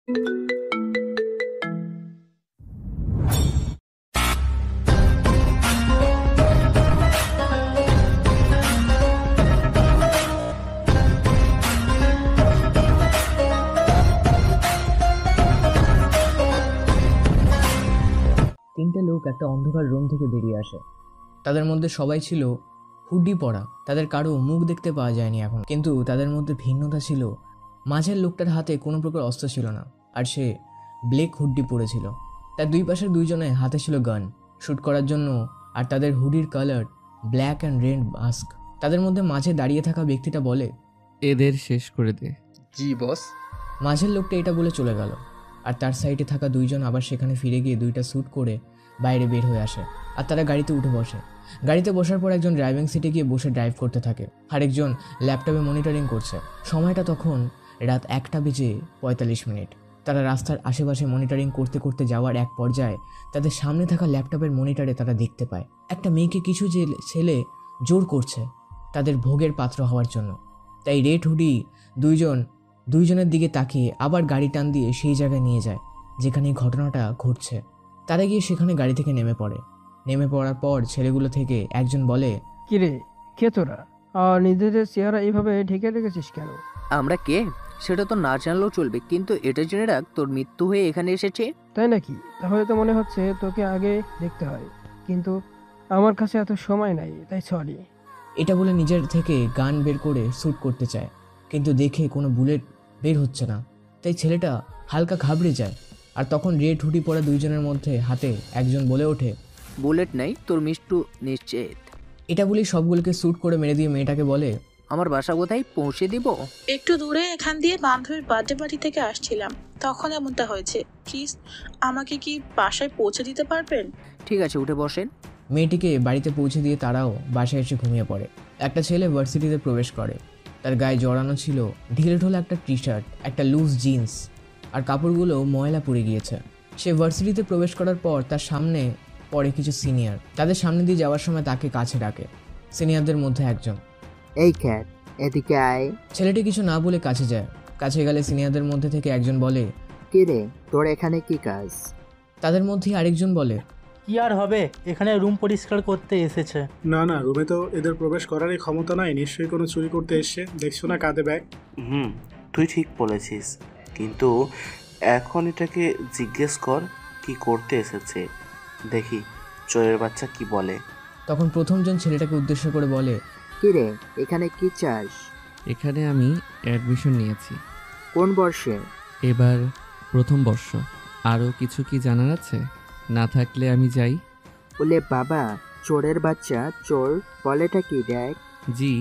তিনটে লোক একটা অন্ধকার রুম থেকে বেরিয়ে আসে। তাদের মধ্যে সবাই ছিল হুডি পরা, তাদের কারো মুখ দেখতে পাওয়া যায়নি এখন, কিন্তু তাদের মধ্যে ভিন্নতা ছিল। মাঝের লোকটার হাতে কোনো প্রকার অস্ত্র ছিল না, আর সে ব্ল্যাক হুডি পরেছিল। তার দুই পাশের দুইজনে হাতে ছিল গান শ্যুট করার জন্য, আর তাদের হুডির colour black and red mask. তাদের মধ্যে মাঝে দাঁড়িয়ে থাকা ব্যক্তিটা বলে, এদের শেষ করে দে। জি বস। মাঝের লোকটা এটা বলে চলে গেল, আর তার সাইডে থাকা দুইজন আবার সেখানে ফিরে গিয়ে দুইটা স্যুট করে বাইরে বের হয়ে আসে, আর তারা গাড়িতে উঠে বসে। গাড়িতে বসার পর একজন ড্রাইভিং সিটে গিয়ে বসে ড্রাইভ করতে থাকে, আর একজন ল্যাপটপে মনিটরিং করছে। সময়টা তখন রাত 1:45। তারা রাস্তার আশেপাশে মনিটরিং করতে করতে যাওয়ার এক পর্যায়ে তাদের সামনে থাকা ল্যাপটপের মনিটরে তারা দেখতে পায় একটা মেয়েকে কিছু যে ছেলে জোর করছে তাদের ভোগের পাত্র হওয়ার জন্য। তাই রেড হুডি দুইজনের দিকে তাকিয়ে আবার গাড়ি টান দিয়ে সেই জায়গায় নিয়ে যায় যেখানে এই ঘটনাটা ঘটছে। তারা গিয়ে সেখানে গাড়ি থেকে নেমে পড়ে। নেমে পড়ার পর ছেলেগুলো থেকে একজন বলে, কিরে, কে তোরা? আর নিজেদের চেহারা এইভাবে ঢেকে রেখেছিস কেন? আমরা কে সেটা তো না জানলেও চলবে, কিন্তু এটা জেনে রাখ তোর মৃত্যু হয়ে এখানে এসেছে। তাই নাকি? তাহলে তো মনে হচ্ছে তোকে আগে দেখতে হয়, কিন্তু আমার কাছে এত সময় নাই, তাই সরি। এটা বলে নিজের থেকে গান বের করে শ্যুট করতে চায়, কিন্তু দেখে কোনো বুলেট বের হচ্ছে না। তাই ছেলেটা হালকা ঘাবড়ে যায়। আর তখন রেড হুডি পরা দুইজনের মধ্যে হাতে একজন বলে ওঠে, বুলেট নাই, তোর মৃত্যু নিশ্চিত। এটা বলেই সবগুলোকে শ্যুট করে মেরে দিয়ে মেয়েটাকে বলে, আমার বাসা কোথায় পৌঁছে দিব? একটু দূরে, এখান দিয়ে বান্ধবীর বার্থডে পার্টি থেকে আসছিলাম, তখন এমনটা হয়েছে। প্লিজ আমাকে কি বাসায় পৌঁছে দিতে পারবেন? ঠিক আছে, উঠে বসেন। মেয়েটিকে বাড়িতে পৌঁছে দিয়ে তারাও বাসায় এসে ঘুমিয়ে পড়ে। একটা ছেলে ভার্সিটিতে প্রবেশ করে। তার গায়ে জড়ানো ছিল ঢিলেঢোলা একটা টি শার্ট, একটা লুজ জিন্স, আর কাপড়গুলো ময়লা পড়ে গিয়েছে। সে ভার্সিটিতে প্রবেশ করার পর তার সামনে পড়ে কিছু সিনিয়র। তাদের সামনে দিয়ে যাওয়ার সময় তাকে কাছে ডাকে সিনিয়রদের মধ্যে একজন, এই ক্যাট, এদিকে আয়। ছেলেটি কিছু না বলে কাছে যায়। কাছে গেলে সিনিয়রদের মধ্যে থেকে একজন বলে, কে রে, তোর এখানে কি কাজ? তাদের মধ্যে আরেকজন বলে, কি আর হবে, এখানে রুম পরিষ্কার করতে এসেছে। না না, রুমে তো এদের প্রবেশ করারই ক্ষমতা নাই, নিশ্চয়ই কোনো চুরি করতে এসছে। দেখছো না কাঁধে ব্যাগ? তুই ঠিক বলেছিস, কিন্তু এখন এটাকে জিজ্ঞেস কর কি করতে এসেছে, দেখি চোরের বাচ্চা কি বলে। তখন প্রথমজন ছেলেটাকে উদ্দেশ্য করে বলে, কি রে, এখানে কি চাস? এখানে আমি অ্যাডমিশন নিয়েছি। কোন বর্ষে? এবার প্রথম বর্ষ। আরও কিছু কি জানার আছে? না থাকলে আমি যাই। বলে বাবা, চোরের বাচ্চা চোর বলেটা কি দেখ? জি,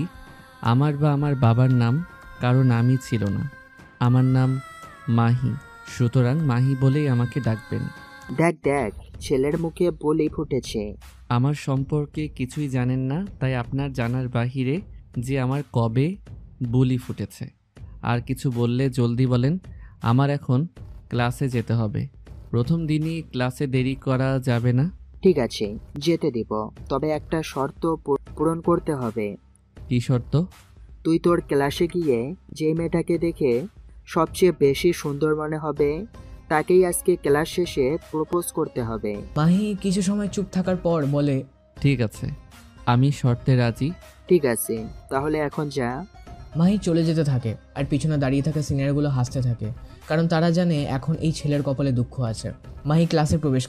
আমার বা আমার বাবার নাম কারো নামই ছিল না। আমার নাম মাহি, সুতরাং মাহি বলেই আমাকে ডাকবেন। দেখ দেখ, ছেলের মুখে বলি ফুটেছে। আমার সম্পর্কে কিছুই জানেন না, তাই আপনার জানার বাহিরে যে আমার কবে বুলি ফুটেছে। আর কিছু বললে জলদি বলেন, আমার এখন ক্লাসে যেতে হবে। প্রথম দিনই ক্লাসে দেরি করা যাবে না? ঠিক আছে, যেতে দিব, তবে একটা শর্ত পূরণ করতে হবে। কি শর্ত? তুই তোর ক্লাসে গিয়ে যে মেয়েটাকে দেখে সবচেয়ে বেশি সুন্দর মনে হবে তাকেই আজকে ক্লাস শেষে প্রপোজ করতে হবে। মাহি কিছু সময় চুপ থাকার পর বলে, ঠিক আছে, আমি শর্তে রাজি। ঠিক আছে, তাহলে এখন যা। মাহি চলে যেতে থাকে, আর পিছনে দাঁড়িয়ে থাকা সিনিয়রগুলো হাসতে থাকে, কারণ তারা জানে এখন এই ছেলের কপালে দুঃখ আছে। মাহি ক্লাসে প্রবেশ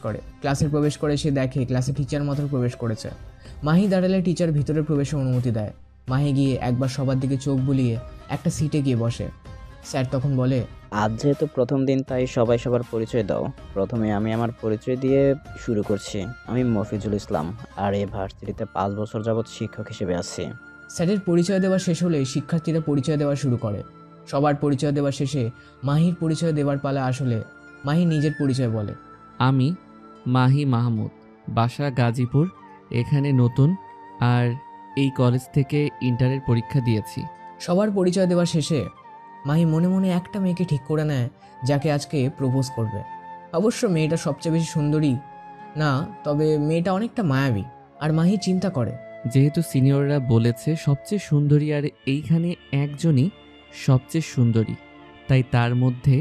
করে সে দেখে ক্লাসে টিচার মাত্র প্রবেশ করেছে। মাহি দাঁড়ালে টিচার ভিতরে প্রবেশের অনুমতি দেয়। মাহি গিয়ে একবার সবার দিকে চোখ বুলিয়ে একটা সিটে গিয়ে বসে। স্যার তখন বলে, আজ যেহেতু প্রথম দিন, তাই সবাই সবার পরিচয় দাও। প্রথমে আমি আমার পরিচয় দিয়ে শুরু করছি। আমি মফিজুল ইসলাম, আর এই ভার্সিটিতে 5 বছর যাবৎ শিক্ষক হিসেবে আছি। স্যারের পরিচয় দেওয়া শেষ হলে শিক্ষার্থীরা পরিচয় দেওয়া শুরু করে। সবার পরিচয় দেওয়া শেষে মাহির পরিচয় দেওয়ার পালা আসলে। মাহি নিজের পরিচয় বলে, আমি মাহি মাহমুদ, বাসা গাজীপুর, এখানে নতুন, আর এই কলেজ থেকে ইন্টারের পরীক্ষা দিয়েছি। সবার পরিচয় দেওয়া শেষে মাহি মনে মনে একটা মেয়েকে ঠিক করে নেয় যাকে আজকে প্রপোজ করবে। অবশ্য মেয়েটা সবচেয়ে বেশি সুন্দরী না, তবে মেয়েটা অনেকটা মায়াবী। আর মাহি চিন্তা করে, যেহেতু সিনিয়ররা বলেছে সবচেয়ে সুন্দরী, আর এইখানে একজনই সবচেয়ে সুন্দরী, তাই তার মধ্যে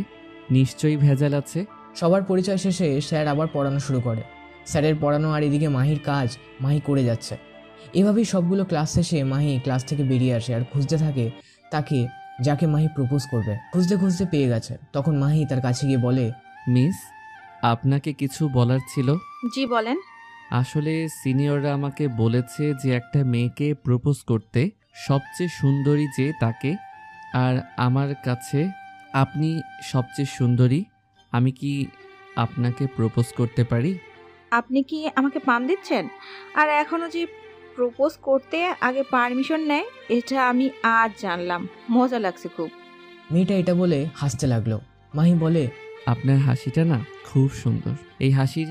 নিশ্চয়ই ভেজাল আছে। সবার পরিচয় শেষে স্যার আবার পড়ানো শুরু করে। স্যারের পড়ানো আর এদিকে মাহির কাজ মাহি করে যাচ্ছে। এভাবেই সবগুলো ক্লাস শেষে মাহি ক্লাস থেকে বেরিয়ে আসে আর খুঁজতে থাকে তাকে, যাকে মাহি প্রপোজ করবে। খুঁজতে খুঁজতে পেয়ে গেছে। তখন মাহি তার কাছে গিয়ে বলে, মিস, আপনাকে কিছু বলার ছিল। জি বলেন। আসলে সিনিয়ররা আমাকে বলেছে যে একটা মেয়েকে প্রপোজ করতে সবচেয়ে সুন্দরী যে তাকে, আর আমার কাছে আপনি সবচেয়ে সুন্দরী। আমি কি আপনাকে প্রপোজ করতে পারি? আপনি কি আমাকে পাম দিচ্ছেন? আর এখনো যে প্রপোজ করতে আগে পারমিশন নেয়, এটা আমি আজ জানলাম। মজা লাগছে খুব। মেয়েটা এটা বলে হাসতে লাগলো। মাহি বলে, আপনার হাসিটা না খুব সুন্দর। এই হাসির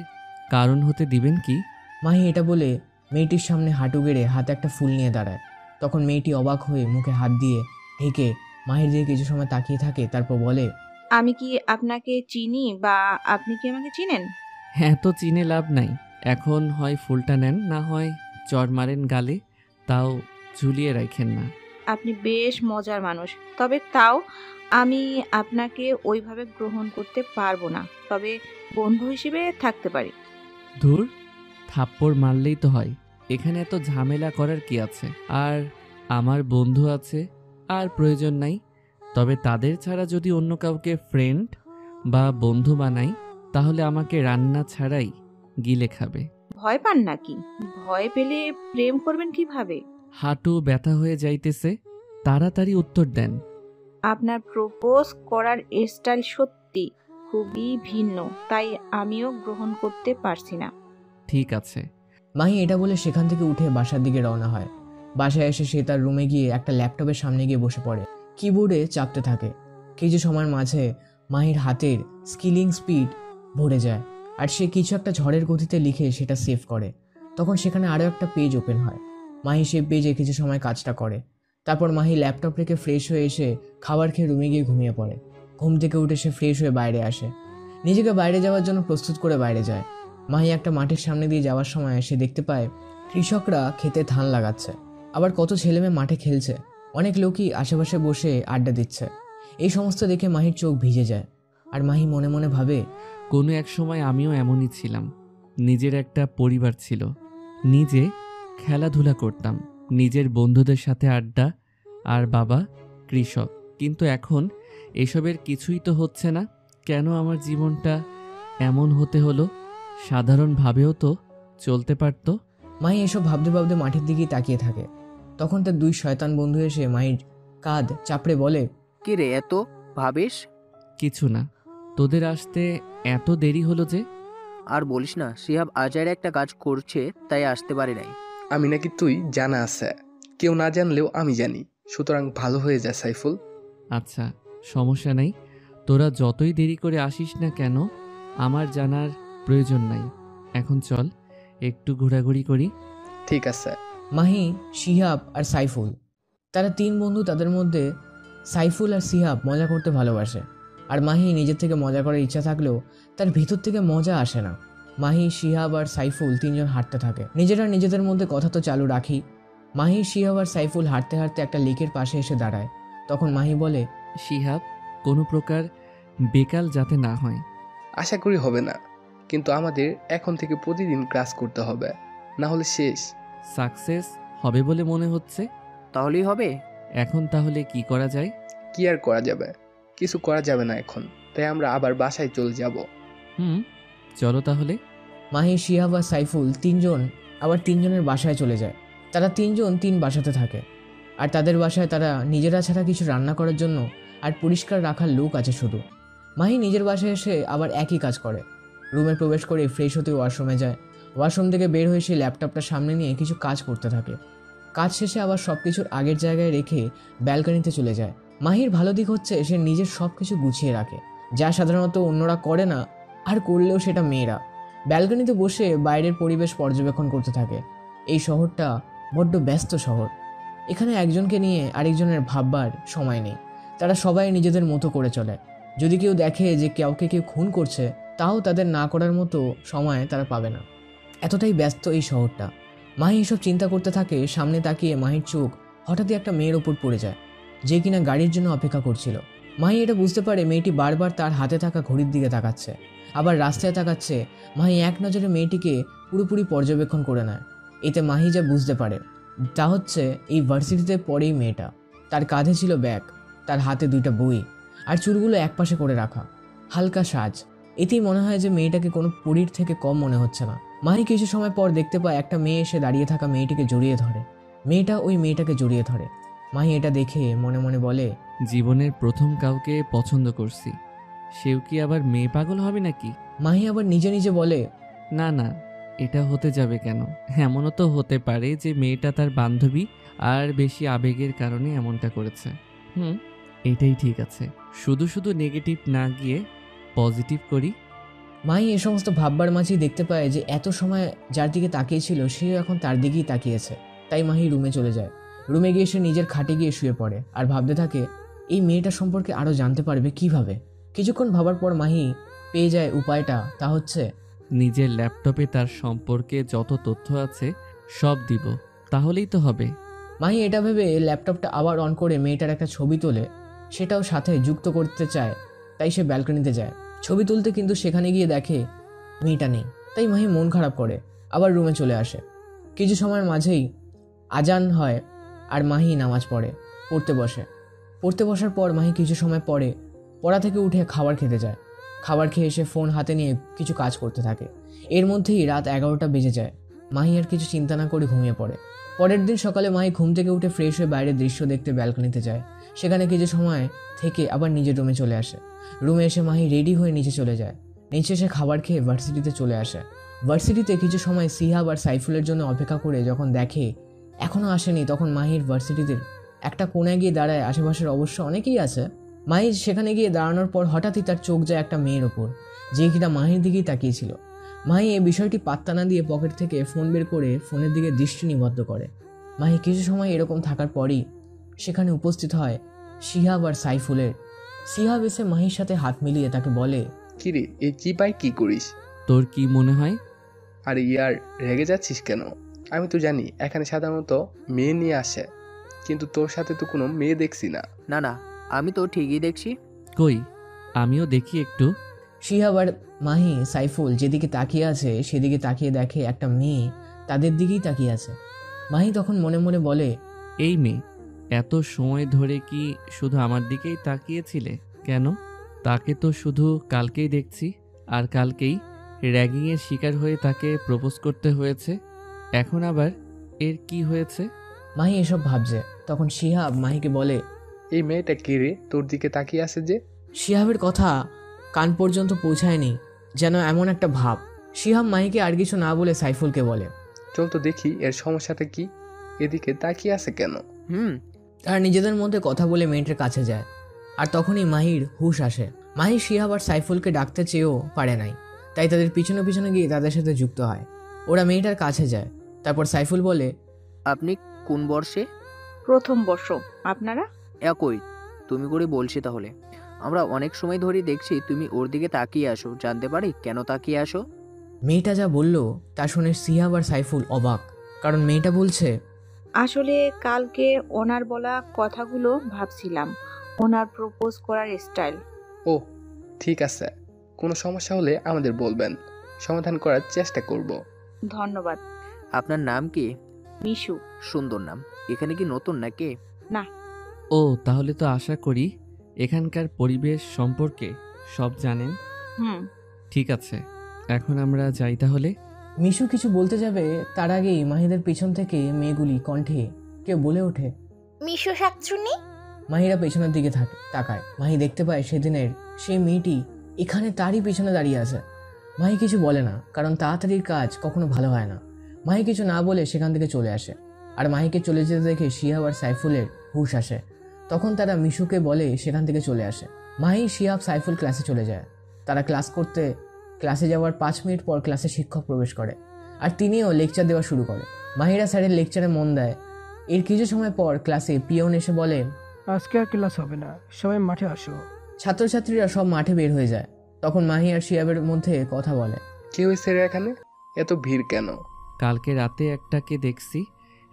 কারণ হতে দিবেন কি? মাহি এটা বলে মেয়েটির সামনে হাঁটু গেড়ে হাতে একটা ফুল নিয়ে দাঁড়ায়। তখন মেয়েটি অবাক হয়ে মুখে হাত দিয়ে ঢেকে মাহির দিকে কিছু সময় তাকিয়ে থাকে। তারপর বলে, আমি কি আপনাকে চিনি বা আপনি কি আমাকে চিনেন? হ্যাঁ, তো চিনে লাভ নাই। এখন হয় ফুলটা নেন, না হয় চড় মারেন গালে, তাও ঝুলিয়ে রাখেন না। আপনি বেশ মজার মানুষ, তবে তাও আমি আপনাকে ওইভাবে গ্রহণ করতে পারবো না, তবে বন্ধু হিসেবে থাকতে পারি। ধুর, থাপ্পড় মারলেই তো হয়, এখানে এত ঝামেলা করার কি আছে? আর আমার বন্ধু আছে, আর প্রয়োজন নাই। তবে তাদের ছাড়া যদি অন্য কাউকে ফ্রেন্ড বা বন্ধু বানাই, তাহলে আমাকে রান্না ছাড়াই গিলে খাবে। ভয় পান নাকি? ভয় পেলে প্রেম করবেন কিভাবে? হাঁটু ব্যথা হয়ে যাইতেছে, তাড়াতাড়ি উত্তর দেন। আপনার প্রপোজ করার স্টাইল সত্যি খুবই ভিন্ন, তাই আমিও গ্রহণ করতে পারছি না। ঠিক আছে। মাহি এটা বলে সেখান থেকে উঠে বাসার দিকে রওনা হয়। বাসায় এসে সে তার রুমে গিয়ে একটা ল্যাপটপের সামনে গিয়ে বসে পড়ে। কিবোর্ডে চাপতে থাকে। কিছু সময়ের মাঝে মাহির হাতের স্কিলিং স্পিড ভরে যায় আর সে কিছু একটা ঝড়ের গতিতে লিখে সেটা সেভ করে। তখন সেখানে আরও একটা পেজ ওপেন হয়। মাহি সেই পেজে কিছু সময় কাজটা করে। তারপর মাহি ল্যাপটপ রেখে ফ্রেশ হয়ে এসে খাবার খেয়ে রুমে গিয়ে ঘুমিয়ে পড়ে। ঘুম থেকে উঠে সে ফ্রেশ হয়ে বাইরে আসে। নিজেকে বাইরে যাওয়ার জন্য প্রস্তুত করে বাইরে যায়। মাহি একটা মাঠের সামনে দিয়ে যাওয়ার সময় সে দেখতে পায় কৃষকরা খেতে ধান লাগাচ্ছে। আবার কত ছেলেমেয়ে মাঠে খেলছে। অনেক লোকই আশেপাশে বসে আড্ডা দিচ্ছে। এই সমস্ত দেখে মাহির চোখ ভিজে যায়। আর মাহি মনে মনে ভাবে, কোনো এক সময় আমিও এমনই ছিলাম। নিজের একটা পরিবার ছিল, নিজে খেলাধুলা করতাম, নিজের বন্ধুদের সাথে আড্ডা, আর বাবা কৃষক। কিন্তু এখন এসবের কিছুই তো হচ্ছে না। কেন আমার জীবনটা এমন হতে হলো? সাধারণভাবেও তো চলতে পারত। মাহি এসব ভাবতে ভাবতে মাঠের দিকেই তাকিয়ে থাকে। তখন তার দুই শয়তান বন্ধু এসে মাহির কাঁধ চাপড়ে বলে, কি রে এত ভাবিস? কিছু না, তোদের আসতে এত দেরি হলো যে? আর বলিস না, শিহাব আজের একটা কাজ করছে তাই আসতে পারে নাই। আমি নাকি তুই জানা আছে, কেউ না জানলেও আমি জানি, সুতরাং ভালো হয়ে যা সাইফুল। আচ্ছা, সমস্যা নেই। তোরা যতই দেরি করে আসিস না কেন, আমার জানার প্রয়োজন নাই। এখন চল একটু ঘোরাঘুরি করি। ঠিক আছে। মাহি, শিহাব আর সাইফুল, তারা তিন বন্ধু। তাদের মধ্যে সাইফুল আর শিহাব মজা করতে ভালোবাসে। আর মাহি নিজের থেকে মজা করার ইচ্ছা থাকলেও তার ভিতর থেকে মজা আসে না। মাহি, শিহাব আর সাইফুল তিনজন হাঁটতে থাকে। নিজেরা নিজেদের মধ্যে কথা তো চালু রাখি। মাহি, শিহাব আর সাইফুল হাঁটতে হাঁটতে একটা লেকের পাশে এসে দাঁড়ায়। তখন মাহি বলে, শিহাব, কোনো প্রকার বেকাল যাতে না হয়। আশা করি হবে না, কিন্তু আমাদের এখন থেকে প্রতিদিন ক্লাস করতে হবে, না হলে শেষ। সাকসেস হবে বলে মনে হচ্ছে। তাহলেই হবে। এখন তাহলে কি করা যায়? কি আর করা যাবে? কিছু করা যাবে না এখন, তাই আমরা আবার বাসায় চলে যাব। চলো তাহলে। মাহি, শিহাব আর সাইফুল তিনজন আবার তিনজনের বাসায় চলে যায়। তারা তিনজন তিন বাসাতে থাকে। আর তাদের বাসায় তারা নিজেরা ছাড়া কিছু রান্না করার জন্য আর পরিষ্কার রাখার লোক আছে শুধু। মাহি নিজের বাসায় এসে আবার একই কাজ করে। রুমে প্রবেশ করে ফ্রেশ হতে ওয়াশরুমে যায়। ওয়াশরুম থেকে বের হয়ে সে ল্যাপটপটা সামনে নিয়ে কিছু কাজ করতে থাকে। কাজ শেষে আবার সব কিছুর আগের জায়গায় রেখে ব্যালকনিতে চলে যায়। মাহির ভালো দিক হচ্ছে সে নিজের সব কিছু গুছিয়ে রাখে, যা সাধারণত অন্যরা করে না, আর করলেও সেটা মেয়েরা। ব্যালকনিতে বসে বাইরের পরিবেশ পর্যবেক্ষণ করতে থাকে। এই শহরটা বড্ড ব্যস্ত শহর। এখানে একজনকে নিয়ে আরেকজনের ভাববার সময় নেই। তারা সবাই নিজেদের মতো করে চলে। যদি কেউ দেখে যে কাউকে কেউ খুন করছে, তাও তাদের না করার মতো সময় তারা পাবে না। এতটাই ব্যস্ত এই শহরটা। মাহি এসব চিন্তা করতে থাকে। সামনে তাকিয়ে মাহির চোখ হঠাৎই একটা মেয়ের ওপর পড়ে যায়, যে কিনা গাড়ির জন্য অপেক্ষা করছিল। মাহি এটা বুঝতে পারে মেয়েটি বারবার তার হাতে থাকা ঘড়ির দিকে তাকাচ্ছে, আবার রাস্তায় তাকাচ্ছে। মাহি এক নজরে মেয়েটিকে পুরোপুরি পর্যবেক্ষণ করে নেয়। এতে মাহি যা বুঝতে পারে তা হচ্ছে এই ভার্সিটিতে পড়েই মেয়েটা। তার কাঁধে ছিল ব্যাগ, তার হাতে 2টা বই, আর চুলগুলো একপাশে করে রাখা, হালকা সাজ। এতেই মনে হয় যে মেয়েটাকে কোনো পরীর থেকে কম মনে হচ্ছে না। মাহি কিছু সময় পর দেখতে পায় একটা মেয়ে এসে দাঁড়িয়ে থাকা মেয়েটিকে জড়িয়ে ধরে। মেয়েটা ওই মেয়েটাকে জড়িয়ে ধরে। মাহি এটা দেখে মনে মনে বলে, জীবনের প্রথম কাউকে পছন্দ করছি, সেও কি আবার মেয়ে পাগল হবে নাকি? মাহি আবার নিজে নিজে বলে, না না, এটা হতে যাবে কেন? এমনও তো হতে পারে যে মেয়েটা তার বান্ধবী আর বেশি আবেগের কারণে এমনটা করেছে। এটাই ঠিক আছে, শুধু শুধু নেগেটিভ না গিয়ে পজিটিভ করি। মাহি এ সমস্ত ভাববার মাঝেই দেখতে পায় যে এত সময় যার দিকে তাকিয়েছিল সেও এখন তার দিকেই তাকিয়েছে। তাই মাহি রুমে চলে যায়। রুমে গিয়ে সে নিজের খাটে গিয়ে শুয়ে পড়ে আর ভাবতে থাকে এই মেয়েটা সম্পর্কে আরও জানতে পারবে কিভাবে। কিছুক্ষণ ভাবার পর মাহি পেয়ে যায় উপায়টা, তা হচ্ছে নিজের ল্যাপটপে তার সম্পর্কে যত তথ্য আছে সব দিব, তাহলেই তো হবে। মাহি এটা ভেবে ল্যাপটপটা আবার অন করে মেয়েটার একটা ছবি তোলে, সেটাও সাথে যুক্ত করতে চায়। তাই সে ব্যালকনিতে যায় ছবি তুলতে, কিন্তু সেখানে গিয়ে দেখে মেয়েটা নেই। তাই মাহি মন খারাপ করে আবার রুমে চলে আসে। কিছু সময়ের মাঝেই আজান হয় আর মাহি নামাজ পড়তে বসে। পড়তে বসার পর মাহি কিছু সময় পরে পড়া থেকে উঠে খাবার খেতে যায়। খাবার খেয়ে এসে ফোন হাতে নিয়ে কিছু কাজ করতে থাকে। এর মধ্যেই রাত 11টা বেজে যায়। মাহি আর কিছু চিন্তা না করে ঘুমিয়ে পড়ে। পরের দিন সকালে মাহি ঘুম থেকে উঠে ফ্রেশ হয়ে বাইরের দৃশ্য দেখতে ব্যালকনিতে যায়। সেখানে কিছু সময় থেকে আবার নিজের রুমে চলে আসে। রুমে এসে মাহি রেডি হয়ে নিচে চলে যায়। নিচে এসে খাবার খেয়ে ভার্সিটিতে চলে আসে। ভার্সিটিতে কিছু সময় সিহাব আর সাইফুলের জন্য অপেক্ষা করে যখন দেখে এখনও আসেনি, তখন মাহির ভার্সিটিতে একটা কোণায় গিয়ে দাঁড়ায়। আশেপাশের অবশ্য অনেকেই আছে। মাহি সেখানে গিয়ে দাঁড়ানোর পর হঠাৎই তার চোখ যায় একটা মেয়ের ওপর, যে কিনা মাহির দিকেই তাকিয়েছিল। মাহি এই বিষয়টি পাত্তা না দিয়ে পকেট থেকে ফোন বের করে ফোনের দিকে দৃষ্টি নিবদ্ধ করে। মাহি কিছু সময় এরকম থাকার পরই সেখানে উপস্থিত হয় শিহাব আর সাইফুলের। শিহাব এসে মাহির সাথে হাত মিলিয়ে তাকে বলে, কিরে এই চিপায় কি করিস? তোর কি মনে হয়? আরে ইয়ার, রেগে যাচ্ছিস কেন? আমি তো জানি এখানে সাধারণত মেয়ে নিয়ে আসে, কিন্তু তোর সাথে তো কোনো মেয়ে দেখছি না। না না, আমি তো ঠিকই দেখছি। কই, আমিও দেখি একটু। শিহাব আর মাহি সাইফুল যেদিকে তাকিয়ে আছে সেদিকে তাকিয়ে দেখে একটা মেয়ে তাদের দিকেই তাকিয়ে আছে। মাহি তখন মনে মনে বলে, এই মেয়ে এত সময় ধরে কি শুধু আমার দিকেই তাকিয়েছিলে কেন? তাকে তো শুধু কালকেই দেখছি, আর কালকেই র্যাগিংয়ের শিকার হয়ে তাকে প্রপোজ করতে হয়েছে। এখন আবার এর কি হয়েছে? মাহি এসব ভাবছে। তখন শিহাব মাহিকে বলে, এই মেয়েটা কে রে তোর দিকে তাকিয়ে আছে যে? শিহাবের কথা কান পর্যন্ত পৌঁছায়নি, যেন এমন একটা ভাব। শিহাব মাহিকে আর কিছু না বলে সাইফুলকে বলে, চল তো দেখি এর সমস্যাটা কি, এদিকে তাকিয়ে আছে কেন। তারা নিজেদের মধ্যে কথা বলে মেয়েটার কাছে যায়। আর তখনই মাহির হুশ আসে। মাহি শিহাব আর সাইফুলকে ডাকতে চেয়েও পারে নাই, তাই তাদের পিছনে পিছনে গিয়ে তাদের সাথে যুক্ত হয়। ওরা মেয়েটার কাছে যায়। তারপর সাইফুল বলে, আপনি কোন বর্ষে? প্রথম বর্ষ। আপনারা? একই। তুমি করে বলছি তাহলে। আমরা অনেক সময় ধরে দেখছি তুমি ওর দিকে তাকিয়ে আসো, জানতে পারি কেন তাকিয়ে আসো? মেয়েটা যা বলল তা শুনে শিহাব আর সাইফুল অবাক, কারণ মেয়েটা বলছে, আসলে কালকে ওনার বলা কথাগুলো ভাবছিলাম, ওনার প্রপোজ করার স্টাইল। ও ঠিক আছে, কোনো সমস্যা হলে আমাদের বলবেন, সমাধান করার চেষ্টা করব। ধন্যবাদ। আপনার নাম কি? মিশু। সুন্দর নাম। এখানে কি নতুন নাকি? না। ও, তাহলে তো আশা করি এখানকার পরিবেশ সম্পর্কে সব জানেন। ঠিক আছে, এখন আমরা যাই তাহলে। মিশু কিছু বলতে যাবে তার আগেই মাহিদের পিছন থেকে মেয়েগুলি কণ্ঠে কেউ বলে ওঠে, মিশু শাকচুন্নি। মাহিরা পেছনের দিকে তাকায়। মাহি দেখতে পায় সেদিনের সেই মেয়েটি এখানে তারই পিছনে দাঁড়িয়ে আছে। মাহি কিছু বলে না, কারণ তাড়াতাড়ির কাজ কখনো ভালো হয় না। মাহি কিছু না বলে সেখান থেকে চলে আসে। আর মাহিকে চলে যেতে দেখে শিহাব আর সাইফুলের হুশ আসে। তখন তারা মিশুকে বলে সেখান থেকে চলে আসে। মাহি, শিহাব, সাইফুল ক্লাসে চলে যায়। তারা ক্লাসে যাওয়ার 5 মিনিট পর ক্লাসে শিক্ষক প্রবেশ করে আর তিনিও লেকচার দেওয়া শুরু করে। মাহিরা স্যারের লেকচারে মন দেয়। এর কিছু সময় পর ক্লাসে পিয়ন এসে বলে, আজকে আর ক্লাস হবে না, সবাই মাঠে আসো। ছাত্রছাত্রীরা সব মাঠে বের হয়ে যায়। তখন মাহি আর শিহাবের মধ্যে কথা বলে, কি হয়েছে রে এখানে, এত ভিড় কেন? কালকে রাতে একটাকে দেখছি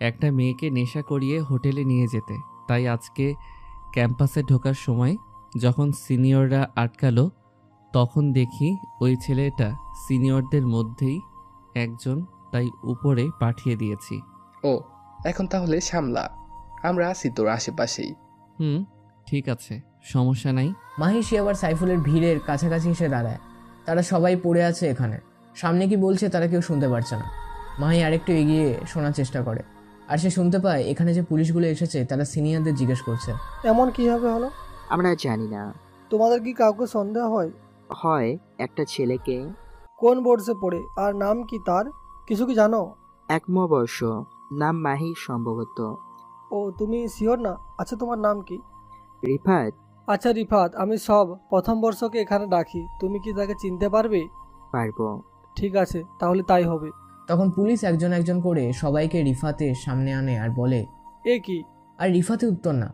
একটা মেয়েকে নেশা করিয়ে হোটেলে নিয়ে যেতে, তাই আজকে ক্যাম্পাসে ঢোকার সময় যখন সিনিয়ররা আটকালো তখন দেখি ওই ছেলেটা সিনিয়রদের মধ্যেই একজন, তাই উপরে পাঠিয়ে দিয়েছি। ও, এখন তাহলে সামলা, আমরা আছি তোর আশেপাশেই। ঠিক আছে, সমস্যা নাই। মাহিষি আবার সাইফুলের ভিড়ের কাছাকাছি এসে দাঁড়ায়। তারা সবাই পড়ে আছে এখানে, সামনে কি বলছে তারা কেউ শুনতে পারছে না। মাহি আরেকটু এগিয়ে শোনার চেষ্টা করে, আর সে শুনতে পায় এখানে যে পুলিশগুলো এসেছে তারা সিনিয়রদের জিজ্ঞেস করছে এমন কিভাবে হলো? আমরা জানি না। তোমাদের কি কাউকে সন্দেহ হয়? হয় একটা ছেলেকে। কোন বোর্ডসে পড়ে আর নাম কি তার? কিছু কি জানো? 1 বর্ষ, নাম মাহি সম্ভবত। ও, তুমি শিওর না? আচ্ছা, তোমার নাম কি? রিফাত। আচ্ছা রিফাত, আমি সব প্রথম বর্ষকে এখানে ডাকি, তুমি কি তাকে চিনতে পারবে? পারবো। ঠিক আছে, তাহলে তাই হবে। তখন পুলিশ একজন একজন করে সবাইকে রিফাতের সামনে আনে আর বলে এ কি? আর রিফাতে উত্তর না।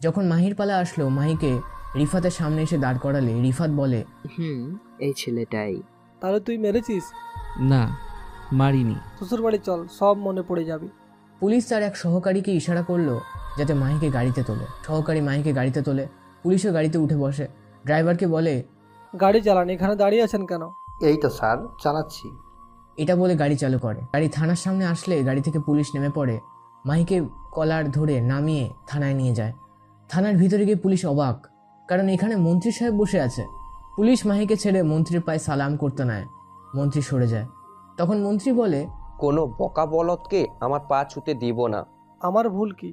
যখন মাহির পালা আসলো, মাহিকে রিফাতের সামনে এসে দাঁড় করালে রিফাত বলে, এই ছেলেটাই। তাহলে তুই মেরেছিস? না, মারিনি। শ্বশুর বাড়ি চল, সব মনে পড়ে যাবে। পুলিশ তার এক সহকারীকে ইশারা করলো যাতে মাহিকে গাড়িতে তোলে। সহকারী মাহিকে গাড়িতে তোলে। পুলিশও গাড়িতে উঠে বসে। ড্রাইভারকে বলে, গাড়ি চালান, এখানে দাঁড়িয়ে আছেন কেন? এই তো স্যার, চালাচ্ছি। এটা বলে গাড়ি চালু করে। গাড়ি থানার সামনে আসলে গাড়ি থেকে পুলিশ নেমে পড়ে, মাহিকে কলার ধরে নামিয়ে থানায় নিয়ে যায়। থানার ভিতরে গিয়ে পুলিশ অবাক, কারণ এখানে মন্ত্রী সাহেব বসে আছে। পুলিশ মাহিকে ছেড়ে মন্ত্রীর পায়ে সালাম করতে নেয়। মন্ত্রী সরে যায়। তখন মন্ত্রী বলে, কোনো বকা বলদকে আমার পা ছুতে দিব না। আমার ভুল কি?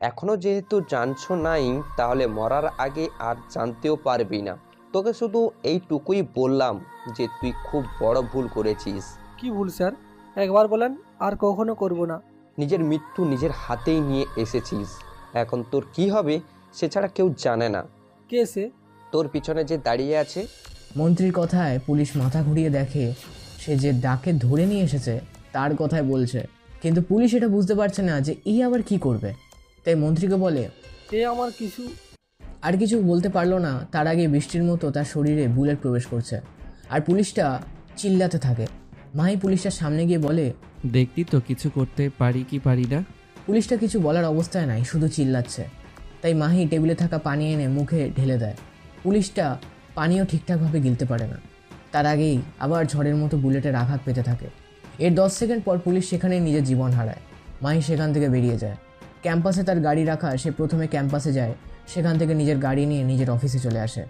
এখনো যেহেতু জানছো নাই, তাহলে মরার আগে আর জানতেও পারবি না। তোকে শুধু এইটুকুই বললাম যে তুই খুব বড় ভুল করেছিস। কি ভুল স্যার? একবার বলেন, আর কখনো করব না। নিজের মৃত্যু নিজের হাতেই নিয়ে এসেছিস। এখন তোর কি হবে সে ছাড়া কেউ জানে না। কে সে? তোর পিছনে যে দাঁড়িয়ে আছে। মন্ত্রীর কথায় পুলিশ মাথা ঘুরিয়ে দেখে সে যে ডাকে ধরে নিয়ে এসেছে তার কথাই বলছে, কিন্তু পুলিশ এটা বুঝতে পারছে না যে এই আবার কি করবে। তাই মন্ত্রীকে বলে, এ আমার কিছু। আর কিছু বলতে পারলো না, তার আগে বৃষ্টির মতো তার শরীরে বুলেট প্রবেশ করছে। আর পুলিশটা চিল্লাতে থাকে। মাহি পুলিশটার সামনে গিয়ে বলে, দেখতি তো কিছু করতে পারি কি পারি না। পুলিশটা কিছু বলার অবস্থায় নাই, শুধু চিল্লাচ্ছে। তাই মাহি টেবিলে থাকা পানি এনে মুখে ঢেলে দেয়। পুলিশটা পানিও ঠিকঠাকভাবে গিলতে পারে না। তার আগেই আবার ঝড়ের মতো বুলেটের আঘাত পেতে থাকে। এর 10 সেকেন্ড পর পুলিশ সেখানে নিজের জীবন হারায়। মাহি সেখান থেকে বেরিয়ে যায়। ক্যাম্পাসে তার গাড়ি রাখা, সে প্রথমে ক্যাম্পাসে যায়। সেখান থেকে নিজের গাড়ি নিয়ে নিজের অফিসে চলে আসে।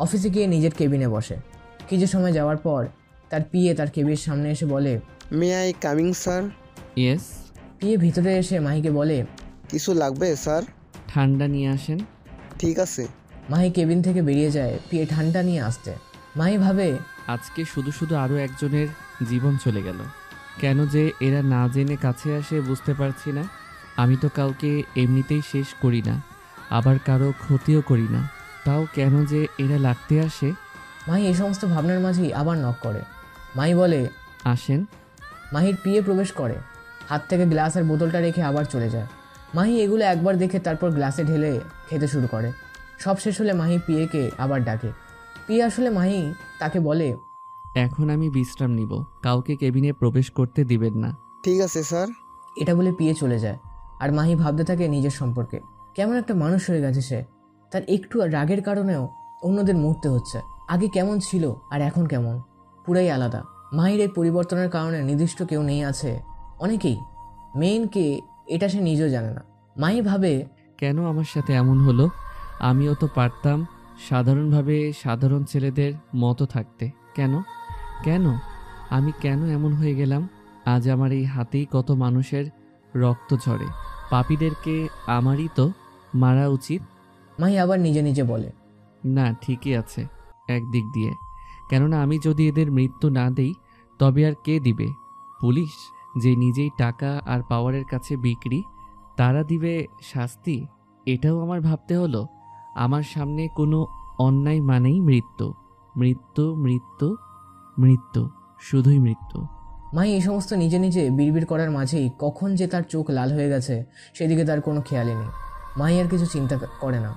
অফিসে গিয়ে নিজের কেবিনে বসে। কিছু সময় যাওয়ার পর তার পিএ তার কেবিনের সামনে এসে বলে, may I coming sir? Yes. PA ভিতরে এসে মাহিকে বলে, কিছু লাগবে স্যার? ঠান্ডা নিয়ে আসেন। ঠিক আছে। মাহি কেবিন থেকে বেরিয়ে যায় পিএ ঠান্ডা নিয়ে আসতে। মাহি ভাবে, আজকে শুধু শুধু আরও একজনের জীবন চলে গেল। কেন যে এরা না জেনে কাছে আসে বুঝতে পারছি না। আমি তো কাউকে এমনিতেই শেষ করি না, আবার কারো ক্ষতিও করি না, তাও কেন যে এরা লাগতে আসে। মাহি এই সমস্ত ভাবনার মাঝেই আবার নক করে। মাহি বলে, আসেন। মাহির পিএ প্রবেশ করে, হাত থেকে গ্লাস আর বোতলটা রেখে আবার চলে যায়। মাহি এগুলো একবার দেখে তারপর গ্লাসে ঢেলে খেতে শুরু করে। সব শেষ হলে মাহি পিএকে আবার ডাকে। পিএ আসলে মাহি তাকে বলে, এখন আমি বিশ্রাম নিব, কাউকে কেবিনে প্রবেশ করতে দিবেন না। ঠিক আছে স্যার। এটা বলে পিএ চলে যায়। আর মাহি ভাবতে থাকে নিজের সম্পর্কে, কেমন একটা মানুষ হয়ে গেছে সে। তার একটু রাগের কারণেও অন্যদের মরতে হচ্ছে। আগে কেমন ছিল আর এখন কেমন, পুরাই আলাদা। মাহির এই পরিবর্তনের কারণে নির্দিষ্ট কেউ নেই আছে, অনেকেই। মেইন কে এটা সে নিজেও জানে না। মাহি ভাবে, কেন আমার সাথে এমন হলো? আমিও তো পারতাম সাধারণভাবে সাধারণ ছেলেদের মতো থাকতে। কেন কেন আমি কেন এমন হয়ে গেলাম? আজ আমার এই হাতেই কত মানুষের রক্ত ঝরে। পাপীদেরকে আমারই তো মারা উচিত। মাহি আবার নিজে নিজে বলে, না, ঠিকই আছে একদিক দিয়ে। কেননা আমি যদি এদের মৃত্যু না দেই তবে আর কে দিবে? পুলিশ, যে নিজেই টাকা আর পাওয়ারের কাছে বিক্রি, তারা দিবে শাস্তি। এটাও আমার ভাবতে হলো। আমার সামনে কোনো অন্যায় মানেই মৃত্যু, মৃত্যু, মৃত্যু, মৃত্যু, শুধুই মৃত্যু। মাহি এই সমস্ত নিজে নিজে বিড়বিড় করার মাঝেই কখন যে তার চোখ লাল হয়ে গেছে সেদিকে তার কোনো খেয়ালই নেই। মাহি আর কিছু চিন্তা করে না,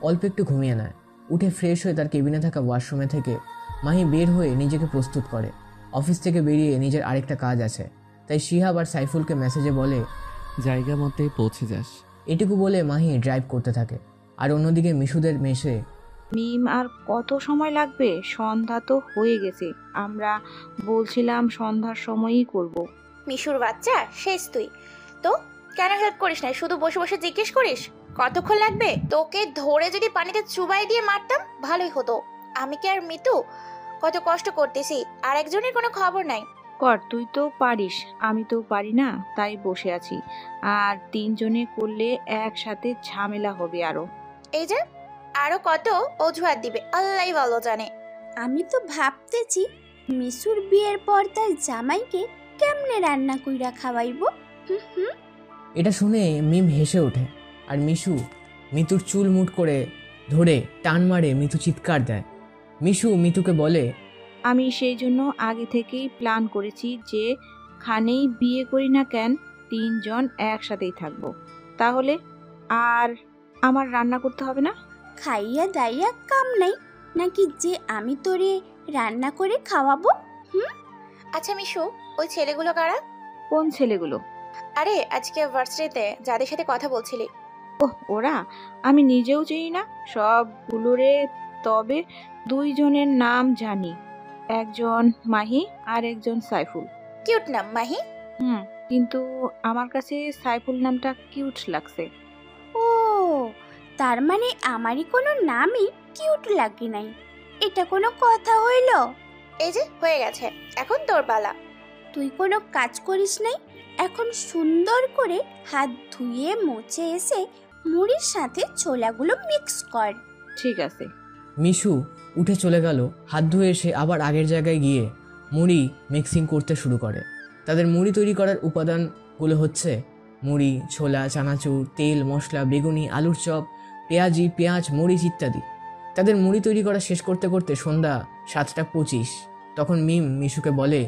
অল্প একটু ঘুমিয়ে নেয়। উঠে ফ্রেশ হয়ে তার কেবিনে থাকা ওয়াশরুমে থেকে মাহি বের হয়ে নিজেকে প্রস্তুত করে। অফিস থেকে বেরিয়ে নিজের আরেকটা কাজ আছে, তাই শিহাব আর সাইফুলকে মেসেজে বলে, জায়গা মতে পৌঁছে যাস। এটুকু বলে মাহি ড্রাইভ করতে থাকে। আর অন্যদিকে মিশুদের মেসে মিম আর কত সময় লাগবে? সন্ধ্যা তো হয়ে গেছে। আমরা বলছিলাম সন্ধ্যার সময়ই করব। মিশুর বাচ্চা শেষ তুই তো কেন হেল্প করিস না, শুধু বসে বসে জিজ্ঞেস করিস কতক্ষণ লাগবে? তোকে ধরে যদি পানিতে চুবাই দিয়ে মারতাম ভালোই হতো। আমি কি আর মিতু কত কষ্ট করতেছি, আর একজনের কোনো খবর নাই। কর, তুই তো পারিস, আমি তো পারি না, তাই বসে আছি। আর তিনজনে করলে একসাথে ঝামেলা হবে আরো। এই যে আরো কত অজুহাত দিবে আল্লাহই ভালো জানে। আমি তো ভাবতেছি মিশুর বিয়ের পর তার জামাইকে কেমনে রান্না কইরা খাওয়াইবো। এটা শুনে মিম হেসে ওঠে আর মিতুর চুল মুট করে ধরে টান মারে। মিতু চিৎকার দেয়। মিশু মিতুকে বলে, আমি সেই জন্য আগে থেকেই প্ল্যান করেছি যে খানেই বিয়ে করি না কেন তিনজন একসাথেই থাকবো, তাহলে আর আমার রান্না করতে হবে না। খাইয়া দাইয়া কাম নাই নাকি যে আমি তোরে রান্না করে খাওয়াবো? আচ্ছা মিশু, ওই ছেলেগুলো কারা? কোন ছেলেগুলো? আরে আজকে ভার্সিটিতে যাদের সাথে কথা বলছিলি। ওহ, ওরা? আমি নিজেও চিনি না সবগুলোরে, তবে দুইজনের নাম জানি, একজন মাহি আর একজন সাইফুল। কিউট নাম মাহি। কিন্তু আমার কাছে সাইফুল নামটা কিউট লাগছে। ও তার মানে আমারই কোনো নামই কিউট লাগে নাই, এটা কোনো কথা হইল? এই যে হয়ে গেছে, এখন তোর পালা। তুই কোনো কাজ করিস নাই, এখন সুন্দর করে হাত ধুয়ে মুছে এসে মুড়ির সাথে ছোলাগুলো মিক্স কর। ঠিক আছে। মিশু উঠে চলে গেল। হাত ধুয়ে এসে আবার আগের জায়গায় গিয়ে মুড়ি মিক্সিং করতে শুরু করে। তাদের মুড়ি তৈরি করার উপাদানগুলো হচ্ছে মুড়ি, ছোলা, চানাচুর, তেল, মশলা, বেগুনি, আলুর চপ, পেঁয়াজ, মরিচ ইত্যাদি। তাদের মুড়ি তৈরি করা শেষ করতে করতে সন্ধ্যা 7:25। তখন মিম মিশুকে বলে,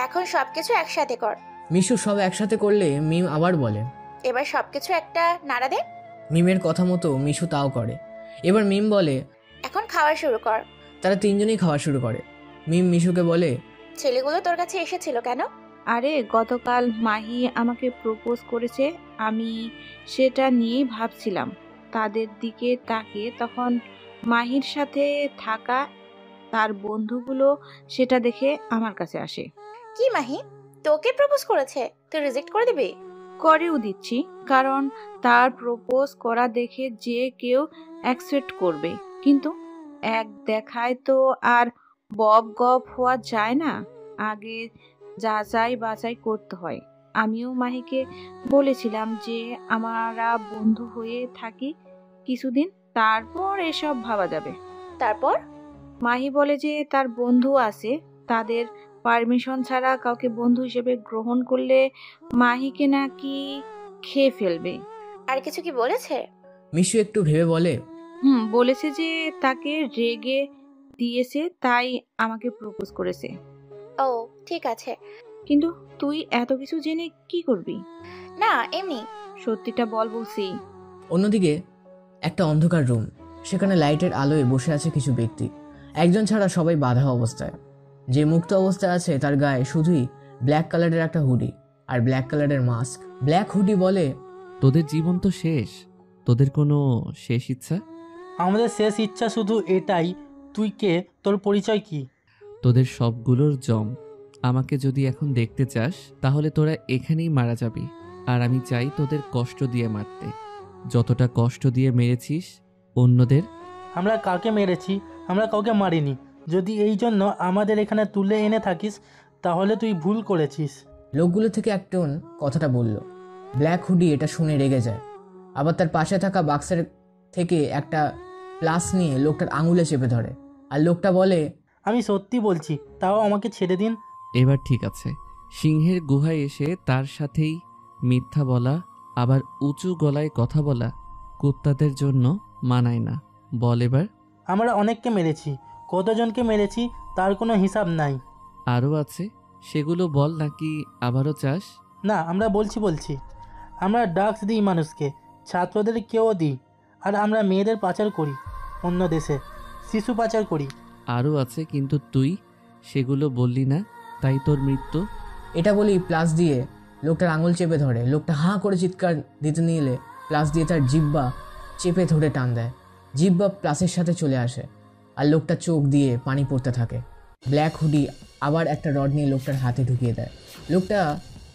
এখন সবকিছু একসাথে কর। মিশু সব একসাথে করলে মিম আবার বলে, এবার সবকিছু একটা নাড়া দে। মিমের কথা মতো মিশু তাও করে। এবার মিম বলে, এখন খাওয়া শুরু কর। তারা তিনজনেই খাওয়া শুরু করে। মিম মিশুকে বলে, ছেলেগুলো তোর কাছে এসেছিল কেন? আরে গতকাল মাহি আমাকে প্রপোজ করেছে, আমি সেটা নিয়েই ভাবছিলাম। তাদের দিকে তাকিয়ে তখন মাহির সাথে থাকা তার বন্ধুগুলো সেটা দেখে আমার কাছে আসে। কি মাহি তোকে প্রপোজ করেছে? তুই রিজেক্ট করে দিবি? করেও দিচ্ছি, কারণ তার প্রপোজ করা দেখে যে কেউ অ্যাকসেপ্ট করবে, কিন্তু এক দেখায় তো আর বব গপ হওয়া যায় না, আগে যাচাই বাছাই করতে হয়। আমিও মাহিকে বলেছিলাম যে আমরা বন্ধু হয়ে থাকি কিছুদিন, তারপর এসব ভাবা যাবে। তারপর মাহি বলে যে তার বন্ধু আছে, তাদের পারমিশন ছাড়া কাউকে বন্ধু হিসেবে গ্রহণ করলে মাহিকে নাকি খেয়ে ফেলবে। আর কিছু কি বলেছে? মিশু একটু ভেবে বলে, বলেছে যে তাকে রেগে দিয়েছে তাই আমাকে প্রপোজ করেছে। ও ঠিক আছে, কিন্তু তুই এত কিছু জেনে কি করবি? না এমনি। সত্যিটা বল বলছি। অন্যদিকে একটা অন্ধকার রুম, সেখানে লাইটের আলোয় বসে আছে কিছু ব্যক্তি। একজন ছাড়া সবাই বাঁধা অবস্থায়। যে মুক্ত অবস্থায় আছে তার গায়ে শুধুই ব্ল্যাক কালারের একটা হুডি আর ব্ল্যাক কালারের মাস্ক। ব্ল্যাক হুডি বলে, তোদের জীবন তো শেষ, তোদের কোনো শেষ ইচ্ছা? আমাদের শেষ ইচ্ছা শুধু এটাই, তুই কে, তোর পরিচয় কি? তোদের সবগুলোর জম। আমাকে যদি এখন দেখতে চাস তাহলে তোরা এখানেই মারা যাবি। আর আমি চাই তোদের কষ্ট দিয়ে মারতে, যতটা কষ্ট দিয়ে মেরেছিস অন্যদের। আমরা কাকে মেরেছি? আমরা কাউকে মারিনি। যদি এই জন্য আমাদের এখানে তুলে এনে থাকিস তাহলে তুই ভুল করেছিস। লোকগুলো থেকে একজন কথাটা বলল। ব্ল্যাক হুডি এটা শুনে রেগে যায়। আবার তার পাশে থাকা বাক্সের থেকে একটা প্লাস নিয়ে লোকটার আঙুলে চেপে ধরে। আর লোকটা বলে, আমি সত্যি বলছি, তাও আমাকে ছেড়ে দিন। এবার ঠিক আছে। সিংহের গুহায় এসে তার সাথেই মিথ্যা বলা, আবার উঁচু গলায় কথা বলা কুত্তাদের জন্য মানায় না। বল এবার। আমরা অনেককে মেরেছি, কতজনকে মেরেছি তার কোনো হিসাব নাই। আরও আছে, সেগুলো বল নাকি আবারও চাস? না, আমরা বলছি আমরা ড্রাগস দিই মানুষকে, ছাত্রদের কেউ দিই, আর আমরা মেয়েদের পাচার করি অন্য দেশে, শিশু পাচার করি। আরও আছে, কিন্তু তুই সেগুলো বললি না, তাই তোর মৃত্যু। এটা বলি প্লাস দিয়ে লোকটার আঙুল চেপে ধরে। লোকটা হাঁ করে চিৎকার দিতে নিলে প্লাস দিয়ে তার জিহ্বা চেপে ধরে টান দেয়। জিব্বা প্লাসের সাথে চলে আসে আর লোকটা চোখ দিয়ে পানি পড়তে থাকে। ব্ল্যাক হুডি আবার একটা রড নিয়ে লোকটার হাতে ঢুকিয়ে দেয়। লোকটা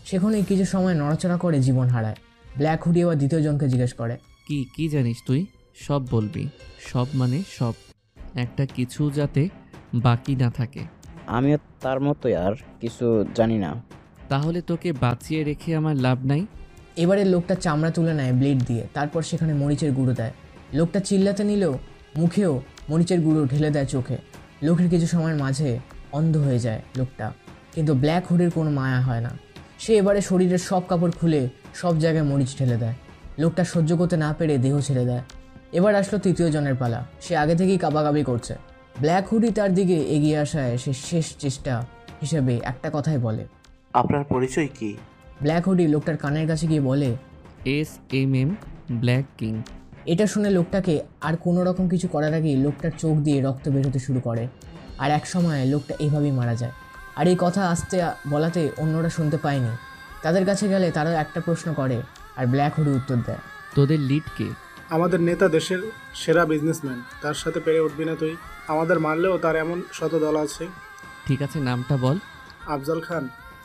সেখানেই কিছু সময় নড়াচড়া করে জীবন হারায়। ব্ল্যাক হুডি আবার দ্বিতীয় জনকে জিজ্ঞেস করে, কি কি জানিস তুই? সব বলবি। সব মানে সব, একটা কিছু যাতে বাকি না থাকে। আমিও তার মতোই আর কিছু জানি না। তাহলে তোকে বাঁচিয়ে রেখে আমার লাভ নাই। এবারে লোকটা চামড়া তুলে নেয় ব্লেড দিয়ে, তারপর সেখানে মরিচের গুঁড়ো দেয়। লোকটা চিল্লাতে নিলেও মুখেও মরিচের গুঁড়ো ঢেলে দেয় চোখে। লোকের কিছু সময়ের মাঝে অন্ধ হয়ে যায় লোকটা, কিন্তু ব্ল্যাক হুডির কোনো মায়া হয় না। সে এবারে শরীরের সব কাপড় খুলে সব জায়গায় মরিচ ঢেলে দেয়। লোকটা সহ্য করতে না পেরে দেহ ছেড়ে দেয়। এবার আসলো তৃতীয় জনের পালা। সে আগে থেকেই কাবাকাবি করছে। ব্ল্যাক হুডি তার দিকে এগিয়ে আসায় সে শেষ চেষ্টা হিসেবে একটা কথাই বলে, আপনার পরিচয় কি? ব্ল্যাক হুডি লোকটার কানের কাছে গিয়ে বলে, SMM ব্ল্যাক কিং। এটা শুনে লোকটাকে আর কোনো রকম কিছু করার আগেই লোকটার চোখ দিয়ে রক্ত বের হতে শুরু করে। আর এক সময় লোকটা এইভাবেই মারা যায়। আর এই কথা আসতে বলাতে অন্যরা শুনতে পায়নি। তাদের কাছে গেলে তারা একটা প্রশ্ন করে আর ব্ল্যাক হুডি উত্তর দেয়, তোদের লিড কে? আমাদের নেতা, দেশের সেরা বিজনেসম্যান। তার সাথে পেরে উঠবি না তুই? আমাদের মারলেও তার এমন শত দল আছে। ঠিক আছে, নামটা বল। আফজল খান।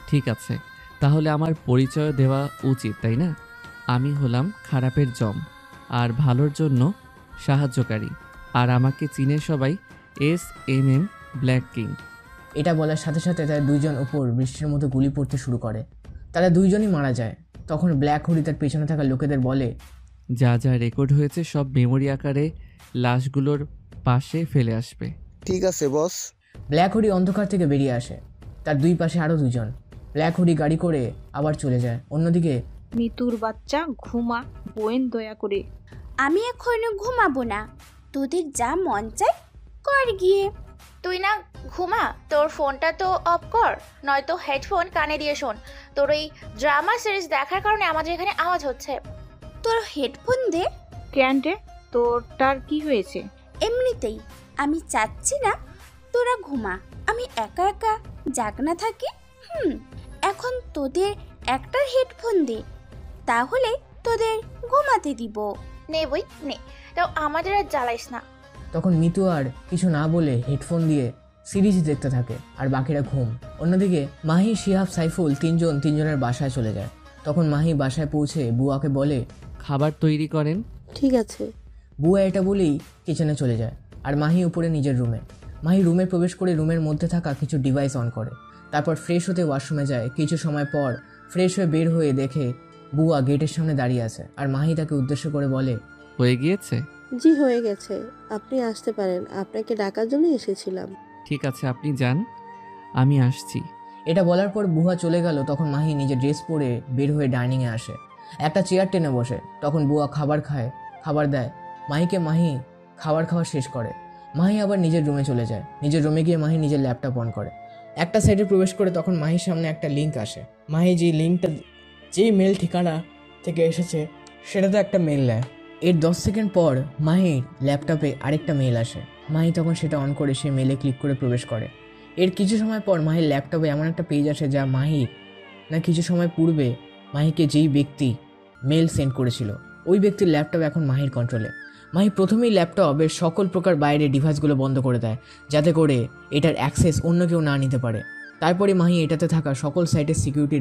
ঠিক আছে, তাহলে আমার পরিচয় দেওয়া উচিত, তাই না? আমি হলাম খারাপের জম আর ভালোর জন্য সাহায্যকারী, আর আমাকে চিনে সবাই SMM ব্ল্যাক কিং। এটা বলার সাথে সাথে তার দুইজন উপর বৃষ্টির মতো গুলি পড়তে শুরু করে। তারা দুইজনই মারা যায়। তখন ব্ল্যাক হুডি তার পেছনে থাকা লোকেদের বলে, যা যা রেকর্ড হয়েছে সব মেমোরি আকারে লাশগুলোর পাশে ফেলে আসবে। ঠিক আছে বস। ব্ল্যাক হুডি অন্ধকার থেকে বেরিয়ে আসে। তার দুই পাশে আরও দুজন। ব্ল্যাক হুডি গাড়ি করে আবার চলে যায়। অন্যদিকে, মিতুর বাচ্চা ঘুমা, বোন দয়া করে। আমি এখনো ঘুমাবো না, তোদের যা মন চায় কর গিয়ে। তুই না ঘুমা, তোর ফোনটা তো অফ কর, নয়তো হেডফোন কানে দিয়ে শোন। তোর ওই ড্রামা সিরিজ দেখার কারণে আমাদের এখানে আওয়াজ হচ্ছে। তোর হেডফোন দে। কেন রে, তোরটার কি হয়েছে? এমনিতেই আমি চাচ্ছি না তোরা ঘুমা, আমি একা একা জাগনা থাকি। এখন তোদের একটার হেডফোন দে, তাহলে তোদের ঘুমাতে দিব। নে বই নে, তাও আমাদের আর জ্বালাইস না। তখন মিতু আর কিছু না বলে হেডফোন দিয়ে সিরিজ দেখতে থাকে আর বাকিরা ঘুম। অন্যদিকে মাহি, শিহাব, সাইফুল তিনজনের বাসায় চলে যায়। তখন মাহি বাসায় পৌঁছে বুয়াকে বলে, খাবার তৈরি করেন। ঠিক আছে। বুয়া এটা বলেই কিচেনে চলে যায় আর মাহি উপরে নিজের রুমে। মাহি রুমে প্রবেশ করে রুমের মধ্যে থাকা কিছু ডিভাইস অন করে। তারপর ফ্রেশ হতে ওয়াশরুমে যায়। কিছু সময় পর ফ্রেশ হয়ে বের হয়ে দেখে বুয়া গেটের সামনে দাঁড়িয়ে আছে আর মাহি তাকে উদ্দেশ্য করে বলে, হয়ে গিয়েছে? জি হয়ে গেছে, আপনি আসতে পারেন, আপনাকে ডাকার জন্য এসেছিলাম। ঠিক আছে, আপনি যান, আমি আসছি। এটা বলার পর বুয়া চলে গেল। তখন মাহি নিজের ড্রেস পরে বের হয়ে ডাইনিংয়ে আসে, একটা চেয়ার টেনে বসে। তখন বুয়া খাবার দেয় মাহিকে। মাহি খাবার খাওয়া শেষ করে। মাহি আবার নিজের রুমে চলে যায়। নিজের রুমে গিয়ে মাহি নিজের ল্যাপটপ অন করে, একটা সাইটে প্রবেশ করে। তখন মাহির সামনে একটা লিঙ্ক আসে। মাহি যেই মেল ঠিকানা থেকে এসেছে সেটাতে একটা মেল নেয়। এর 10 সেকেন্ড পর মাহির ল্যাপটপে আরেকটা মেল আসে। মাহি তখন সেটা অন করে সে মেলে ক্লিক করে প্রবেশ করে। এর কিছু সময় পর মাহির ল্যাপটপে এমন একটা পেজ আসে যা মাহি না কিছু সময় পূর্বে মাহিকে যেই ব্যক্তি মেল সেন্ড করেছিল ওই ব্যক্তির ল্যাপটপ এখন মাহির কন্ট্রোলে। মাহি প্রথমেই ল্যাপটপের সকল প্রকার বাইরের ডিভাইসগুলো বন্ধ করে দেয় যাতে করে এটার অ্যাক্সেস অন্য কেউ না নিতে পারে। তারপরে মাহি এটাতে থাকা সকল সাইটের সিকিউরিটি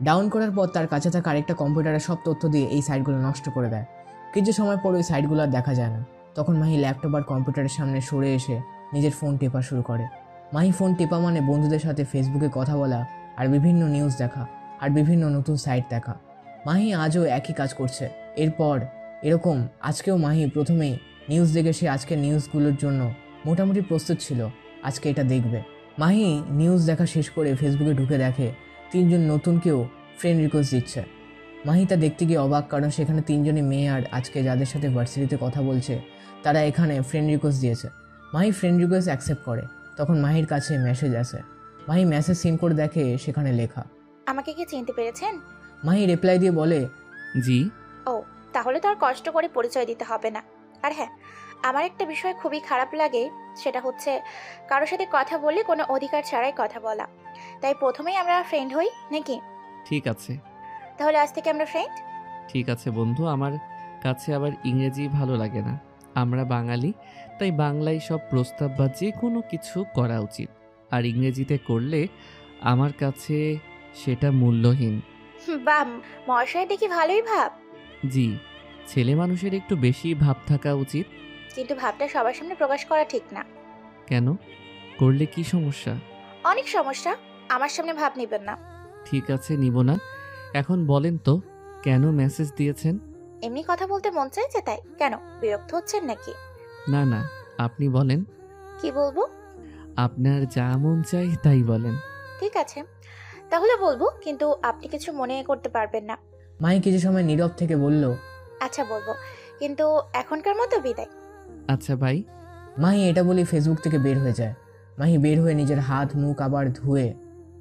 ডাউন করার পর তার কাছে থাকা আরেকটা কম্পিউটারের সব তথ্য দিয়ে এই সাইটগুলো নষ্ট করে দেয়। কিছু সময় পর ওই সাইটগুলো আর দেখা যায় না। তখন মাহি ল্যাপটপ আর কম্পিউটারের সামনে সরে এসে নিজের ফোন টেপা শুরু করে। মাহি ফোন টেপা মানে বন্ধুদের সাথে ফেসবুকে কথা বলা আর বিভিন্ন নিউজ দেখা আর বিভিন্ন নতুন সাইট দেখা। মাহি আজও একই কাজ করছে। এরপর এরকম আজকেও মাহি প্রথমেই নিউজ দেখে সে আজকের নিউজগুলোর জন্য মোটামুটি প্রস্তুত ছিল, আজকে এটা দেখবে। মাহি নিউজ দেখা শেষ করে ফেসবুকে ঢুকে দেখে 3জন নতুনকেও ফ্রেন্ড রিকোয়েস্ট দিচ্ছে। মাহি তা দেখতে গিয়ে অবাক, কারণ সেখানে 3জনই মেয়ে আর আজকে যাদের সাথে ভার্সিটিতে কথা বলছে তারা এখানে ফ্রেন্ড রিকোয়েস্ট দিয়েছে। মাহি ফ্রেন্ড রিকোয়েস্ট অ্যাকসেপ্ট করে। তখন মাহির কাছে মেসেজ আসে। মাহি মেসেজ সিন করে দেখে সেখানে লেখা, আমাকে কি চিনতে পেরেছেন? মাহি রিপ্লাই দিয়ে বলে, জি। ও, তাহলে তো আর কষ্ট করে পরিচয় দিতে হবে না। আর হ্যাঁ, আমার একটা বিষয় খুবই খারাপ লাগে, সেটা হচ্ছে কারোর সাথে কথা বলে কোনো অধিকার ছাড়াই কথা বলা। তাই প্রথমেই আমরা ফ্রেন্ড হই নাকি? ঠিক আছে, তাহলে আজ থেকে আমরা ফ্রেন্ড। ঠিক আছে বন্ধু, আমার কাছে আবার ইংরেজি ভালো লাগে না, আমরা বাঙালি, তাই বাংলায় সব প্রস্তাব বা যে কোনো কিছু করা উচিত। আর ইংরেজিতে করলে আমার কাছে সেটা মূল্যহীন। বাম, মশাই দেখি ভালোই ভাব। জি, ছেলে মানুষের একটু বেশি ভাব থাকা উচিত। কিন্তু ভাবটা সবার সামনে প্রকাশ করা ঠিক না। কেন? করলে কি সমস্যা? অনেক সমস্যা। আমার সামনে ভাব নেবেন না। ঠিক আছে, নিব না। এখন বলেন তো, কেন মেসেজ দিয়েছেন? এমনি কথা বলতে মন চাইছে তাই। কেন, বিরক্ত হচ্ছেন নাকি? না না, আপনি বলেন। কি বলবো? আপনার যা মন চাই তাই বলেন। ঠিক আছে, তাহলে বলবো, কিন্তু আপনি কিছু মনে করতে পারবেন না। মাহি কিছু সময় নীরব থেকে বলল, আচ্ছা বলবো, কিন্তু এখনকার মতো বিদায়। আচ্ছা ভাই। মাহি এটা বলে ফেসবুক থেকে বের হয়ে যায়। মাহি বের হয়ে নিজের হাত মুখ আবার ধুয়ে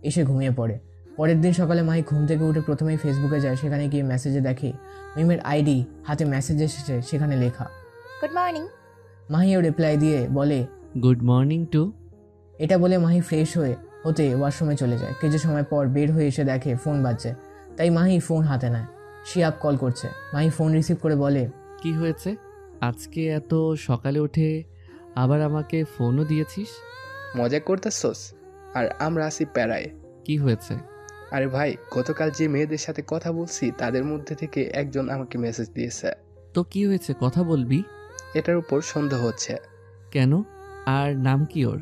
এসে ঘুমিয়ে পড়ে। পরের দিন সকালে মাহি ঘুম থেকে উঠে প্রথমেই ফেসবুকে যায়। সেখানে গিয়ে মেসেজে দেখে মিমের আইডি, হাতে মেসেজ এসেছে, সেখানে লেখা গুড মর্নিং। মাহিও রিপ্লাই দিয়ে বলে গুড মর্নিং টু। এটা বলে মাহি ফ্রেশ হতে ওয়াশরুমে চলে যায়। কিছু সময় পর বের হয়ে এসে দেখে ফোন বাজছে, তাই মাহি ফোন হাতে নেয়। শিহাব কল করছে। মাহি ফোন রিসিভ করে বলে, কি হয়েছে? আজকে এত সকালে উঠে আবার আমাকে ফোনও দিয়েছিস? মজা করতেছস? আর আমরা আছি প্যারায়। কি হয়েছে? আরে ভাই, গতকাল যে মেয়েদের সাথে কথা বলছি তাদের মধ্যে থেকে একজন আমাকে মেসেজ দিয়েছে। তো কি হয়েছে, কথা বলবি? এটার উপর সন্দেহ হচ্ছে। কেন? আর নাম কি ওর?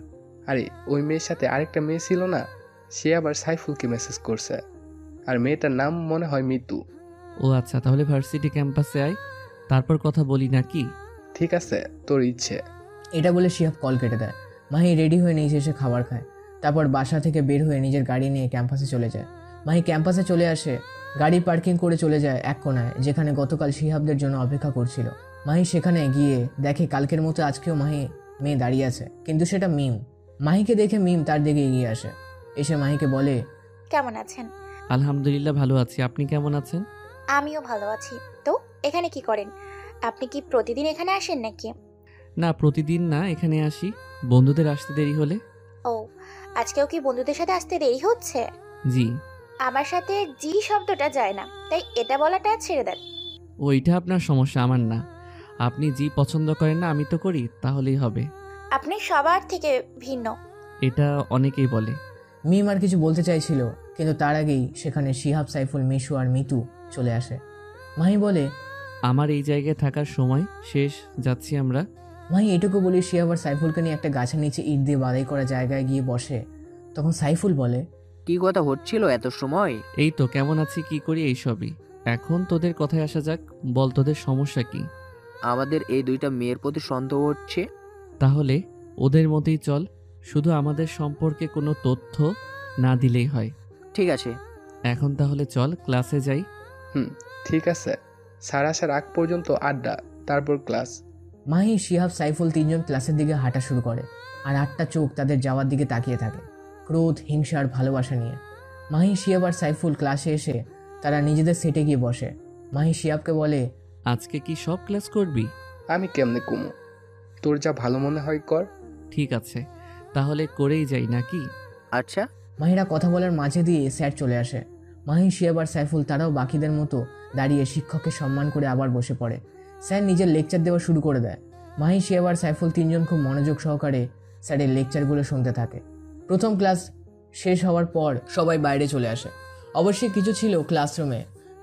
আরে ওই মেয়ের সাথে আরেকটা মেয়ে ছিল না, সে আবার সাইফুলকে মেসেজ করছে। আর মেয়েটার নাম মনে হয় মিতু। ও আচ্ছা, তাহলে ভার্সিটি ক্যাম্পাসে আয়, তারপর কথা বলি নাকি? ঠিক আছে, তোর ইচ্ছে। এটা বলে শিহাব কল কেটে দেয়। মাহি রেডি হয়ে নিচে এসে খাবার খায়। তারপর বাসা থেকে বের হয়ে নিজের গাড়ি নিয়ে ক্যাম্পাসে চলে যায়। মাহি ক্যাম্পাসে চলে আসে, গাড়ি পার্কিং করে চলে যায় এক কোণায়, যেখানে গতকাল শিহাবদের জন্য অপেক্ষা করছিল। মাহি সেখানে গিয়ে দেখে কালকের মতো আজকেও মাহি মেয়ে দাঁড়িয়ে আছে, কিন্তু সেটা মিম। মাহিকে দেখে মিম তার দিকে এগিয়ে আসে। এসে মাহিকে বলে, কেমন আছেন? আলহামদুলিল্লাহ ভালো আছি, আপনি কেমন আছেন? আমিও ভালো আছি। তো এখানে কি করেন? আপনি কি প্রতিদিন এখানে আসেন নাকি? না, প্রতিদিন না, এখানে আসি বন্ধুদের আসতে দেরি হলে। ও, আজকেও কি বন্ধুদের সাথে আসতে দেরি হচ্ছে? জি। আমার সাথে জি শব্দটা যায় না, তাই এটা বলাটা ছেড়ে দেন। ওইটা আপনার সমস্যা, আমার না। আপনি জি পছন্দ করেন না, আমি তো করি, তাহলেই হবে। আপনি সবার থেকে ভিন্ন। এটা অনেকেই বলে। মিম আর কিছু বলতে চাইছিল, কিন্তু তার আগেই সেখানে শিহাব, সাইফুল, মিশু আর মিতু চলে আসে। মাহি বলে, আমার এই জায়গায় থাকার সময় শেষ, যাচ্ছি আমরা। মাহি এটুকু বলে শিহাব আর সাইফুলকে নিয়ে একটা গাছের নিচে ইট দিয়ে বাঁধাই করা জায়গায় গিয়ে বসে। তখন সাইফুল বলে, কি কথা হচ্ছিল এত সময়? এই তো, কেমন আছি, কি করি, এইসবই। এখন তোদের কথায় আসা যাক, বল তোদের সমস্যা কি? আমাদের এই দুইটা মেয়ের প্রতি সন্দেহ হচ্ছে। তাহলে ওদের মতেই চল, শুধু আমাদের সম্পর্কে কোনো তথ্য না দিলেই হয়। ঠিক আছে। এখন তাহলে চল ক্লাসে যাই। ঠিক আছে। স্যার আসার আগ পর্যন্ত আড্ডা, তারপর ক্লাস। মাহি, শিহাব, সাইফুল তিনজন ক্লাসের দিকে হাঁটা শুরু করে। আর 8টা চোখ তাদের যাওয়ার দিকে তাকিয়ে থাকে, ক্রোধ, হিংসা আর ভালোবাসা নিয়ে। মাহি, শিহাব আর সাইফুল ক্লাসে এসে তারা নিজেদের সেটে গিয়ে বসে। মাহি শিহাবকে বলে, আজকে কি সব ক্লাস করবি? আমি কেমনে কমু? তোর যা ভালো মনে হয় কর। ঠিক আছে, তাহলে করেই যাই নাকি? আচ্ছা। মাহিরা কথা বলার মাঝে দিয়ে স্যার চলে আসে। মাহি, শিহাব আর সাইফুল তারাও বাকিদের মতো দাঁড়িয়ে শিক্ষককে সম্মান করে আবার বসে পড়ে। স্যার নিজের লেকচার দেওয়া শুরু করে দেয়। মাহি, শিহাব আর সাইফুল তিনজন খুব মনোযোগ সহকারে স্যারের লেকচারগুলো শুনতে থাকে। প্রথম ক্লাস শেষ হওয়ার পর সবাই বাইরে চলে আসে। অবশ্যই কিছু ছিল ক্লাসরুমে।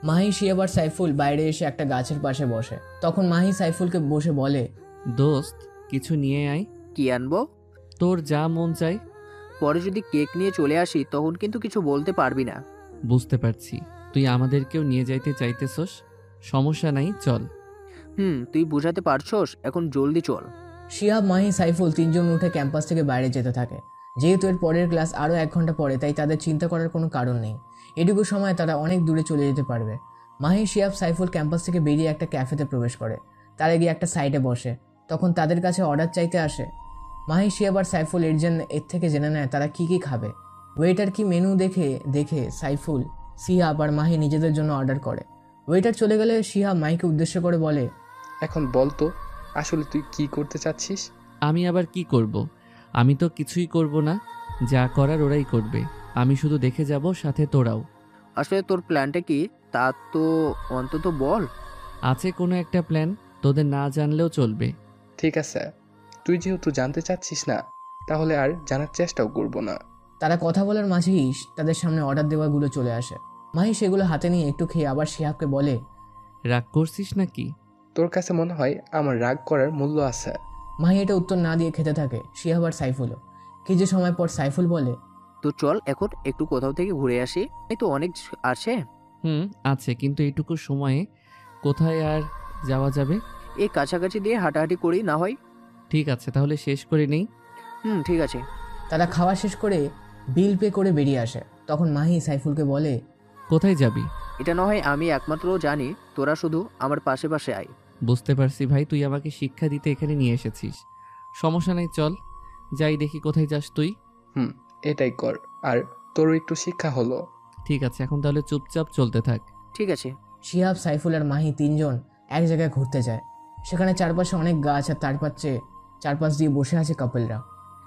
মাহি, শিহাব আর সাইফুল বাইরে এসে একটা গাছের পাশে বসে। তখন মাহি সাইফুলকে বসে বলে, দোস্ত, কিছু নিয়ে আয়। কি আনবো? তোর যা মন চাই। পরে যদি কেক নিয়ে চলে আসি তখন কিন্তু কিছু বলতে পারবি না। বুঝতে পারছি, তুই আমাদেরকেও নিয়ে যাইতে চাইতেছস, সমস্যা নাই, চল। তুই বুঝাতে পারছস, এখন জলদি চল। শিহাব, মাহি, সাইফুল তিনজন উঠে ক্যাম্পাস থেকে বাইরে যেতে থাকে। যেহেতু এর পরের ক্লাস আরও 1 ঘন্টা পরে, তাই তাদের চিন্তা করার কোনো কারণ নেই। এটুকু সময় তারা অনেক দূরে চলে যেতে পারবে। মাহি, শিহাব, সাইফুল ক্যাম্পাস থেকে বেরিয়ে একটা ক্যাফেতে প্রবেশ করে। তারা গিয়ে একটা সাইডে বসে। তখন তাদের কাছে অর্ডার চাইতে আসে। মাহি, শিহাব আর সাইফুল এর থেকে জেনে নেয় তারা কি কি খাবে। ওয়েটার কি মেনু দেখে সাইফুল, শিহাব আর মাহি নিজেদের জন্য অর্ডার করে। ওয়েটার চলে গেলে শিহাব মাহিকে উদ্দেশ্য করে বলে, এখন বল তো, আসলে তুই কি করতে চাচ্ছিস? আমি আবার কি করব? আমি তো কিছুই করব না, যা করার ওরাই করবে, আমি শুধু দেখে যাব, সাথে তোরাও। আসলে তোর প্ল্যানটা কি তা তো অন্তত বল। আছে কোনো একটা প্ল্যান, তোদের না জানলেও চলবে। ঠিক আছে, তুই যেহেতু জানতে চাচ্ছিস না, তাহলে আর জানার চেষ্টাও করব না। তারা কথা বলার মাঝেই তাদের সামনে অর্ডার দেওয়াগুলো চলে আসে। মাহি সেগুলো হাতে নিয়ে একটু খেয়ে আবার শিহাবকে বলে, রাগ করছিস নাকি? তোর কাছে মনে হয় আমার রাগ করার মূল্য আছে? মাহি এটা উত্তর না দিয়ে খেতে থাকে শিহাব আর সাইফুলও। কিছু সময় পর সাইফুল বলে, তো চল এখন একটু কোথাও থেকে ঘুরে আসি, এই তো অনেক আছে। আছে, কিন্তু এইটুকু সময়ে কোথায় আর যাওয়া যাবে? এই কাছাকাছি দিয়ে হাঁটাহাঁটি করি না হয়। ঠিক আছে, তাহলে শেষ করে নেই। ঠিক আছে। তারা খাওয়া শেষ করে বিল পে করে বেরিয়ে আসে। তখন মাহি সাইফুলকে বলে, কোথায় যাবি? এটা না হয় আমি একমাত্র জানি, তোরা শুধু আমার পাশে পাশে আয়। বুঝতে পারছি ভাই, তুই আমাকে শিক্ষা দিতে এখানে নিয়ে এসেছিস। সমস্যা নেই, চল যাই দেখি কোথায় যাস তুই। এটাই কর, আর তোর একটু শিক্ষা হলো। ঠিক আছে, এখন তাহলে চুপচাপ চলতে থাক। ঠিক আছে। শিহাব, সাইফুল আর মাহি তিনজন এক জায়গায় ঘুরতে যায়। সেখানে চারপাশে অনেক গাছ আর চারপাশ দিয়ে বসে আছে কাপলরা।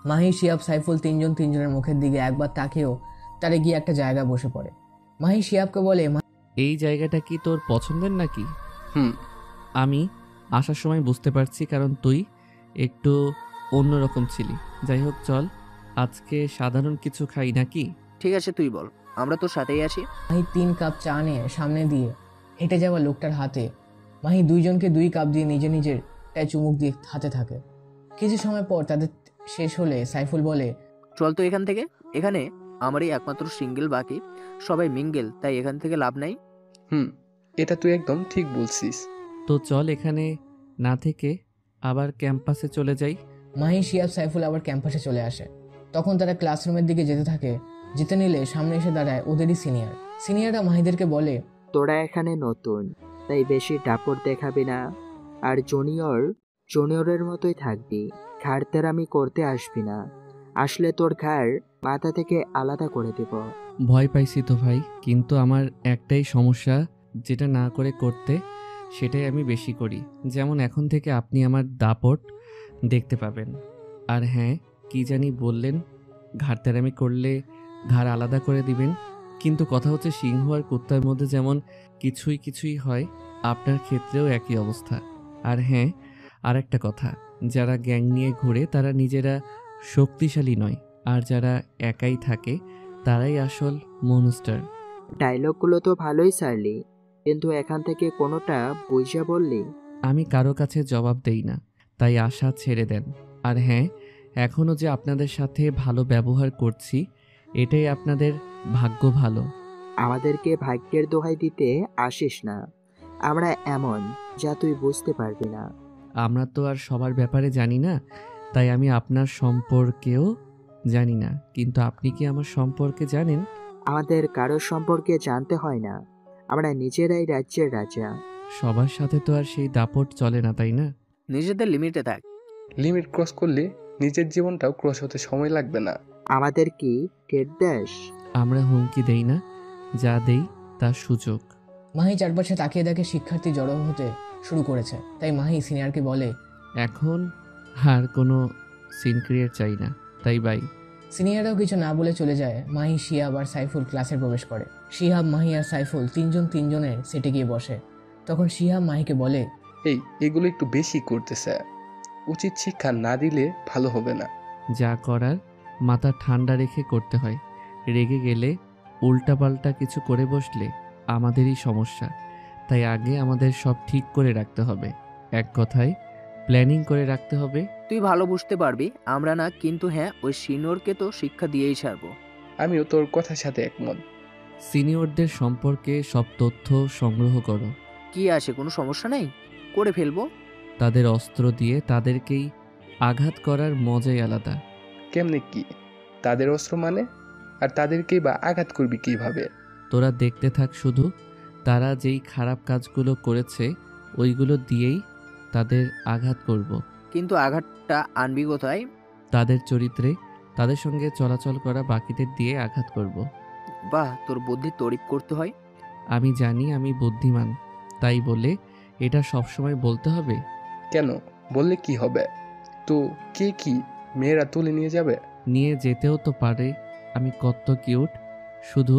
মাহি, শিহাব, সাইফুল তিনজনের মুখের দিকে একবার তাকিয়েও তারা গিয়ে একটা জায়গায় বসে পড়ে। মাহি শিহাবকে বলে, এই জায়গাটা কি তোর পছন্দের নাকি? আমি আসার সময় বুঝতে পারছি, কারণ তুই একটু অন্যরকম ছিলি। যাই হোক, চল আজকে সাধারণ কিছু খাই নাকি? ঠিক আছে, তুই বল, আমরা তোর সাথেই আছি। মাহি 3 কাপ চা নিয়ে সামনে দিয়ে হেঁটে যাওয়া লোকটার হাতে মাহি দুইজনকে 2 কাপ দিয়ে নিজের চুমুক দিয়ে হাতে থাকে। কিছু সময় পর তাদের শেষ হলে সাইফুল বলে, চল তো এখান থেকে, এখানে আমারই একমাত্র সিঙ্গেল, বাকি সবাই মিঙ্গেল, তাই এখান থেকে লাভ নাই। এটা তুই একদম ঠিক বলছিস। তো চল এখানে না থেকে আবার ক্যাম্পাসে চলে যাই। মাহি, শিহাব, সাইফুল আবার ক্যাম্পাসে চলে আসে। তখন তারা ক্লাসরুমের দিকে যেতে থাকে। যেতে নিলে সামনে এসে দাঁড়ায় ওদেরই সিনিয়ররা মাহিদেরকে বলে, তোরা এখানে নতুন, তাই বেশি দাপট দেখাবি না, আর জুনিয়রের মতোই থাকবি। ঘাড়তেরামি করতে আসবি না, আসলে তোর ঘাড় মাথা থেকে আলাদা করে দেব। ভয় পাইছি তো ভাই, কিন্তু আমার একটাই সমস্যা, যেটা না করতে সেটাই আমি বেশি করি। যেমন এখন থেকে আপনি আমার দাপট দেখতে পাবেন। আর হ্যাঁ, কি জানি বললেন, ঘাড়তেরামি করলে ঘাড় আলাদা করে দিবেন। কিন্তু কথা হচ্ছে, সিংহ আর কুত্তার মধ্যে যেমন কিছুই হয়, আপনার ক্ষেত্রেও একই অবস্থা। আর হ্যাঁ, আর একটা কথা, যারা গ্যাং নিয়ে ঘুরে তারা নিজেরা শক্তিশালী নয়, আর যারা একাই থাকে তারাই আসল মনস্টার। ডায়লগগুলো তো ভালোই ছাড়লি, কিন্তু এখান থেকে কোনোটা বুঝা বললি? আমি কারো কাছে জবাব দেই না, তাই আশা ছেড়ে দেন। আর হ্যাঁ, এখনও যে আপনাদের সাথে ভালো ব্যবহার করছি, এটাই আপনাদের ভাগ্য ভালো। আমাদেরকে ভাগ্যের দোহাই দিতে আসিস না, আমরা এমন যা তুই বুঝতে পারবি না। আমরা তো আর সবার ব্যাপারে জানি না, তাই আমি আপনার সম্পর্কেও জানি না। কিন্তু আপনি কি আমার সম্পর্কে জানেন? আমাদের কারোর সম্পর্কে জানতে হয় না, আমরা নিজেরাই রাজ্যের রাজা। সবার সাথে তো আর সেই দাপট চলে না, তাই না? নিজেদের লিমিটে থাক। লিমিট ক্রস করলে নিজের জীবনটাও ক্রস হতে সময় লাগবে না। আমাদের কি টেট দেশ? আমরা হুমকি দেই না, যা দেই তার সুযোগ। মাহি চারপাশে তাকিয়ে দেখে শিক্ষার্থী জড়ো হতে শুরু করেছে। তাই মাহি সিনিয়রকে বলে, এখন আর কোনো সিন ক্রিয়েট চাই না, তাই বাই। সিনিয়ররাও কিছু না বলে চলে যায়। মাহি, শিহাব আর সাইফুল ক্লাসে প্রবেশ করে। শিহাব, মাহি আর সাইফুল তিনজনের সিটে গিয়ে বসে। তখন শিহাব মাহিকে বলে, এগুলো একটু বেশি করতেছে, উচিত শিক্ষা না দিলে ভালো হবে না। যা করার মাথা ঠান্ডা রেখে করতে হয়। রেগে গেলে উল্টাপাল্টা কিছু করে বসলে আমাদেরই সমস্যা। তাই আগে আমাদের সব ঠিক করে রাখতে হবে, এক কথায় প্ল্যানিং করে রাখতে হবে। তুই ভালো বুঝতে পারবি, আমরা না, কিন্তু হ্যাঁ, ওই সিনিয়রকে তো শিক্ষা দিয়েই ছাড়বো। আমিও তোর কথার সাথে একমত। সিনিয়রদের সম্পর্কে সব তথ্য সংগ্রহ করো। কি আছে, কোনো সমস্যা নেই, করে ফেলবো। তাদের অস্ত্র দিয়ে তাদেরকেই আঘাত করার মজাই আলাদা। কেমনে কি? তাদের অস্ত্র মানে? আর তাদেরকেই বা আঘাত করবি কিভাবে? তোরা দেখতে থাক শুধু। তারা যেই খারাপ কাজগুলো করেছে ওইগুলো দিয়েই তাদের আঘাত করব। কিন্তু আঘাতটা আনবি কোথায়? তাদের চরিত্রে, তাদের সঙ্গে চলাচল করা বাকিদের দিয়ে আঘাত করব। বাহ, তোর বুদ্ধি তারিফ করতে হয়। আমি জানি আমি বুদ্ধিমান, তাই বলে এটা সবসময় বলতে হবে? কেন, বললে কি হবে? তো কি মেয়েরা তুলে নিয়ে যাবে? নিয়ে যেতেও তো পারে। আমি কত কিউট, শুধু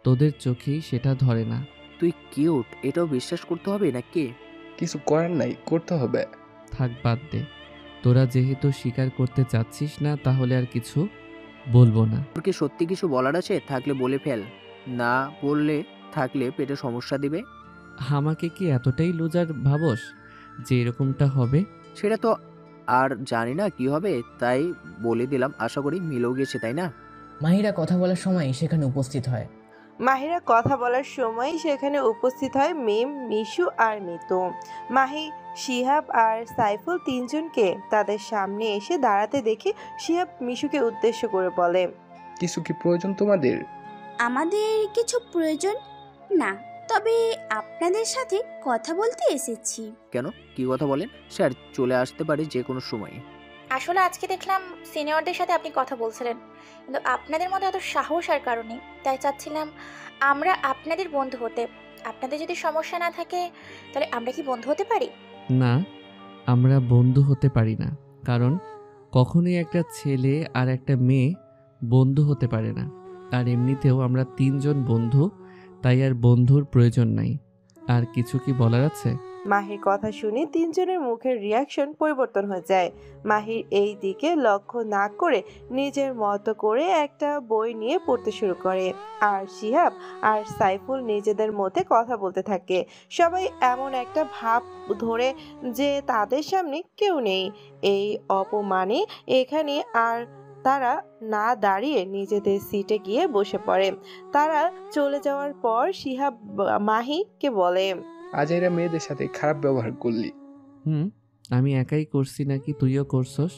তোদের চোখেই সেটা ধরে না। তুই কিউট, এটাও বিশ্বাস করতে হবে নাকি? কিছু করার নাই, করতে হবে। থাক, বাদ দে। তোরা যেহেতু স্বীকার করতে চাচ্ছিস না তাহলে আর কিছু বলবো না। তোর কি সত্যি কিছু বলার আছে? থাকলে বলে ফেল, না বললে থাকলে পেটে সমস্যা দিবে। আমাকে কি এতটাই লুজার ভাবস যে এরকমটা হবে? সেটা তো আর জানি না কি হবে, তাই বলে দিলাম। আশা করি মিলেও গেছে, তাই না? মাহিরা কথা বলার সময় সেখানে উপস্থিত হয়। মাহিরা কথা বলার সময় সেখানে উপস্থিত হয় মিম, মিশু আর মিতু। মাহি, শিহাব আর সাইফুল তিনজনকে তাদের সামনে এসে দাঁড়াতে দেখে শিহাব মিশুকে উদ্দেশ্য করে বলে, কিছু কি প্রয়োজন তোমাদের? আমাদের কিছু প্রয়োজন না, তবে আপনাদের সাথে কথা বলতে এসেছি। কেন, কি কথা বলেন? স্যার চলে আসতে পারে যে কোনো সময়। আসলে আজকে দেখলাম সিনিয়রদের সাথে আপনি কথা বলছিলেন, কিন্তু আপনাদের মধ্যে এত সাহস আর কারণে, তাই চাচ্ছিলাম আমরা আপনাদের বন্ধু হতে। আপনাদের যদি সমস্যা না থাকে তাহলে আমরা কি বন্ধু হতে পারি? না, আমরা বন্ধু হতে পারি না, কারণ কখনোই একটা ছেলে আর একটা মেয়ে বন্ধু হতে পারে না। আর এমনিতেও আমরা তিনজন বন্ধু, তাই আর বন্ধুর প্রয়োজন নাই। আর কিছু কি বলার আছে? মাহির কথা শুনে তিনজনের মুখের রিয়াকশন পরিবর্তন হয়ে যায়। মাহির এই দিকে লক্ষ্য না করে নিজের মতো করে একটা বই নিয়ে পড়তে শুরু করে, আর শিহাব আর সাইফুল নিজেদের মধ্যে কথা বলতে থাকে। সবাই এমন একটা ভাব ধরে যে তাদের সামনে কেউ নেই। এই অপমানে এখানে আর তারা না দাঁড়িয়ে নিজেদের সিটে গিয়ে বসে পড়ে। তারা চলে যাওয়ার পর শিহাব মাহিকে বলে, আজ এরা মেয়েদের সাথে খারাপ ব্যবহার করলি। আমি একাই করছি নাকি তুইও করছস?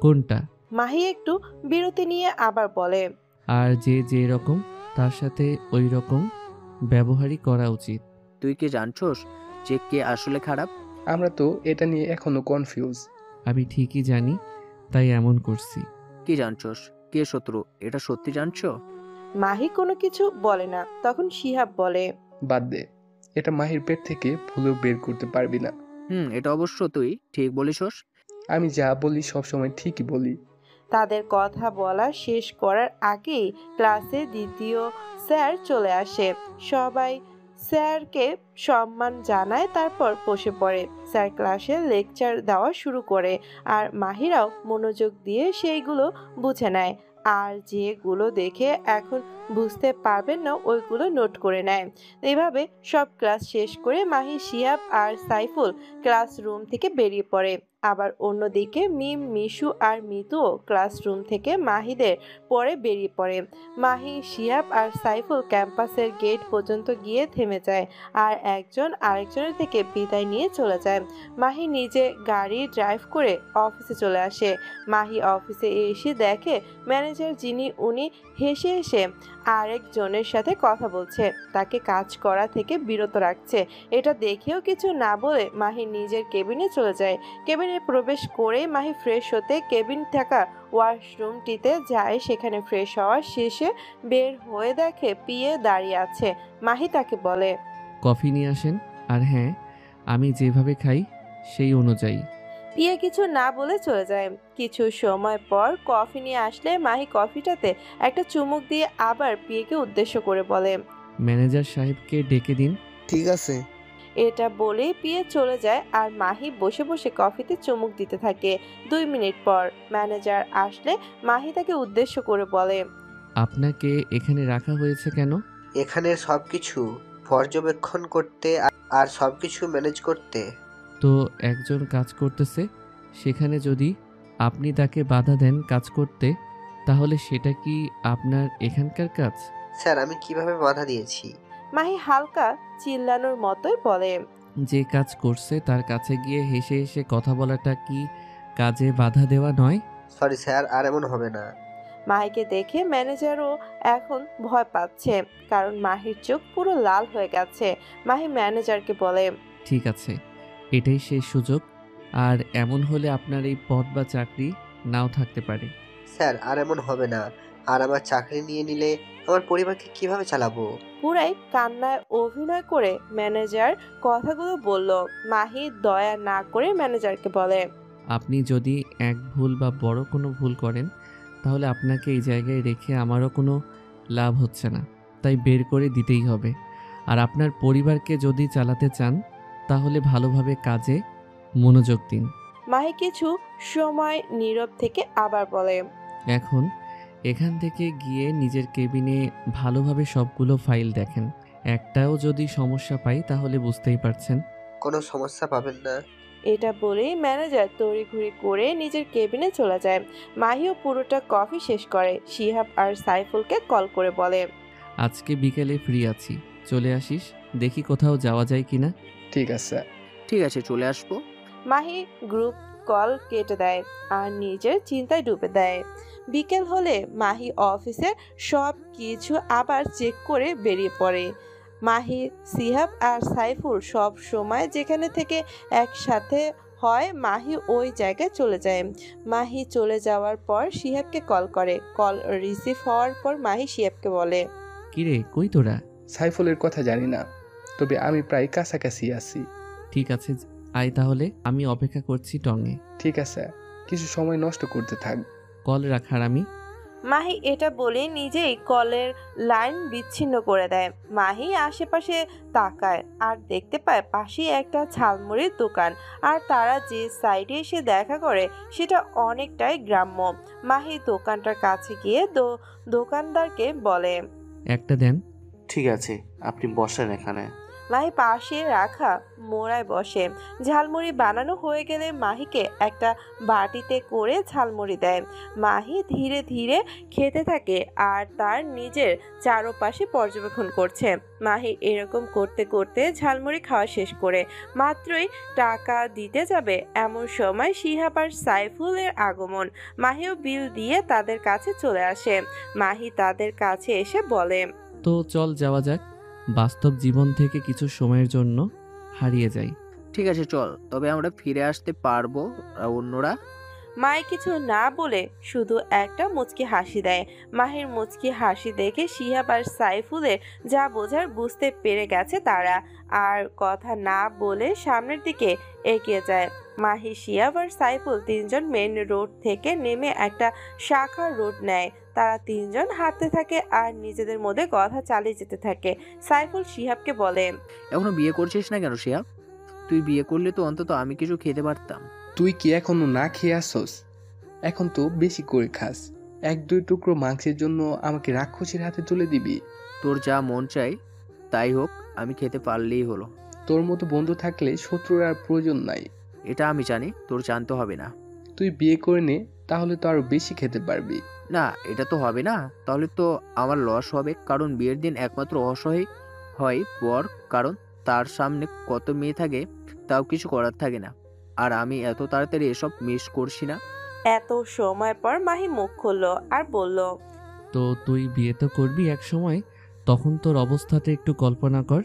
কোনটা? মাহি একটু বিরতি নিয়ে আবার বলে, আর যে যে রকম তার সাথে ওই রকম ব্যবহারই করা উচিত। তুই কি জানছস যে কে আসলে খারাপ? আমরা তো এটা নিয়ে এখনো কনফিউজ। আমি ঠিকই জানি, তাই এমন করছি। কি জানছস? কে শত্রু, এটা সত্যি জানছো? মাহি কোনো কিছু বলে না। তখন শিহাব বলে, বাদ দে, এটা মাহির পেট থেকে ভুলেও বের করতে পারবি না। এটা অবশ্য তুই ঠিক বলিসস। আমি যা বলি সবসময় ঠিকই বলি। তাদের কথা বলা শেষ করার আগেই ক্লাসে দ্বিতীয় স্যার চলে আসে। সবাই স্যারকে সম্মান জানায়, তারপর বসে পড়ে। স্যার ক্লাসে লেকচার দেওয়া শুরু করে, আর মাহিরাও মনোযোগ দিয়ে সেইগুলো বুঝে নেয়। আর যেগুলো দেখে এখন বুঝতে পারবেন না ওইগুলো নোট করে নেয়। এইভাবে সব ক্লাস শেষ করে মাহি, শিহাব আর সাইফুল ক্লাসরুম থেকে বেরিয়ে পড়ে। আবার অন্যদিকে মিম, মিশু আর মিতুও ক্লাসরুম থেকে মাহিদের পরে বেরিয়ে পড়ে। মাহি, শিহাব আর সাইফুল ক্যাম্পাসের গেট পর্যন্ত গিয়ে থেমে যায়, আর একজন আরেকজনের থেকে বিদায় নিয়ে চলে যায়। মাহি নিজে গাড়ি ড্রাইভ করে অফিসে চলে আসে। মাহি অফিসে এসে দেখে ম্যানেজার যিনি, উনি হেসে হেসে আরেকজনের সাথে কথা বলছে, তাকে কাজ করা থেকে বিরত রাখছে। এটা দেখেও কিছু না বলে মাহি নিজের কেবিনে চলে যায়। কেবিনে প্রবেশ করে মাহি ফ্রেশ হতে কেবিন থাকা ওয়াশরুমটিতে যায়। সেখানে ফ্রেশ হওয়া শেষে বের হয়ে দেখে পিয়ে দাঁড়িয়ে আছে। মাহি তাকে বলে, কফি নিয়ে আসেন। আর হ্যাঁ, আমি যেভাবে খাই সেই অনুযায়ী। পিয়ে কিছু না বলে চলে যায়। কিছু সময় পর কফি নিয়ে আসলে মাহি কফিটাতে একটা চুমুক দিয়ে আবার পিয়েকে উদ্দেশ্য করে বলে, ম্যানেজার সাহেবকে ডেকে দিন। ঠিক আছে। এটা বলে পিয়ে চলে যায়, আর মাহি বসে বসে কফিতে চুমুক দিতে থাকে। 2 মিনিট পর ম্যানেজার আসলে মাহি তাকে উদ্দেশ্য করে বলে, আপনাকে এখানে রাখা হয়েছে কেন? এখানের সবকিছু পর্যবেক্ষণ করতে আর সবকিছু ম্যানেজ করতে। তো একজন কাজ করতেছে, সেখানে যদি আপনি তাকে বাধা দেন কাজ করতে, তাহলে সেটা কি আপনার এখানকার কাজ? স্যার, আমি কিভাবে বাধা দিয়েছি? মাহি হালকা চিল্লানোর মতোই বলে, যে কাজ করছে তার কাছে গিয়ে হেসে হেসে কথা বলাটা কি কাজে বাধা দেওয়া নয়? সরি স্যার, আর এমন হবে না। মাহিকে দেখে ম্যানেজারও এখন ভয় পাচ্ছে, কারণ মাহির চোখ পুরো লাল হয়ে গেছে। মাহি ম্যানেজারকে বলে, ঠিক আছে, এটাই সেই সুযোগ। আর এমন হলে আপনার এই পদ বা চাকরি নাও থাকতে পারে। স্যার, আর এমন হবে না। আর আমার চাকরি নিয়ে নিলে আমার পরিবারকে কিভাবে চালাবো? পুরাই কান্নায় অভিনয় করে ম্যানেজার কথাগুলো বলল। মাহি দয়া না করে ম্যানেজারকে বলে, আপনি যদি এক ভুল বা বড় কোনো ভুল করেন, তাহলে আপনাকে এই জায়গায় রেখে আমারও কোনো লাভ হচ্ছে না, তাই বের করে দিতেই হবে। আর আপনার পরিবারকে যদি চালাতে চান, তাহলে ভালোভাবে কাজে মনোযোগ দিন। মাহি কিছু সময় নীরব থেকে আবার বলে, এখন এখান থেকে গিয়ে নিজের কেবিনে ভালোভাবে সবগুলো ফাইল দেখেন। একটাও যদি সমস্যা পাই তাহলে বুঝতেই পারছেন। কোনো সমস্যা পাবেন না। এটা বলেই ম্যানেজার তড়িঘড়ি করে নিজের কেবিনে চলে যায়। মাহিও পুরোটা কফি শেষ করে শিহাব আর সাইফুলকে কল করে বলে, আজকে বিকেলে ফ্রি আছি, চলে আসিস, দেখি কোথাও যাওয়া যায় কিনা। ঠিক আছে। ঠিক আছে, চলে আসবো। মাহি গ্রুপ কল কেটে দেয় আর নিজের চিন্তায় ডুবে দেয়। বিকেল হলে মাহি অফিসের সব কিছু আবার চেক করে বেরিয়ে পড়ে। মাহি, শিহাব আর সাইফুল সব সময় যেখানে থেকে একসাথে হয় মাহি ওই জায়গায় চলে যায়। মাহি চলে যাওয়ার পর শিহাবকে কল করে। কল রিসিভ হওয়ার পর মাহি শিহাবকে বলে, কিরে কই তোরা? সাইফুলের কথা জানি না, তবে আমি প্রায় কাছাকাছি আছি। ঠিক আছে, আয় তাহলে, আমি অপেক্ষা করছি টঙে। ঠিক আছে, কিছু সময় নষ্ট করতে থাক। কল রাখার আমি। মাহি এটা বলে নিজেই কলের লাইন বিচ্ছিন্ন করে দেয়। মাহি আশেপাশে তাকায় আর দেখতে পায় পাশেই একটা ঝালমুড়ির দোকান, আর তারা যে সাইডে এসে দেখা করে সেটা অনেকটাই গ্রাম্য। মাহি দোকানটার কাছে গিয়ে দোকানদারকে বলে, একটা দেন। ঠিক আছে, আপনি বসেন এখানে। মাহি পাশে রাখা মোড়ায় বসে। ঝালমুড়ি বানানো হয়ে গেলে মাহিকে একটা বাটিতে করে ঝালমুড়ি দেয়। মাহি ধীরে ধীরে খেতে থাকে আর তার নিজের চারপাশে পর্যবেক্ষণ করছে। মাহি এরকম করতে করতে ঝালমুড়ি খাওয়া শেষ করে মাত্রই টাকা দিতে যাবে, এমন সময় শিহাব আর সাইফুলের আগমন। মাহিও বিল দিয়ে তাদের কাছে চলে আসে। মাহি তাদের কাছে এসে বলে, তো চল যাওয়া যাক, বাস্তব জীবন থেকে কিছু সময়ের জন্য হারিয়ে যাই। ঠিক আছে চল, তবে আমরা ফিরে আসতে পারবো। অন্যরা? মাই কিছু না বলে শুধু একটা মুচকি হাসি দেয়। মাহির মুচকি হাসি দেখে শিহাব আর সাইফুলের যা বোঝার বুঝতে পেরে গেছে তারা, আর কথা না বলে সামনের দিকে এগিয়ে যায়। মাহি, শিহাব আর সাইফুল তিনজন মেন রোড থেকে নেমে একটা শাখা রোড নেয়। তারা তিনজন হাঁটতে থাকে আর নিজেদের মধ্যে কথা চালিয়ে যেতে থাকে। সাইফুল শিহাবকে বলে, এখনো বিয়ে করছিস না কেন শিহাব? তুই বিয়ে করলে তো অন্তত আমি কিছু খেতে পারতাম। তুই কি এখনো না খেয়ে আসছস? এখন তো বেশি করে খাস। 1-2 টুকরো মাংসের জন্য আমাকে রাক্ষসীর হাতে তুলে দিবি? তোর যা মন চাই তাই হোক, আমি খেতে পারলেই হলো। তোর মতো বন্ধু থাকলে শত্রুর আর প্রয়োজন নাই। এটা আমি জানি, তোর জানতে হবে না। তুই বিয়ে করে নে, তাহলে তো আরো বেশি খেতে পারবি। না, এটা তো হবে না। তাহলে তো আমার লস হবে, কারণ বিয়ের দিন একমাত্র অসহায় হয় বর, কারণ তার সামনে কত মেয়ে থাকে, তাও কিছু করার থাকে না। আর আমি এত তাড়াতাড়ি এসব মিস করছি না। এত সময় পর মাহি মুখ খুললো আর বলল, তো তুই বিয়ে তো করবি এক সময়, তখন তোর অবস্থাতে একটু কল্পনা কর,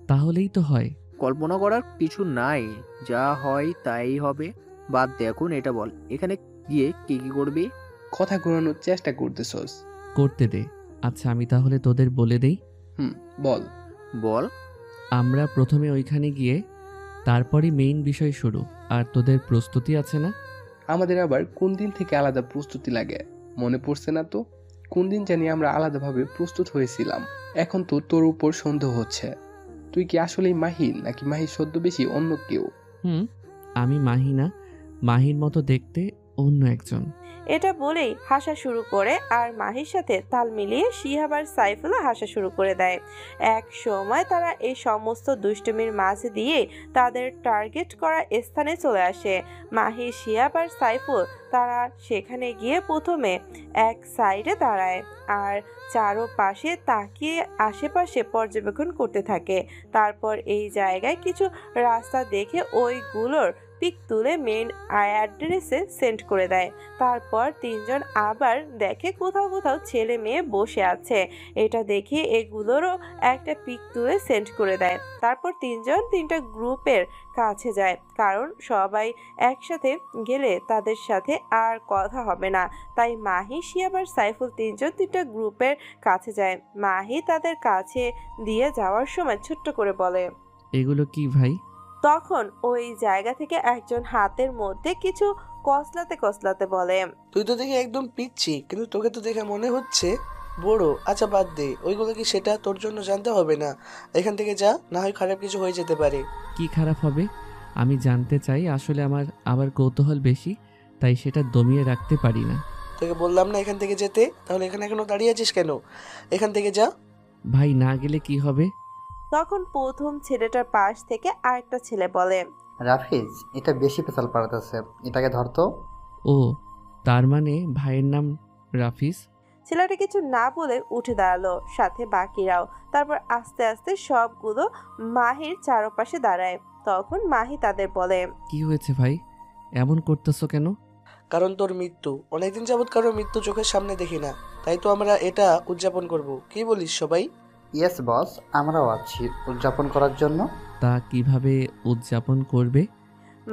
তাহলেই তো হয়। কল্পনা করার কিছু নাই, যা হয় তাই হবে। বাদ দেখুন, এটা বল, এখানে গিয়ে কি কি করবি? কথা ঘোরানোর চেষ্টা করতেছস। করতে দে। আচ্ছা আমি তাহলে তোদের বলে দেই। বল বল। আমরা প্রথমে ওইখানে গিয়ে তারপরই মেইন বিষয় শুরু। আর তোদের প্রস্তুতি আছে না? আমাদের আবার কোন দিন থেকে আলাদা প্রস্তুতি লাগে মনে পড়ছে না তো? কোন দিন জানি আমরা আলাদাভাবে প্রস্তুত হয়েছিলাম। এখন তো তোর উপর সন্দেহ হচ্ছে। তুই কি আসলেই মাহি, নাকি মাহির ছদ্মবেশী অন্য কেউ? আমি মাহি না, মাহির মতো দেখতে অন্য একজন। এটা বলেই হাসা শুরু করে আর মাহির সাথে তাল মিলিয়ে শিহাব আর সাইফুল হাসা শুরু করে দেয়। এক সময় তারা এই সমস্ত দুষ্টুমির মাঝে দিয়ে তাদের টার্গেট করা স্থানে চলে আসে। মাহি, শিহাব আর সাইফুল তারা সেখানে গিয়ে প্রথমে এক সাইডে দাঁড়ায় আর চারপাশে তাকিয়ে আশেপাশে পর্যবেক্ষণ করতে থাকে। তারপর এই জায়গায় কিছু রাস্তা দেখে ওইগুলোর পিক তুলে মেইন অ্যাড্রেসে সেন্ড করে দেয়। তারপর তিনজন আবার দেখে কোথাও কোথাও ছেলে মেয়ে বসে আছে। এটা দেখে এগুলোরও একটা পিক তুলে সেন্ড করে দেয়। তারপর তিনজন তিনটা গ্রুপের কাছে যায়, কারণ সবাই একসাথে গেলে তাদের সাথে আর কথা হবে না। তাই মাহি, শিহাব আর সাইফুল তিনজন তিনটা গ্রুপের কাছে যায়। মাহি তাদের কাছে দিয়ে যাওয়ার সময় ছোট্ট করে বলে, এগুলো কি ভাই? তখন ওই জায়গা থেকে একজন হাতের মধ্যে কিছু কসলাতে কসলাতে বলে, তুই তো দেখে একদম পিচ্ছি, কিন্তু তোকে তো দেখে মনে হচ্ছে বড়। আচ্ছা বাদ দে ওইগুলো, কি সেটা তোর জন্য জানতে হবে না। এখান থেকে যা, না হয় খারাপ কিছু হয়ে যেতে পারে। কি খারাপ হবে? আমি জানতে চাই, আসলে আমার আবার কৌতূহল বেশি, তাই সেটা দমিয়ে রাখতে পারি না। তোকে বললাম না এখান থেকে যেতে, তাহলে এখানে এখনো দাঁড়িয়ে আছিস কেন? এখান থেকে যা। ভাই, না গেলে কি হবে? তখন প্রথম ছেলেটার পাশ থেকে আরেকটা ছেলে বলে, রাফিজ, এটা বেশি পেশাল পাড়াতেছে, এটাকে ধরতো। ও, তার মানে ভাইয়ের নাম রাফিজ? ছেলেটা কিছু না বলে উঠে দাঁড়ালো, সাথে বাকিরাও। তারপর আস্তে আস্তে সবগুলো মাহির চারপাশে দাঁড়ায়। তখন মাহি তাদের বলে, কি হয়েছে ভাই, এমন করতেছো কেন? কারণ তোর মৃত্যু। অনেকদিন যাবৎ কারোর মৃত্যু চোখের সামনে দেখি না, তাই তো আমরা এটা উদযাপন করব। কি বলিস সবাই? ইয়েস বস, আমরাও আছি উদযাপন করার জন্য। তা কিভাবে উদযাপন করবে?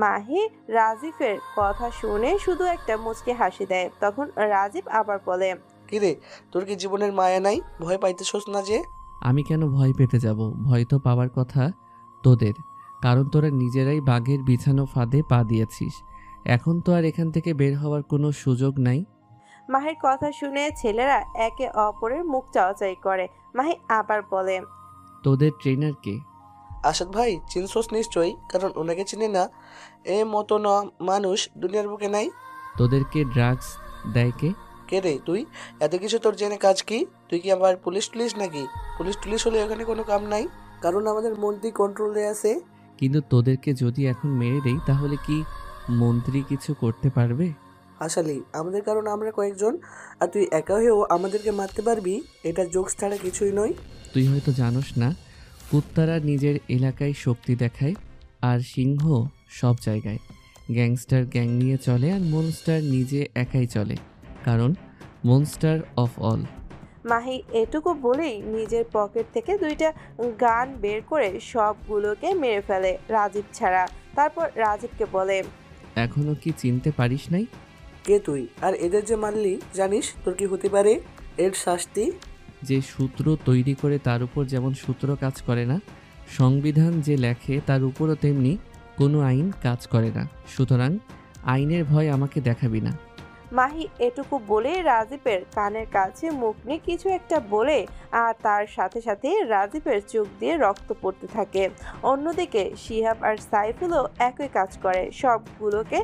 মাহি রাজিফের কথা শুনে শুধু একটা মুচকি হাসি দেয়। তখন রাজীব আবার বলে, কিরে, তোর কি জীবনের মায়া নাই? ভয় পাইতেছস না যে? আমি কেন ভয় পেতে যাব? ভয় তো পাওয়ার কথা তোদের, কারণ তোরা নিজেরাই বাঘের বিছানো ফাঁদে পা দিয়েছিস। এখন তো আর এখান থেকে বের হওয়ার কোনো সুযোগ নাই। মাহির কথা শুনে ছেলেরা একে অপরের মুখ চাওয়াচাই করে। মাহি আবার বলে, তোদের ট্রেনার কে? আসাদ ভাই, চিনছস নিশ্চয়ই, কারণ ওনাকে চিনে না এ মতো না মানুষ দুনিয়ার বুকে নাই। তোদেরকে ড্রাগস দেয় কে? কে রে তুই? এত কিছু তোর জেনে কাজ কি? তুই কি আবার পুলিশ টুলিশ নাকি? পুলিশ টুলিশ হলে এখানে কোনো কাম নাই, কারণ আমাদের মন্ত্রী কন্ট্রোলে আছে। কিন্তু তোদেরকে যদি এখন মেরে দেই তাহলে কি মন্ত্রী কিছু করতে পারবে? আসলে আমাদের কারণ আমরা কয়েকজন, আর তুই একা হয়েও আমাদেরকে মারতে পারবি, এটা জোকস ছাড়া কিছুই নয়। তুই হয়তো জানোস না, কুত্তারা নিজের এলাকায় শক্তি দেখায় আর সিংহ সব জায়গায়। গ্যাংস্টার গ্যাং নিয়ে চলে আর মনস্টার নিজে একাই চলে, কারণ মনস্টার অফ অল। মাহি এটুকু বলেই নিজের পকেট থেকে দুইটা গান বের করে সবগুলোকে মেরে ফেলে, রাজীব ছাড়া। তারপর রাজীবকে বলে, এখনো কি চিনতে পারিস নাই? কে তুই? আর এদের যে মারলি, জানিস তোর কি হতে পারে এর শাস্তি? যে সূত্র তৈরি করে তার উপর যেমন সূত্র কাজ করে না, সংবিধান যে লেখে তার উপরও তেমনি কোনো আইন কাজ করে না। সুতরাং আইনের ভয় আমাকে দেখাবি না। মাহি এটুকু বলে রাজীবের কানের কাছে মুখ নিয়ে কিছু একটা বলে, আর তার সাথে সাথে রাজীবের চোখ দিয়ে রক্ত পড়তে থাকে। অন্যদিকে শিহাব আর সাইফুলও একই কাজ করে, সবগুলোকে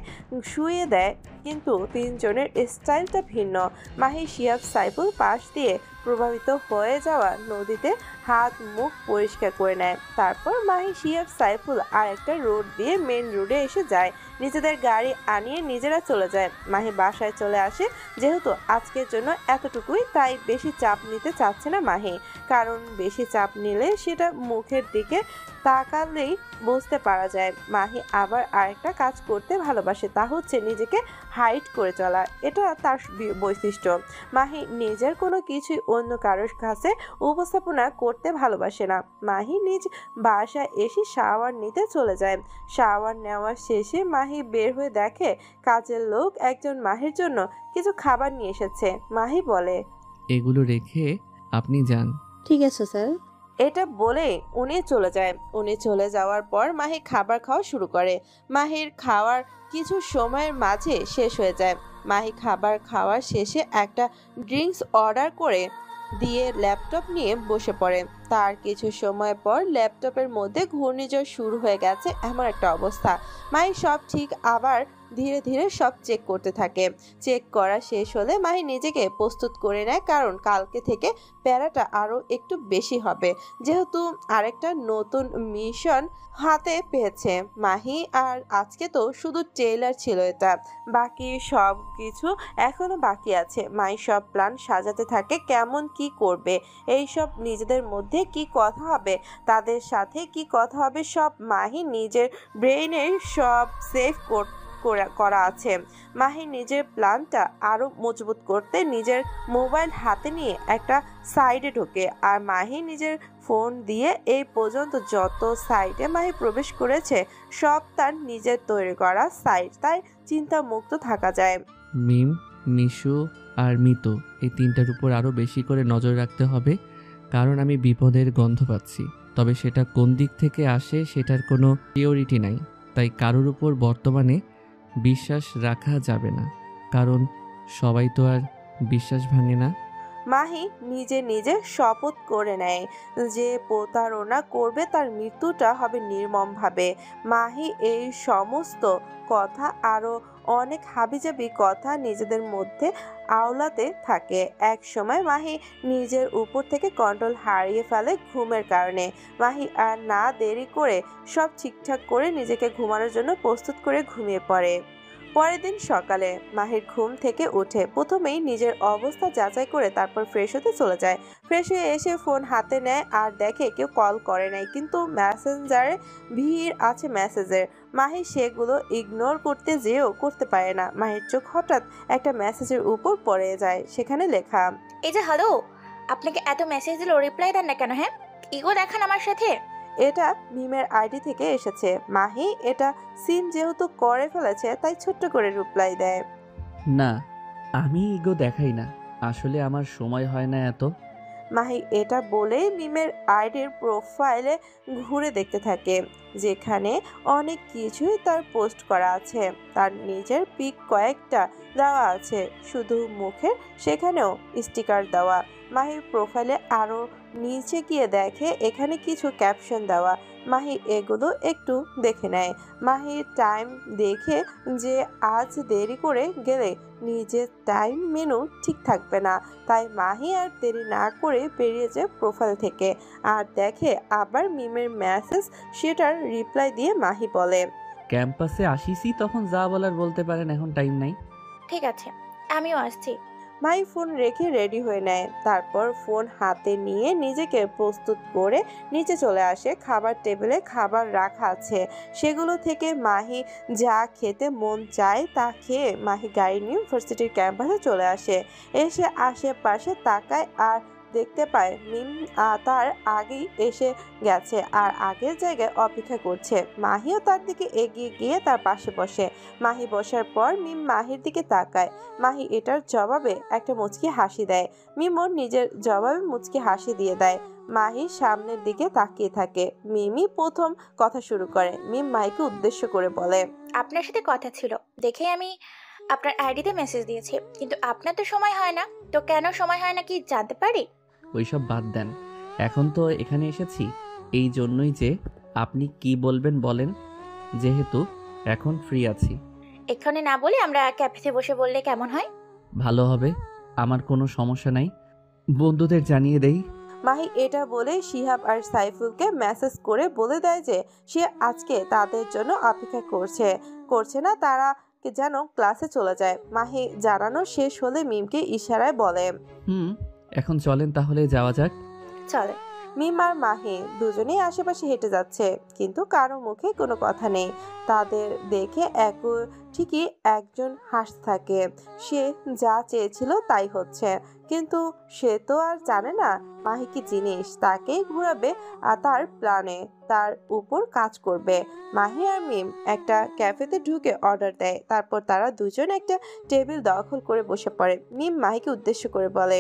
শুয়ে দেয়, কিন্তু তিনজনের স্টাইলটা ভিন্ন। মাহি, শিহাব, সাইফুল পাশ দিয়ে প্রভাবিত হয়ে যাওয়া নদীতে হাত মুখ পরিষ্কার করে নেয়। তারপর মাহি, শিহাব, সাইফুল আর একটা রোড দিয়ে মেন রোডে এসে যায়। নিজেদের গাড়ি আনিয়ে নিজেরা চলে যায়। মাহি বাসায় চলে আসে। যেহেতু আজকের জন্য এতটুকুই, তাই বেশি চাপ নিতে চাচ্ছে না মাহি, কারণ বেশি চাপ নিলে সেটা মুখের দিকে তাকালেই বুঝতে পারা যায়। মাহি আবার আরেকটা কাজ করতে ভালোবাসে, তা হচ্ছে নিজেকে হাইড করে চলা। এটা তার বৈশিষ্ট্য। মাহি নিজের কোনো কিছুই অন্য কারোর কাছে উপস্থাপনা করতে ভালোবাসে না। মাহি নিজ বাসায় এসে শাওয়ার নিতে চলে যায়। শাওয়ার নেওয়া শেষে মাহি বের হয়ে দেখে কাজের লোক একজন মাহির জন্য কিছু খাবার নিয়ে এসেছে। মাহি বলে, এগুলো রেখে আপনি যান। ঠিক আছে স্যার। এটা বলে উনি চলে যায়। উনি চলে যাওয়ার পর মাহি খাবার খাওয়া শুরু করে। মাহির খাওয়ার কিছু সময়ের মাঝে শেষ হয়ে যায়। মাহি খাবার খাওয়ার শেষে একটা ড্রিঙ্কস অর্ডার করে দিয়ে ল্যাপটপ নিয়ে বসে পড়ে। তার কিছু সময় পর ল্যাপটপের মধ্যে ঘূর্ণিঝড় শুরু হয়ে গেছে এমন একটা অবস্থা। মাহি সব ঠিক আবার ধীরে ধীরে সব চেক করতে থাকে। চেক করা শেষ হলে মাহি নিজেকে প্রস্তুত করে নেয়, কারণ কালকে থেকে প্যারাটা আরও একটু বেশি হবে, যেহেতু আরেকটা নতুন মিশন হাতে পেয়েছে মাহি। আর আজকে তো শুধু ট্রেলার ছিল, এটা বাকি সব কিছু এখনো বাকি আছে। মাহি সব প্ল্যান সাজাতে থাকে, কেমন কি করবে, এইসব নিজেদের মধ্যে কি কথা হবে, তাদের সাথে কি কথা হবে, সব মাহি নিজের ব্রেইনে সব সেভ করা আছে। মাহি নিজের প্ল্যানটা আরো মজবুত করতে নিজের মোবাইল হাতে নিয়ে একটা সাইডে ঢোকে। আর মাহি নিজের ফোন দিয়ে এই পর্যন্ত যত সাইটে মাহি প্রবেশ করেছে সব তার নিজের তৈরি করা সাইট, তাই চিন্তা মুক্ত থাকা যায়। মিম, মিশু আর মিতু, এই তিনটার উপর আরও বেশি করে নজর রাখতে হবে, কারণ আমি বিপদের গন্ধ পাচ্ছি। তবে সেটা কোন দিক থেকে আসে সেটার কোনো সিওরিটি নাই, তাই কারোর উপর বর্তমানে বিশ্বাস রাখা যাবে না, কারণ সবাই তো আর বিশ্বাস ভাঙে না। মাহি নিজে নিজে শপথ করে নেয় যে প্রতারণা করবে তার মৃত্যুটা হবে নির্মমভাবে। মাহি এই সমস্ত কথা আরও অনেক হাবিজাবি কথা নিজেদের মধ্যে আওলাতে থাকে। এক সময় মাহি নিজের উপর থেকে কন্ট্রোল হারিয়ে ফেলে ঘুমের কারণে। মাহি আর না দেরি করে সব ঠিকঠাক করে নিজেকে ঘুমানোর জন্য প্রস্তুত করে ঘুমিয়ে পড়ে। পরের দিন সকালে মাহির ঘুম থেকে উঠে প্রথমেই নিজের অবস্থা যাচাই করে তারপর ফ্রেশ হতে চলে যায়। ফ্রেশ হয়ে এসে ফোন হাতে নেয় আর দেখে কেউ কল করে নাই, কিন্তু মেসেঞ্জারে ভিড় আছে মেসেজের। মাহি সেগুলো ইগনোর করতে যেও করতে পারে না। মাহির চোখ হঠাৎ একটা মেসেজের উপর পড়ে যায়, সেখানে লেখা, এই যে হ্যালো, আপনাকে এত মেসেজ দিল রিপ্লাই দেন না কেন? হ্যাঁ, ইগো দেখান আমার সাথে। এটা মিমের আইডি থেকে এসেছে। মাহি এটা সিন যেহেতু করে ফেলেছে তাই ছোট্ট করে রিপ্লাই দেয়, না আমি ইগো দেখাই না, আসলে আমার সময় হয় না এত। মাহি এটা বলেই মিমের আইডির প্রোফাইলে ঘুরে দেখতে থাকে, যেখানে অনেক কিছুই তার পোস্ট করা আছে। তার নিজের পিক কয়েকটা দেওয়া আছে, শুধু মুখের, সেখানেও স্টিকার দেওয়া। মাহির প্রোফাইলে আরও নিচে গিয়ে দেখে এখানে কিছু ক্যাপশন দেওয়া। মাহি এগুলো একটু দেখে নেয়। মাহির টাইম দেখে যে আজ দেরি করে গেলে নিজের টাইম মেনু ঠিক থাকবে না, তাই মাহি আর দেরি না করে বেরিয়ে যায় প্রোফাইল থেকে। আর দেখে আবার মিমের মেসেজ, সেটার রিপ্লাই দিয়ে মাহি বলে, ক্যাম্পাসে আসিসই তখন যা বলার বলতে পারেন, এখন টাইম নাই। ঠিক আছে, আমিও আসছি। মাহি ফোন রেখে রেডি হয়ে নেয়, তারপর ফোন হাতে নিয়ে নিজেকে প্রস্তুত করে নিচে চলে আসে। খাবার টেবিলে খাবার রাখা আছে, সেগুলো থেকে মাহি যা খেতে মন চায় তা খেয়ে মাহি গাড়ি নিয়ে ইউনিভার্সিটির ক্যাম্পাসে চলে আসে। এসে আশেপাশে তাকায় আর দেখতে পায় মিম তার আগেই এসে গেছে আর আগের জায়গায় অপেক্ষা করছে। মাহিও তার দিকে এগিয়ে গিয়ে তার পাশে বসে। মাহি বসার পর মিম মাহির দিকে তাকায়। মাহি এটার জবাবে একটা মুচকি হাসি দেয়। মিমও নিজের জবাবে মুচকি হাসি দিয়ে দেয়। মাহি সামনের দিকে তাকিয়ে থাকে। মিমি প্রথম কথা শুরু করে। মিম মাহিকে উদ্দেশ্য করে বলে, আপনার সাথে কথা ছিল দেখেই আমি আপনার আইডিতে মেসেজ দিয়েছি, কিন্তু আপনার তো সময় হয় না। তো কেন সময় হয় না কি জানতে পারি? ওইসব বাদ দেন, এখন তো এখানে এসেছি এই জন্যই যে আপনি কি বলবেন বলেন, যেহেতু এখন ফ্রি আছি। এখানে না বলে আমরা ক্যাফেতে বসে বললে কেমন হয়? ভালো হবে, আমার কোনো সমস্যা নাই, বন্ধুদের জানিয়ে দেই। মাহি এটা বলে শিহাব আর সাইফুলকে মেসেজ করে বলে দেয় যে সে আজকে তাদের জন্য অপেক্ষা করছে না, তারা যেন ক্লাসে চলে যায়। মাহি জানানো শেষ হলে মিমকে ইশারায় বলে, এখন চলেন তাহলে যাওয়া যাক। চলে। মিম আর মাহি দুজনেই আশেপাশে হেঁটে যাচ্ছে, কিন্তু কারো মুখে কোনো কথা নেই। তাদের দেখে ঠিকই একজন হাসতে থাকে। সে যা চেয়েছিল তাই হচ্ছে, কিন্তু সে তো আর জানে না মাহি কি জিনিস, তাকেই ঘুরাবে আর তার প্ল্যানে তার উপর কাজ করবে। মাহি আর মিম একটা ক্যাফেতে ঢুকে অর্ডার দেয়, তারপর তারা দুজন একটা টেবিল দখল করে বসে পড়ে। মিম মাহিকে উদ্দেশ্য করে বলে,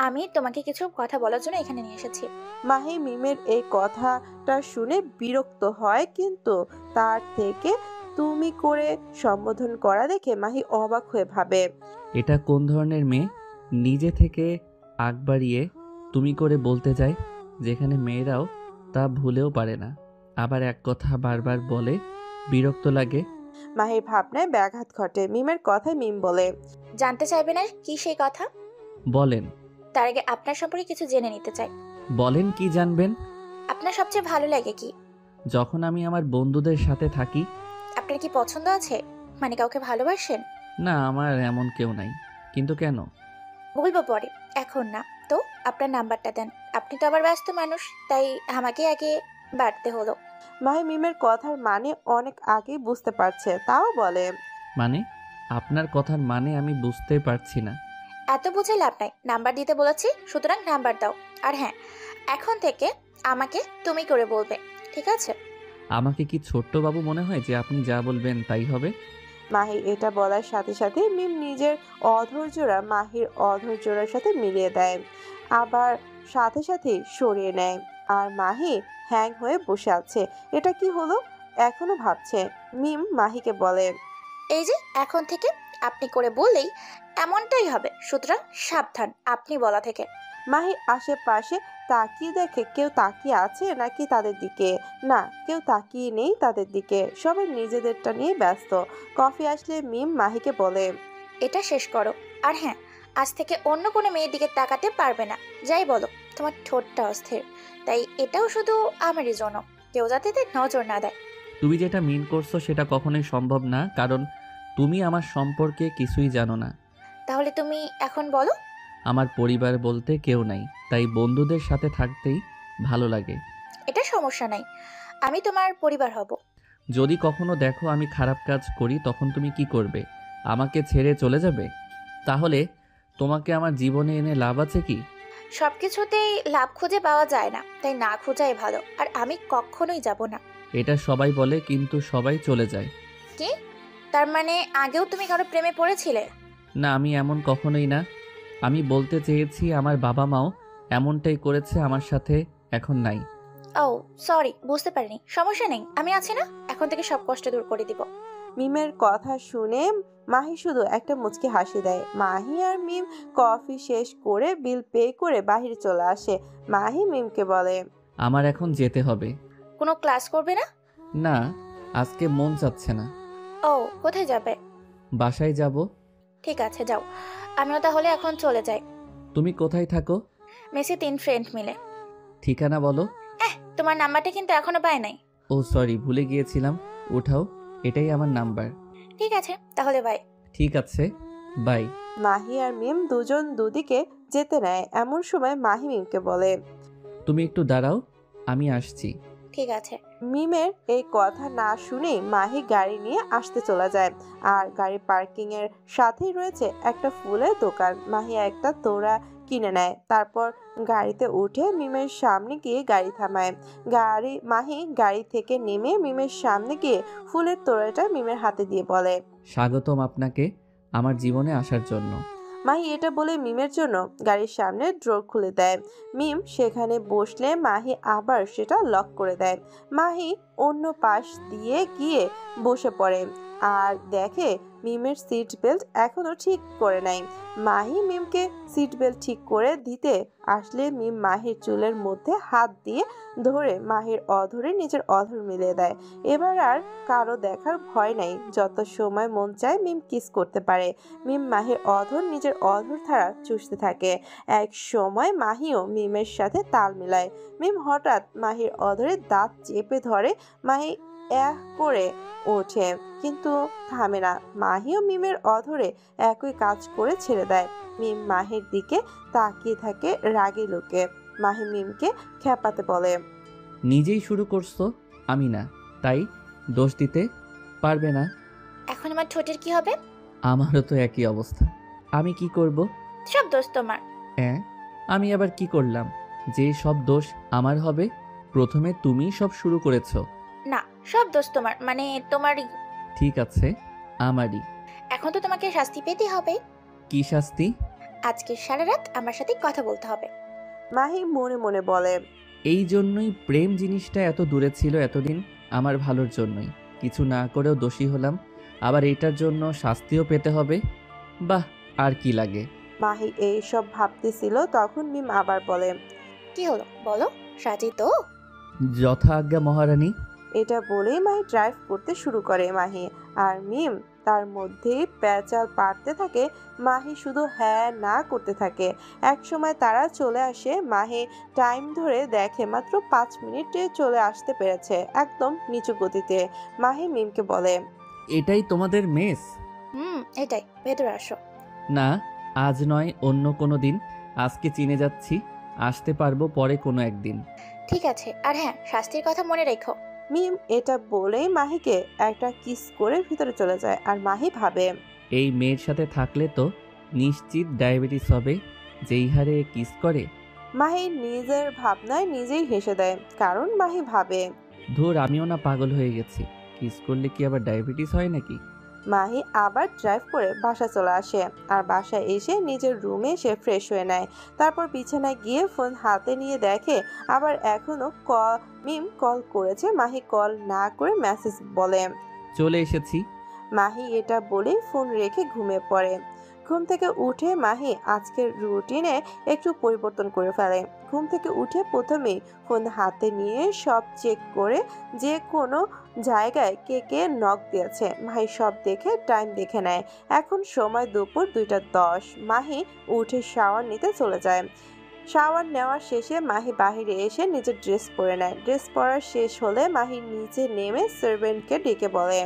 আমি তোমাকে কিছু কথা বলার জন্য এখানে নিয়ে এসেছি। মাহি মিমের এই কথাটা শুনে বিরক্ত হয়, কিন্তু তার থেকে তুমি করে সম্বোধন করা দেখে মাহি অবাক হয়ে ভাবে, এটা কোন ধরনের মেয়ে নিজে থেকে আগ বাড়িয়ে তুমি করে বলতে যায়, যেখানে মেয়েরাও তা ভুলেও পারে না, আবার এক কথা বারবার বলে, বিরক্ত লাগে। মাহির ভাবনায় ব্যাঘাত ঘটে। মিমের কথায় মিম বলে, জানতে চাইবে না কি সেই কথা? বলেন। তার আগে আপনার সম্পর্কে কিছু জেনে নিতে চাই। বলেন, কি জানবেন? আপনার সবচেয়ে ভালো লাগে কি? যখন আমি আমার বন্ধুদের সাথে থাকি। আপনার কি পছন্দ আছে, মানে কাউকে ভালোবাসেন? না, আমার এমন কেউ নাই। কিন্তু কেন? বলবো পরে, এখন না। তো আপনার নাম্বারটা দেন, আপনি তো আবার ব্যস্ত মানুষ, তাই আমাকে আগে বাড়তে হলো। মাহি মিমের কথার মানে অনেক আগেই বুঝতে পারছে, তাও বলে, মানে আপনার কথার মানে আমি বুঝতে পারছি না। এত বুঝে লাভ নাই, নাম্বার দিতে বলেছি, সুতরাং নাম্বার দাও। আর হ্যাঁ, এখন থেকে আমাকে তুমি করে বলবে, ঠিক আছে? আমাকে কি ছোট্ট বাবু মনে হয় যে আপনি যা বলবেন তাই হবে? মাহি এটা বলার সাথে সাথে মিম নিজের অধৈর্যরা মাহির অধৈর্যের সাথে মিলিয়ে দেয়, আবার সাথে সাথে সরিয়ে নেয়। আর মাহি হ্যাং হয়ে বসে আছে। এটা কি হলো এখনো ভাবছে। মিম মাহিকে বলে, এই যে এখন থেকে আপনি করে বললেই এমনটাই হবে, সুতরাং সাবধান আপনি বলা থেকে। মাহি আশেপাশে তাকিয়ে দেখে কেউ তাকিয়ে আছে নাকি তাদের দিকে। না, কেউ তাকিয়ে নেই তাদের দিকে, সবাই নিজেদেরটা নিয়ে ব্যস্ত। কফি আসলে মিম মাহিকে বলে, এটা শেষ করো। আর হ্যাঁ, আজ থেকে অন্য কোনো মেয়ের দিকে তাকাতে পারবে না। যাই বলো, তোমার ঠোঁটটা অস্থির, তাই এটাও শুধু আমারই জন্য, কেউ যাতে এতে নজর না দেয়। তুমি যেটা মিন করছো সেটা কখনোই সম্ভব না, কারণ তুমি আমার সম্পর্কে কিছুই জানো না। তাহলে তুমি এখন বলো। আমার পরিবার বলতে কেউ নাই, তাই বন্ধুদের সাথে থাকতেই ভালো লাগে। এটা সমস্যা নাই, আমি তোমার পরিবার হব। যদি কখনো দেখো আমি খারাপ কাজ করি তখন তুমি কি করবে? আমাকে ছেড়ে চলে যাবে? তাহলে তোমাকে আমার জীবনে এনে লাভ আছে কি? সবকিছুতেই লাভ খুঁজে পাওয়া যায় না, তাই না খোঁজাই ভালো। আর আমি কখনোই যাব না। এটা সবাই বলে, কিন্তু সবাই চলে যায়। কি তার মানে আগেও তুমি কারো প্রেমে পড়েছিলে? না, আমি এমন কখনোই না। আমি বলতে চেয়েছি আমার বাবা মাও এমনটাই করেছে আমার সাথে, এখন নাই। ও সরি, বুঝতে পারিনি। সমস্যা নেই, আমি আছি না, এখন থেকে সব কষ্ট দূর করে দিব। মিমের কথা শুনে মাহি শুধু একটা মুচকি হাসি দেয়। মাহি আর মিম কফি শেষ করে বিল পে করে বাহিরে চলে আসে। মাহি মিমকে বলে, আমার এখন যেতে হবে। কোনো ক্লাস করবে না? না, আজকে মন চাচ্ছে না। ও, কোথায় যাবে? বাসায় যাব। ঠিক আছে, যাও। আমিও তাহলে এখন চলে যাই। তুমি কোথায় থাকো? মেসে 3 ফ্রেন্ড মিলে। ঠিকানা বলো। তোমার নাম্বারটা কিন্তু এখনো পাই নাই। ও সরি, ভুলে গিয়েছিলাম। উঠাও, এটাই আমার নাম্বার। ঠিক আছে, তাহলে বাই। ঠিক আছে, বাই। মাহি আর মিম দুজন দুদিকে যেতে নেয়। এমন সময় মাহি মিমকে বলে, তুমি একটু দাঁড়াও, আমি আসছি। ঠিক আছে। মিমের এই কথা না শুনেই মাহি গাড়ি নিয়ে আসতে চলে যায়। আর গাড়ি পার্কিং এর সাথেই রয়েছে একটা ফুলের দোকান। মাহি একটা তোড়া কিনে নেয়, তারপর গাড়িতে উঠে মিমের সামনে গিয়ে গাড়ি থামায়। মাহি গাড়ি থেকে নেমে মিমের সামনে গিয়ে ফুলের তোড়াটা মিমের হাতে দিয়ে বলে, স্বাগতম আপনাকে আমার জীবনে আসার জন্য। মাহি এটা বলে মিমের জন্য গাড়ির সামনে ড্রর খুলে দেয়। মিম সেখানে বসলে মাহি আবার সেটা লক করে দেয়। মাহি অন্য পাশ দিয়ে গিয়ে বসে পড়ে আর দেখে মিমের সিট বেল্ট এখনো ঠিক করে নাই। মাহি মিমকে সিট বেল্ট ঠিক করে দিতে আসলে মিম মাহির চুলের মধ্যে হাত দিয়ে ধরে মাহির অধরে নিজের অধর মিলিয়ে দেয়। এবার আর কারো দেখার ভয় নাই, যত সময় মন চায় মিম কিস করতে পারে। মিম মাহির অধর নিজের অধর ধারা চুষতে থাকে। এক সময় মাহিও মিমের সাথে তাল মিলায়। মিম হঠাৎ মাহির অধরে দাঁত চেপে ধরে। মাহি করে ওঠে, কিন্তু থামে না। মাহিও মিমের অধরে একই কাজ করে ছেড়ে দেয়। মিম মাহির দিকে তাকিয়ে থাকে রাগে লোকে। মাহি মিমকে খেপাতে বলে, নিজেই শুরু করছো, আমি না, তাই দোষ দিতে পারবে না। এখন আমার ঠোঁটের কি হবে? আমারও তো একই অবস্থা, আমি কি করব? সব দোষ তোমার। হ্যাঁ, আমি আবার কি করলাম যে সব দোষ আমার হবে? প্রথমে তুমি সব শুরু করেছো। না, সব দোষ তোমার, মানে তোমারই। ঠিক আছে, আমারই। এখন তো তোমাকে শাস্তি পেতে হবে। কি শাস্তি? আজকে সারা রাত আমার সাথে কথা বলতে হবে। মাহি মনে মনে বলে, এই জন্যই প্রেম জিনিসটা এত দূরে ছিল এতদিন, আমার ভালোর জন্যই। কিছু না করেও দোষী হলাম, আবার এটার জন্য শাস্তিও পেতে হবে। বাহ, আর কি লাগে? মাহি এইসব ভাবতেছিল, তখন মিম আবার বলে, কি হলো বলো, রাজি তো? যথা আজ্ঞা মহারানী। এটা বলেই মাহি ড্রাইভ করতে শুরু করে। মাহি আর মিম তার মধ্যেই প্যাচাল পাড়তে থাকে। মাহি শুধু হ্যাঁ না করতে থাকে। এক সময় তারা চলে আসে। মাহি টাইম ধরে দেখে মাত্র 5 মিনিটে চলে আসতে পেরেছে, একদম নিচু গতিতে। মাহি মিমকে বলে, এটাই তোমাদের মেস? এটাই, ভেতরে আসো। না, আজ নয়, অন্য কোনো দিন। আজকে চিনে যাচ্ছি, আসতে পারবো পরে কোনো একদিন। ঠিক আছে, আর হ্যাঁ, শাস্তির কথা মনে রেখো। মিম এটা বলেই মাহিকে একটা কিস করে ভিতরে চলে যায়। আর মাহি ভাবে, এই মেয়ের সাথে থাকলে তো নিশ্চিত ডায়াবেটিস হবে, যেই হারে কিস করে। মাহি নিজের ভাবনায় নিজেই হেসে দেয়, কারণ মাহি ভাবে, ধুর, আমিও না পাগল হয়ে গেছি, কিস করলে কি আবার ডায়াবেটিস হয় নাকি? মাহি আবার ড্রাইভ করে বাসা চলে আসে। আর বাসায় এসে নিজের রুমে এসে ফ্রেশ হয়ে নেয়। তারপর বিছানায় গিয়ে ফোন হাতে নিয়ে দেখে আবার এখনো মিম কল করেছে। মাহি কল না করে মেসেজ বলে, চলে এসেছি। মাহি এটা বলে ফোন রেখে ঘুমিয়ে পড়ে। ঘুম থেকে উঠে মাহি আজকের রুটিনে একটু পরিবর্তন করে ফেলে। ঘুম থেকে উঠে প্রথমেই ফোন হাতে নিয়ে সব চেক করে যে কোনো জায়গায় কে কে নক দিয়েছে মাহি সব দেখে টাইম দেখে নেয়। এখন সময় দুপুর 2:10। মাহি উঠে শাওয়ার নিতে চলে যায়। শাওয়ার নেওয়ার শেষে মাহি বাহিরে এসে নিজের ড্রেস পরে নেয়। ড্রেস পরা শেষ হলে মাহি নিচে নেমে সার্ভেন্টকে ডেকে বলে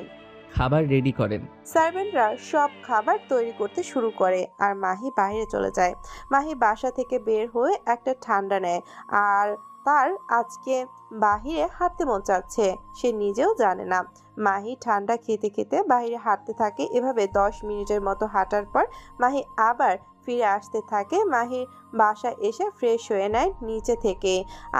খাবার রেডি করেন। সার্ভেন্টরা সব খাবার তৈরি করতে শুরু করে আর মাহি বাইরে চলে যায়। মাহি বাসা থেকে বের হয়ে একটা ঠান্ডা নেয় আর তার আজকে বাহিরে হাঁটতে মন চাচ্ছে, সে নিজেও জানে না। মাহি ঠান্ডা খেতে খেতে বাইরে হাঁটতে থাকে। এভাবে 10 মিনিটের মতো হাঁটার পর মাহি আবার ফিরে আসতে থাকে। মাহির বাসায় এসে ফ্রেশ হয়ে নেয় নিচে থেকে।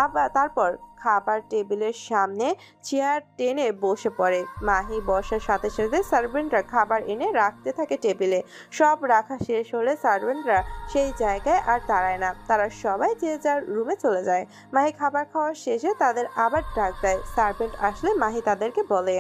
আবার তারপর খাবার টেবিলের সামনে চেয়ার টেনে বসে পড়ে। মাহি বসার সাথে সাথে সার্ভেন্টরা খাবার এনে রাখতে থাকে টেবিলে। সব রাখা শেষ হলে সার্ভেন্টরা সেই জায়গায় আর দাঁড়ায় না, তারা সবাই যে যার রুমে চলে যায়। মাহি খাবার খাওয়ার শেষে তাদের আবার ডাক দেয়। সার্ভেন্ট আসলে মাহি তাদেরকে বলে,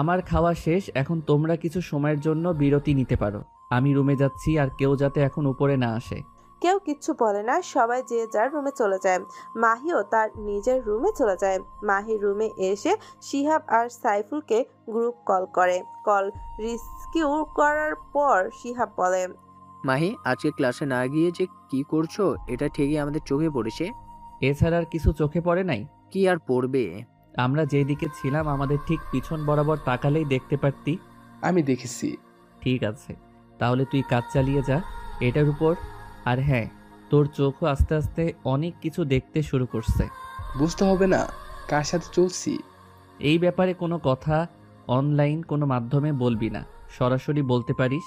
আমার খাওয়া শেষ, এখন তোমরা কিছু সময়ের জন্য বিরতি নিতে পারো। আমি রুমে যাচ্ছি, আর কেউ যাতে এখন উপরে না আসে। কেউ কিচ্ছু বলে না, সবাই যে যার রুমে চলে যায়। মাহিও তার নিজের রুমে চলে যায়। মাহি রুমে এসে শিহাব আর সাইফুলকে গ্রুপ কল করে। কল রিসিভ করার পর শিহাব বলে, মাহি, আজকে ক্লাসে না গিয়ে যে কি করছো এটা ঠিকই আমাদের চোখে পড়েছে। এছাড়া আর কিছু চোখে পড়ে নাই? কি আর পড়বে, আমরা যেদিকে ছিলাম আমাদের ঠিক পিছন বরাবর তাকালেই দেখতে পারতি। আমি দেখেছি। ঠিক আছে, তাহলে তুই কাজ চালিয়ে যা এটার উপর। আর হ্যাঁ, তোর চোখও আস্তে আস্তে অনেক কিছু দেখতে শুরু করছে। বুঝতে হবে না কার সাথে চলছি। এই ব্যাপারে কোনো কথা অনলাইন কোনো মাধ্যমে বলবি না, সরাসরি বলতে পারিস।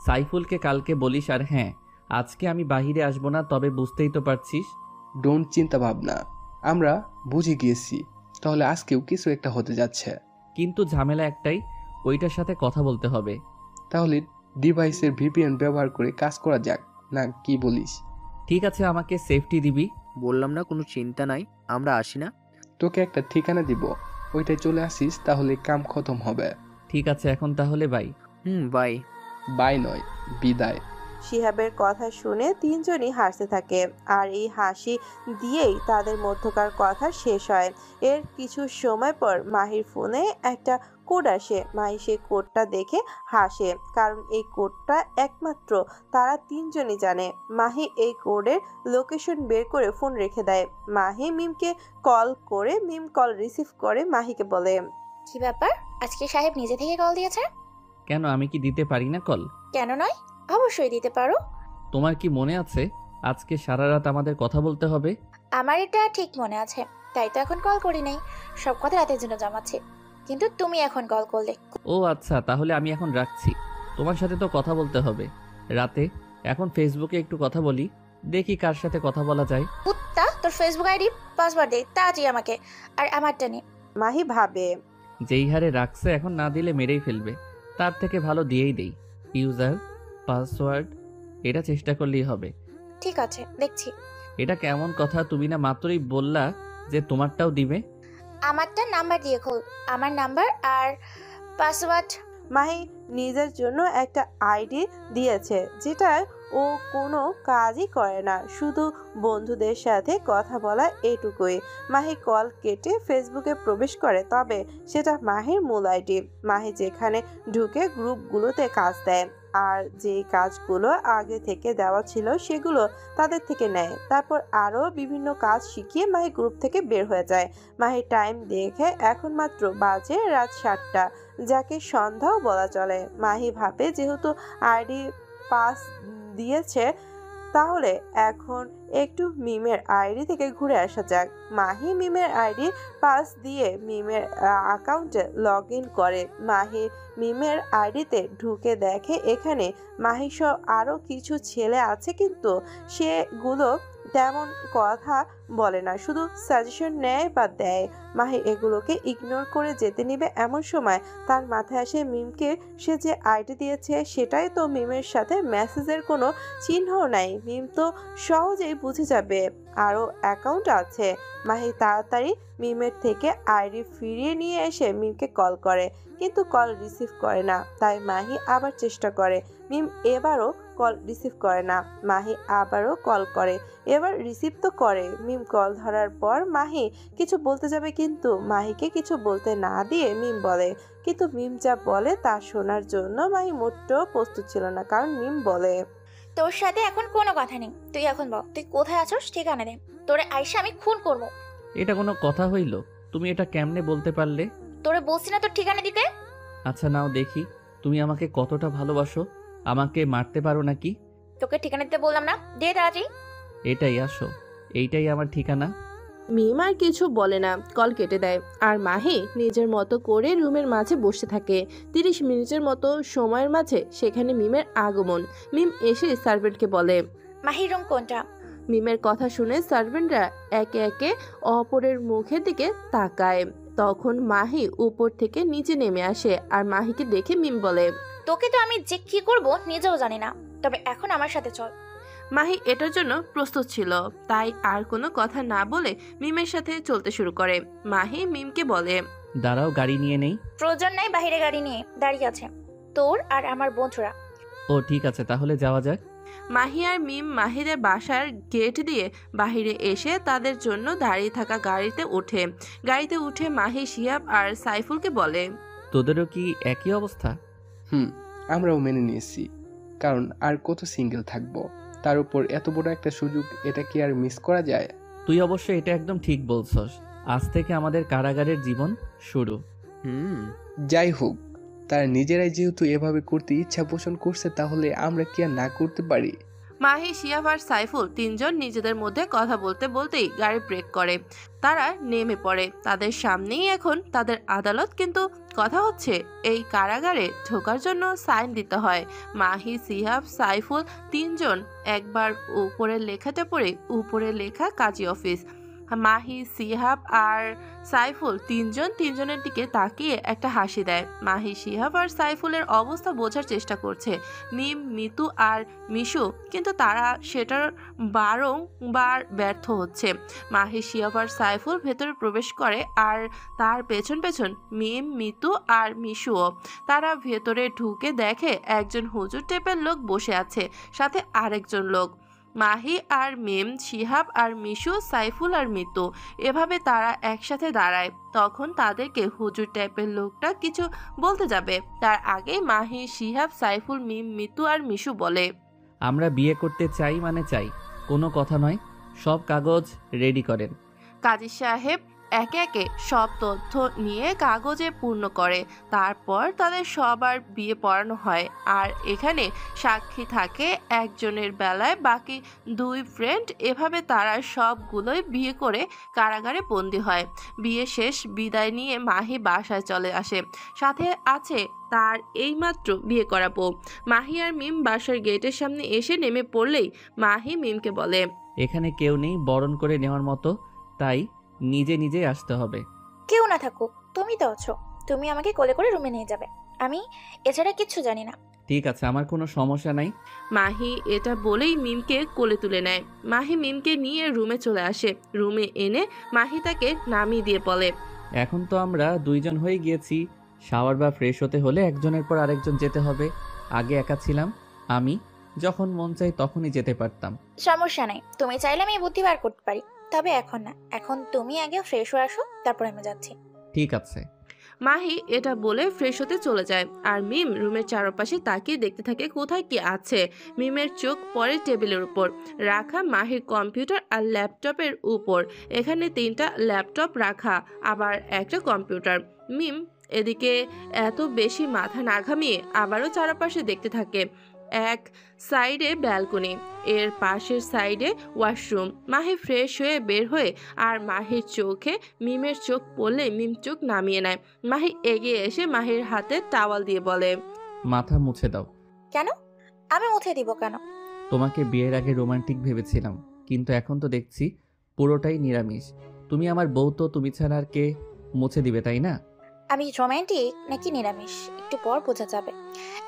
সাইফুলকে কালকে বলিস। আর হ্যাঁ, আজকে আমি বাহিরে আসবো না, তবে বুঝতেই তো পারছিস। ডোন্ট চিন্তা ভাবনা, আমরা বুঝে গিয়েছি। তাহলে আজকেও কিছু একটা হতে যাচ্ছে। কিন্তু ঝামেলা একটাই, ওইটার সাথে কথা বলতে হবে। তাহলে ডিভাইসের ভিপিএন ব্যবহার করে কাজ করা যাক, না কি বলিস? ঠিক আছে, আমাকে সেফটি দিবি। বললাম না কোনো চিন্তা নাই, আমরা আসি না। তোকে একটা ঠিকানা দিব, ওইটাই চলে আসিস, তাহলে কাম খতম হবে। ঠিক আছে, এখন তাহলে বাই। বাই। বাই নয়, বিদায়। শিহাবের কথা শুনে তিনজনই হাসতে থাকে আর এই হাসি দিয়েই তাদের মধ্যকার কথা শেষ হয়। এর কিছু সময় পর মাহির ফোনে একটা কোড আসে। মাহি সেই কোডটা দেখে হাসে, কারণ এই কোডটা একমাত্র তারা তিনজনই জানে। মাহি এই কোডের লোকেশন বের করে ফোন রেখে দেয়। মাহি মিমকে কল করে, মিম কল রিসিভ করে মাহিকে বলে, কি ব্যাপার, আজকে সাহেব নিজে থেকে কল দিয়েছে? কেন, আমি কি দিতে পারি না কল? কেন নয়, অবশ্যই দিতে পারো। তোমার কি মনে আছে আজকে সারা রাত আমাদের কথা বলতে হবে? আমার এটা ঠিক মনে আছে, তাই তো এখন কল করি নাই, সব কথা রাতের জন্য জমাচ্ছি। কিন্তু তুমি এখন কল করলে। ও আচ্ছা, তাহলে আমি এখন রাখছি। তোমার সাথে তো কথা বলতে হবে রাতে। এখন ফেসবুকে একটু কথা বলি, দেখি কার সাথে কথা বলা যায়। কুত্তা, তোর ফেসবুক আইডি পাসওয়ার্ড দে তাড়াতাড়ি আমাকে, আর আমারটা নে। মাহি ভাবে, যেই হারে রাখছে এখন না দিলে মেরেই ফেলবে, তার থেকে ভালো দিয়েই দেই। ইউজার পাসওয়ার্ড, এটা চেষ্টা করলেই হবে। ঠিক আছে, দেখছি। এটা কেমন কথা, তুমি না মাত্রই বললা যে তোমারটাও দিবে। আমারটা নাম্বার দিয়ে খোল, আমার নাম্বার আর পাসওয়ার্ড। মাহি নিজের জন্য একটা আইডি দিয়েছে, যেটা ও কোনো কাজই করে না, শুধু বন্ধুদের সাথে কথা বলা এটুকুই। মাহি কল কেটে ফেসবুকে প্রবেশ করে, তবে সেটা মাহির মূল আইডি। মাহি যেখানে ঢুকে গ্রুপগুলোতে কাজ দেয়, আর যে কাজগুলো আগে থেকে দেওয়া ছিল সেগুলো তাদের থেকে নেয়। তারপর আরও বিভিন্ন কাজ শিখিয়ে মাহি গ্রুপ থেকে বের হয়ে যায়। মাহি টাইম দেখে এখন মাত্র বাজে রাত 7টা, যাকে সন্ধ্যাও বলা চলে। মাহি ভাবে যেহেতু আইডি পাস দিয়েছে, তাহলে এখন একটু মিমের আইডি থেকে ঘুরে আসা যাক। মাহি মিমের আইডি পাস দিয়ে মিমের অ্যাকাউন্টে লগ ইন করে। মাহি মিমের আইডিতে ঢুকে দেখে এখানে মাহিসহ আরও কিছু ছেলে আছে, কিন্তু সেগুলো তেমন কথা বলে না, শুধু সাজেশন নেয় বা দেয়। মাহি এগুলোকে ইগনোর করে যেতে নিবে, এমন সময় তার মাথায় আসে মিমকে সে যে আইডি দিয়েছে সেটাই তো মিমের সাথে মেসেজের কোনো চিহ্ন নাই। মিম তো সহজেই বুঝে যাবে আরও অ্যাকাউন্ট আছে। মাহি তাড়াতাড়ি মিমের থেকে আইডি ফিরিয়ে নিয়ে এসে মিমকে কল করে, কিন্তু কল রিসিভ করে না। তাই মাহি আবার চেষ্টা করে। মিম এবারও কল রিসিভ করে না। মাহি আবারও কল করে, এবার রিসিভ তো করে। মিম কল ধরার পর মাহি কিছু বলতে যাবে, কিন্তু মাহিকে কিছু বলতে না দিয়ে মিম বলে। কিন্তু মিম যা বলে তা শোনার জন্য মাহি মোটেও প্রস্তুত ছিল না, কারণ মিম বলে, তোর সাথে এখন কোনো কথা নেই, তুই এখন বল তুই কোথায় আছোস, ঠিকানা দে, তোরে আইসা আমি খুন করবো। এটা কোনো কথা হইল? তুমি এটা কেমনে বলতে পারলে? তোরে বলছি না তোর ঠিকানা দিতে। আচ্ছা নাও দেখি তুমি আমাকে কতটা ভালোবাসো। আমাকে মারতে পারো নাকি? তোকে ঠিকানা দিতে বললাম না, দে তাড়াতাড়ি। এটাই আসো, এইটাই আমার ঠিকানা। মিম আর কিছু বলে না, কল কেটে দেয়। আর মাহি নিজের মতো করে রুমের মাঝে বসে থাকে। 30 মিনিটের মতো সময়ের মাঝে সেখানে মিমের আগমন। মিম এসে সার্ভেন্টকে বলে, মাহির রুম কোনটা? মিমের কথা শুনে সার্ভেন্টরা একে একে অপরের মুখের দিকে তাকায়। তখন মাহি উপর থেকে নিচে নেমে আসে আর মাহিকে দেখে মিম বলে, তোকে তো আমি যে কি করব নিজেও জানি না, তবে এখন আমার সাথে চল। মাহি এটার জন্য প্রস্তুত ছিল, তাই আর কোনো কথা না বলে মিমের সাথে চলতে শুরু করে। মাহি মিমকে বলে, দাঁড়াও, গাড়ি নিয়ে নেই। প্রয়োজন নাই, বাইরে গাড়ি নিয়ে দাঁড়িয়ে আছে তোর আর আমার বন্ধুরা। ও ঠিক আছে, তাহলে যাওয়া যাক। মাহি আর মিম মাহিদের বাসার গেট দিয়ে বাহিরে এসে তাদের জন্য দাঁড়িয়ে থাকা গাড়িতে ওঠে। গাড়িতে উঠে মাহি শিহাব আর সাইফুলকে বলে, তোদেরও কি একই অবস্থা? আমরাও মেনে নিয়েছি, কারণ আর কত সিঙ্গেল থাকবো, তার উপর এত বড় একটা সুযোগ, এটা কি আর মিস করা যায়? তুই অবশ্য এটা একদম ঠিক বলছস। আজ থেকে আমাদের কারাগারের জীবন শুরু। যাই হোক, তারা নিজেরাই যেহেতু এভাবে করতে ইচ্ছা পোষণ করছে, তাহলে আমরা কি আর না করতে পারি? মাহি, শিহাব আর সাইফুল তিনজন নিজেদের মধ্যে কথা বলতে বলতেই গাড়ি ব্রেক করে। তারা নেমে পড়ে। তাদের সামনেই এখন তাদের আদালত, কিন্তু কথা হচ্ছে এই কারাগারে ঢোকার জন্য সাইন দিতে হয়। মাহি, শিহাব, সাইফুল তিনজন একবার উপরের লেখাটা পড়ে, উপরে লেখা কাজী অফিস। মাহি, শিহাব আর সাইফুল তিনজনের দিকে তাকিয়ে একটা হাসি দেয়। মাহি, শিহাব আর সাইফুলের অবস্থা বোঝার চেষ্টা করছে। মিম, মিতু আর মিশু, কিন্তু তারা সেটার বারংবার ব্যর্থ হচ্ছে। মাহি, শিহাব আর সাইফুল ভেতরে প্রবেশ করে আর তার পেছন পেছন মিম, মিতু আর মিশুও। তারা ভেতরে ঢুকে দেখে একজন হুজুর টাইপের লোক বসে আছে, সাথে আরেকজন লোক। মাহি আর মিম, শিহাব আর মিশু, সাইফুল আর মিতু, এভাবে তারা একসাথে দাঁড়ায়। তখন তাদেরকে হুজুর টাইপের লোকটা কিছু বলতে যাবে, তার আগেই মাহি, শিহাব, সাইফুল, মিম, মিতু আর মিশু বলে, আমরা বিয়ে করতে চাই মানে চাই, কোনো কথা নয়, সব কাগজ রেডি করেন। কাজী সাহেব একে একে সব তথ্য নিয়ে কাগজে পূর্ণ করে। তারপর তাদের সবার বিয়ে পড়ানো হয়। আর এখানে সাক্ষী থাকে একজনের বেলায় বাকি 2 ফ্রেন্ড। এভাবে তারা সবগুলোই বিয়ে করে কারাগারে বন্দী হয়। বিয়ে শেষ, বিদায় নিয়ে মাহি বাসায় চলে আসে। সাথে আছে তার এইমাত্র বিয়ে করা বউ। মাহি আর মিম বাসার গেটের সামনে এসে নেমে পড়লেই মাহি মিমকে বলে, এখানে কেউ নেই বরণ করে নেওয়ার মতো, তাই নিজে নিজে আসতে হবে। কেউ না থাকুক, তুমি তো আছো, তুমি আমাকে কোলে করে রুমে নিয়ে যাবে, আমি এছাড়া কিচ্ছু জানি না। ঠিক আছে, আমার কোনো সমস্যা নাই। মাহি এটা বলেই মিমকে কোলে তুলে নেয়। মাহি মিমকে নিয়ে রুমে চলে আসে। রুমে এনে মাহি তাকে নামিয়ে দিয়ে বলে, এখন তো আমরা 2 জন হয়ে গিয়েছি, শাওয়ার বা ফ্রেশ হতে হলে একজনের পর আরেকজন যেতে হবে। আগে একা ছিলাম, আমি যখন মন চাই তখনই যেতে পারতাম। সমস্যা নাই, তুমি চাইলে আমি বুদ্ধি বার করতে পারি, তবে এখন না, এখন তুমি আগে ফ্রেশ হয়ে আসো, তারপর আমি যাচ্ছি। ঠিক আছে। মাহি এটা বলে ফ্রেশ হতে চলে যায়। আর মিম রুমের চারপাশে তাকিয়ে দেখতে থাকে কোথায় কি আছে। মিমের চোখ পড়ে টেবিলের উপর রাখা মাহির কম্পিউটার আর ল্যাপটপের উপর। এখানে 3টা ল্যাপটপ রাখা, আবার একটা কম্পিউটার। মিম এদিকে এত বেশি মাথা না ঘামিয়ে আবারও চারপাশে দেখতে থাকে। এক সাইডে ব্যালকনি, এর পাশের সাইডে ওয়াশরুম। মাহি ফ্রেশ হয়ে বের হয়ে আর মাহির চোখে মিমের চোখ পড়লে মিম চোখ নামিয়ে নেয়। মাহি এগিয়ে এসে মাহির হাতে টাওয়াল দিয়ে বলে, মাথা মুছে দাও। কেন? আমি মুছে দিব কেন? তোমাকে বিয়ের আগে রোমান্টিক ভেবেছিলাম, কিন্তু এখন তো দেখছি পুরোটাই নিরামিষ। তুমি আমার বউ, তো তুমি ছাড়া আর কে মুছে দিবে, তাই না? আমি রোমান্টিক নাকি নিরামিষ একটু পর বোঝা যাবে,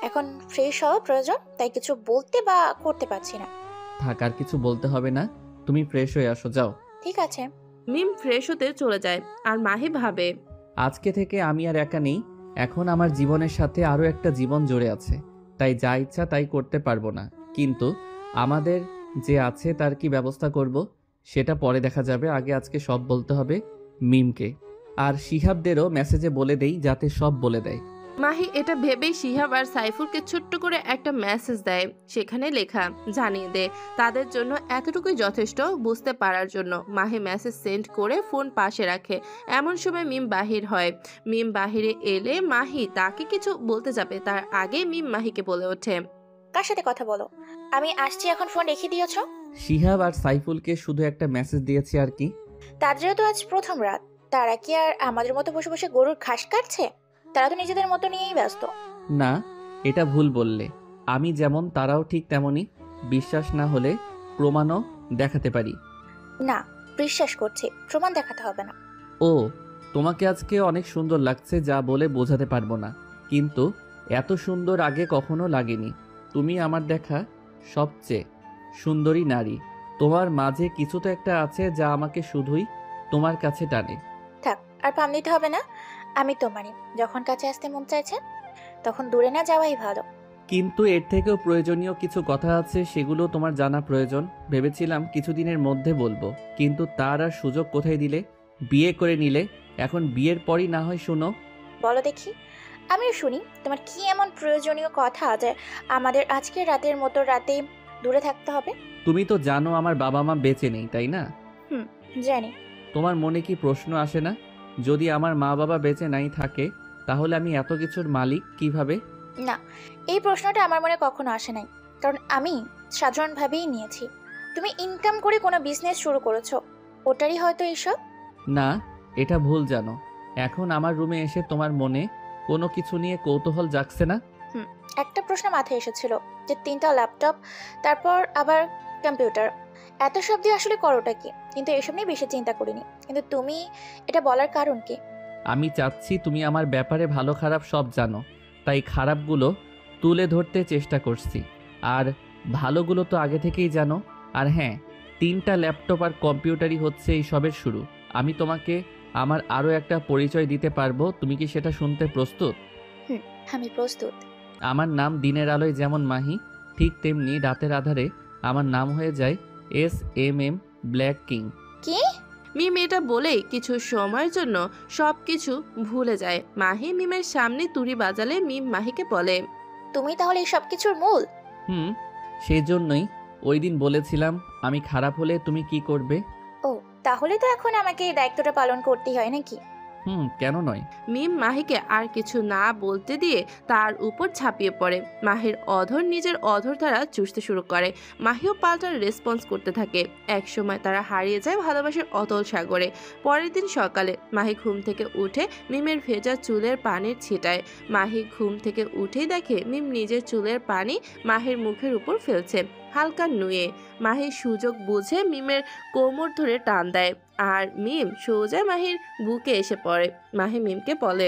এখন ফ্রেশ হওয়া প্রয়োজন, তাই কিছু বলতে বা করতে পারছি না। থাক, আর কিছু বলতে হবে না, তুমি ফ্রেশ হয়ে আসো, যাও। ঠিক আছে। মিম ফ্রেশ হতে চলে যায়। আর মাহি ভাবে, আজকে থেকে আমি আর একা নেই, এখন আমার জীবনের সাথে আরো একটা জীবন জড়ে আছে, তাই যা ইচ্ছা তাই করতে পারবো না। কিন্তু আমাদের যে আছে তার কি ব্যবস্থা করব সেটা পরে দেখা যাবে। আগে আজকে সব বলতে হবে মিমকে। আর শিহাবদেরও মেসেজে বলে দেই যাতে সব বলে দেয়। মাহি এটা ভেবেই শিহাব আর সাইফুলকে ছোট্ট করে একটা মেসেজ দেয়। সেখানে লেখা জানিয়ে দে, তাদের জন্য এতটুকুই যথেষ্ট বুঝতে পারার জন্য। মাহি মেসেজ সেন্ড করে ফোন পাশে রাখে। এমন সময় মিম বাহির হয়। মিম বাহিরে এলে মাহি তাকে কিছু বলতে যাবে তার আগে মিম মাহিকে বলে ওঠে, কার সাথে কথা বলো? আমি আসছি, এখন ফোন রেখে দিয়েছো? শিহাব আর সাইফুলকে শুধু একটা মেসেজ দিয়েছি আর কি। তাদেরও তো আজ প্রথম রাত, তারা কি আর আমাদের মতো বসে বসে গরুর ঘাস কাটছে? তারা তো নিজেদের মতো নিয়েই ব্যস্ত। না, এটা ভুল বললে। আমি যেমন তারাও ঠিক তেমনই। বিশ্বাস না হলে প্রমাণও দেখাতে পারি। না, বিশ্বাস করছি, প্রমাণ দেখাতে হবে না। ও, তোমাকে আজকে অনেক সুন্দর লাগছে, যা বলে বোঝাতে পারবো না। কিন্তু এত সুন্দর আগে কখনো লাগেনি। তুমি আমার দেখা সবচেয়ে সুন্দরী নারী। তোমার মাঝে কিছু তো একটা আছে যা আমাকে শুধুই তোমার কাছে টানে। থাক, আর পাম দিতে হবে না। আমি তোমারই। যখন কাছে আসতে মন চাইছে তখন দূরে না যাওয়াই ভালো। কিন্তু এর থেকেও প্রয়োজনীয় কিছু কথা আছে, সেগুলো তোমার জানা প্রয়োজন। ভেবেছিলাম কিছুদিনের মধ্যে বলবো, কিন্তু তার আর সুযোগ কোথায় দিলে? বিয়ে করে নিলে। এখন বিয়ের পরই না হয় শোনো। বলো দেখি, আমিও শুনি। তোমার কি এমন প্রয়োজনীয় কথা যে আমাদের আজকের রাতের মতো রাতে দূরে থাকতে হবে? তুমি তো জানো আমার বাবা মা বেঁচে নেই, তাই না? জানি। তোমার মনে কি প্রশ্ন আসে না, যদি আমার মা বাবা বেঁচে নাই থাকে তাহলে আমি এত কিছুর মালিক কিভাবে? না, এই প্রশ্নটা আমার মনে কখনো আসে নাই, কারণ আমি সাধারণভাবেই নিয়েছি। তুমি ইনকাম করে কোনো বিজনেস শুরু করেছো, ওটারই হয়তো এইসব। না, এটা ভুল জানো। এখন আমার রুমে এসে তোমার মনে কোনো কিছু নিয়ে কৌতূহল জাগছে না? একটা প্রশ্ন মাথায় এসেছিল যে 3টা ল্যাপটপ, তারপর আবার কম্পিউটার, এত সব দিয়ে আসলে করোটা কি? কিন্তু এসব নিয়ে বেশি চিন্তা করিনি। কিন্তু তুমি এটা বলার কারণ কি? আমি চাচ্ছি তুমি আমার ব্যাপারে ভালো খারাপ সব জানো, তাই খারাপগুলো তুলে ধরতে চেষ্টা করছি। আর ভালোগুলো তো আগে থেকেই জানো। আর হ্যাঁ, 3টা ল্যাপটপ আর কম্পিউটারই হচ্ছে এই সবের শুরু। আমি তোমাকে আমার আরও একটা পরিচয় দিতে পারবো। তুমি কি সেটা শুনতে প্রস্তুত? আমি প্রস্তুত। আমার নাম দিনের আলোয় যেমন মাহি, ঠিক তেমনি রাতের আধারে আমার নাম হয়ে যায় SMM ব্ল্যাক কিং। কি? মিম এটা বলেই কিছু সময়ের জন্য সবকিছু ভুলে যায়। মাহি মিমের সামনে তুড়ি বাজালে মিম মাহিকে বলে, তুমি তাহলে এই সব কিছুর মূল? সেই জন্যই ওই দিন বলেছিলাম আমি খারাপ হলে তুমি কি করবে। ও, তাহলে তো এখন আমাকে এই দায়িত্বটা পালন করতেই হয় নাকি? কেন নয়? মিম মাহিকে আর কিছু না বলতে দিয়ে তার উপর ঝাঁপিয়ে পড়ে। মাহির অধর নিজের অধর দ্বারা চুষতে শুরু করে। মাহিও পাল্টা রেসপন্স করতে থাকে। একসময় তারা হারিয়ে যায় ভালোবাসার অতল সাগরে। পরের দিন সকালে মাহি ঘুম থেকে উঠে মিমের ভেজা চুলের পানির ছিটায়। মাহি ঘুম থেকে উঠেই দেখে মিম নিজের চুলের পানি মাহির মুখের উপর ফেলছে, হালকা নুয়ে। মাহি সুযোগ বুঝে মিমের কোমর ধরে টান দেয়, আর মিম সোজা মাহির বুকে এসে পড়ে। মাহি মিমকে বলে,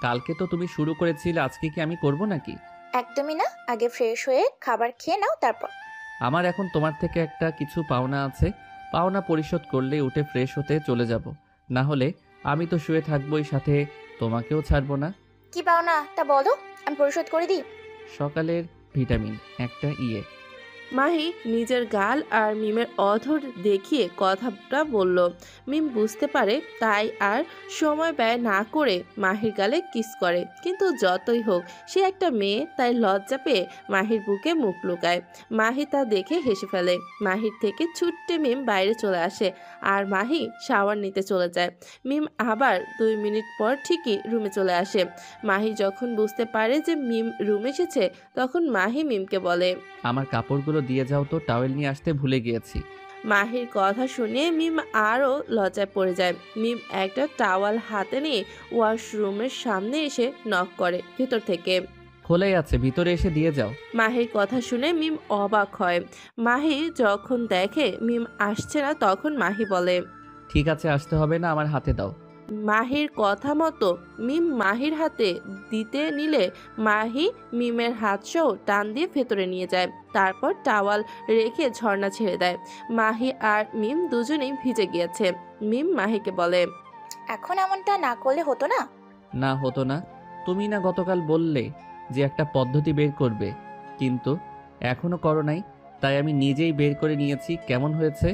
কালকে তো তুমি শুরু করেছিলে, আজকে কি আমি করব নাকি? একদমই না, আগে ফ্রেশ হয়ে খাবার খেয়ে নাও, তারপর। আমার এখন তোমার থেকে একটা কিছু পাওনা আছে। পাওনা পরিশোধ করলে উঠে ফ্রেশ হতে চলে যাব, না হলে আমি তো শুয়ে থাকবোই, সাথে তোমাকেও ছাড়বো না। কি পাওনা তা বলো, আমি পরিশোধ করে দিই। সকালের ভিটামিন একটা ইয়ে। মাহি নিজের গাল আর মিমের অধর দেখিয়ে কথাটা বলল। মিম বুঝতে পারে, তাই আর সময় ব্যয় না করে মাহির গালে কিস করে। কিন্তু যতই হোক সে একটা মেয়ে, তাই লজ্জা পেয়ে মাহির বুকে মুখ লুকায়। মাহি তা দেখে হেসে ফেলে। মাহির থেকে ছুট্টে মিম বাইরে চলে আসে, আর মাহি শাওয়ার নিতে চলে যায়। মিম আবার 2 মিনিট পর ঠিকই রুমে চলে আসে। মাহি যখন বুঝতে পারে যে মিম রুমে এসেছে, তখন মাহি মিমকে বলে, আমার কাপড়গুলো দিয়ে যাও তো, টাওয়েল নিয়ে আসতে ভুলে গিয়েছি। মাহির কথা শুনে মিম আরও লজ্জায় পড়ে যায়। মিম একটা টাওয়াল হাতে নিয়ে ওয়াশরুমের সামনে এসে নক করে ভিতর থেকে। খোলাই আছে, ভিতরে এসে দিয়ে যাও। মাহির কথা শুনে মিম অবাক হয়। মাহি যখন দেখে মিম আসছে না, তখন মাহি বলে, ঠিক আছে, আসতে হবে না, আমার হাতে দাও। মাহির কথা মতো মিম মাহির হাতে দিতে নিলে মাহি মিমের হাতসহ টান দিয়ে ভেতরে নিয়ে যায়। তারপর টাওয়াল রেখে ঝর্ণা ছেড়ে দেয়। মাহি আর মিম দুজনেই ভিজে গিয়েছে। মিম মাহিকে বলে, এখন এমনটা না করলে হতো না? না, হতো না। তুমি না গতকাল বললে যে একটা পদ্ধতি বের করবে, কিন্তু এখনও করো নাই, তাই আমি নিজেই বের করে নিয়েছি। কেমন হয়েছে?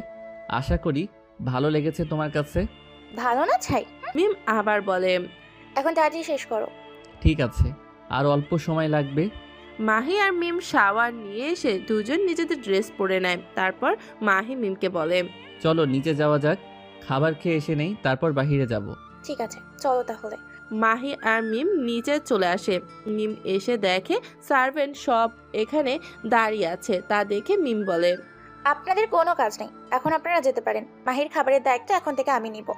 আশা করি ভালো লেগেছে তোমার কাছে। ভালো না ছাই। মিম আবার বলে, এখন তাড়াতাড়ি শেষ করো। ঠিক আছে, আর অল্প সময় লাগবে। মাহি আর মিম শাওয়ার নিয়ে এসে দুজন নিজেদের ড্রেস পরে নেয়। তারপর মাহি মিমকে বলে, চলো নিচে যাওয়া যাক, খাবার খেয়ে এসে নেই, তারপর বাহিরে যাব। ঠিক আছে, চলো তাহলে। মাহি আর মিম নিচে চলে আসে। মিম এসে দেখে সার্ভেন্ট সব এখানে দাঁড়িয়ে আছে। তা দেখে মিম বলে, আপনাদের কোনো কাজ নেই, এখন আপনারা যেতে পারেন। মাহির খাবারের দায়িত্ব এখন থেকে আমি নিব।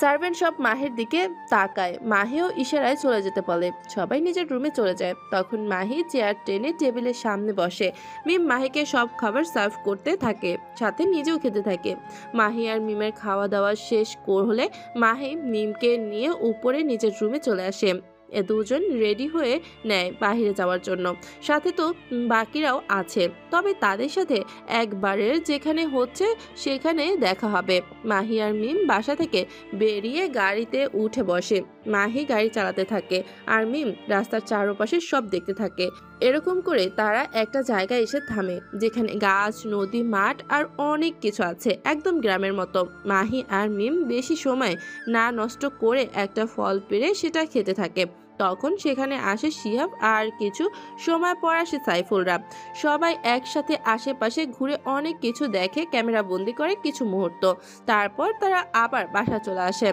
সার্ভেন্ট সব মাহির দিকে তাকায়। মাহিও ইশারায় চলে যেতে বলে। সবাই নিজের রুমে চলে যায়। তখন মাহি চেয়ার টেনে টেবিলের সামনে বসে। মিম মাহিকে সব খাবার সার্ভ করতে থাকে, সাথে নিজেও খেতে থাকে। মাহি আর মিমের খাওয়া দাওয়া শেষ হলে মাহি মিমকে নিয়ে উপরে নিজের রুমে চলে আসে। এ দুজন রেডি হয়ে নেয় বাহিরে যাওয়ার জন্য। সাথে তো বাকিরাও আছে, তবে তাদের সাথে একবারের যেখানে হচ্ছে সেখানে দেখা হবে। মাহি আর মিম বাসা থেকে বেরিয়ে গাড়িতে উঠে বসে। মাহি গাড়ি চালাতে থাকে আর মিম রাস্তার চারপাশে সব দেখতে থাকে। এরকম করে তারা একটা জায়গায় এসে থামে, যেখানে গাছ, নদী, মাঠ আর অনেক কিছু আছে, একদম গ্রামের মতো। মাহি আর মিম বেশি সময় না নষ্ট করে একটা ফল পেড়ে সেটা খেতে থাকে। তখন সেখানে আসে শিহাব আর কিছু সময় পর আসে সাইফুলরা। সবাই একসাথে আশেপাশে ঘুরে অনেক কিছু দেখে, ক্যামেরা বন্দি করে কিছু মুহূর্ত। তারপর তারা আবার বাসা চলে আসে।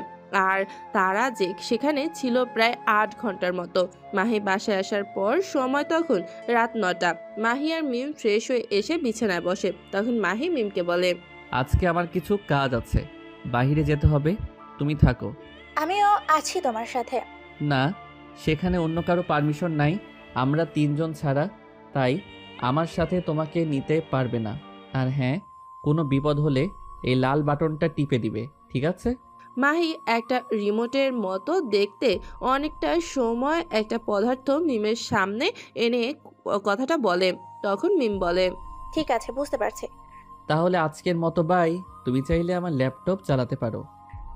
আর তারা যে সেখানে ছিল প্রায় 8 ঘন্টার মতো। মাহি বাসায় আসার পর সময় তখন রাত 9টা। মাহি আর মিম ফ্রেশ হয়ে এসে বিছানায় বসে। তখন মাহি মিমকে বলে, আজকে আমার কিছু কাজ আছে, বাহিরে যেতে হবে, তুমি থাকো। আমিও আছি তোমার সাথে। না, সেখানে অন্য কারো পারমিশন নাই, আমরা 3 জন ছাড়া, তাই আমার সাথে তোমাকে নিতে পারবে না। আর হ্যাঁ, কোনো বিপদ হলে এই লাল বাটনটা টিপে দিবে, ঠিক আছে? মাহি একটা রিমোটের মতো দেখতে অনেকটা সময় একটা পদার্থ মিমের সামনে এনে কথাটা বলে। তখন মিম বলে, ঠিক আছে, বুঝতে পারছি। তাহলে আজকের মতো বাই, তুমি চাইলে আমার ল্যাপটপ চালাতে পারো।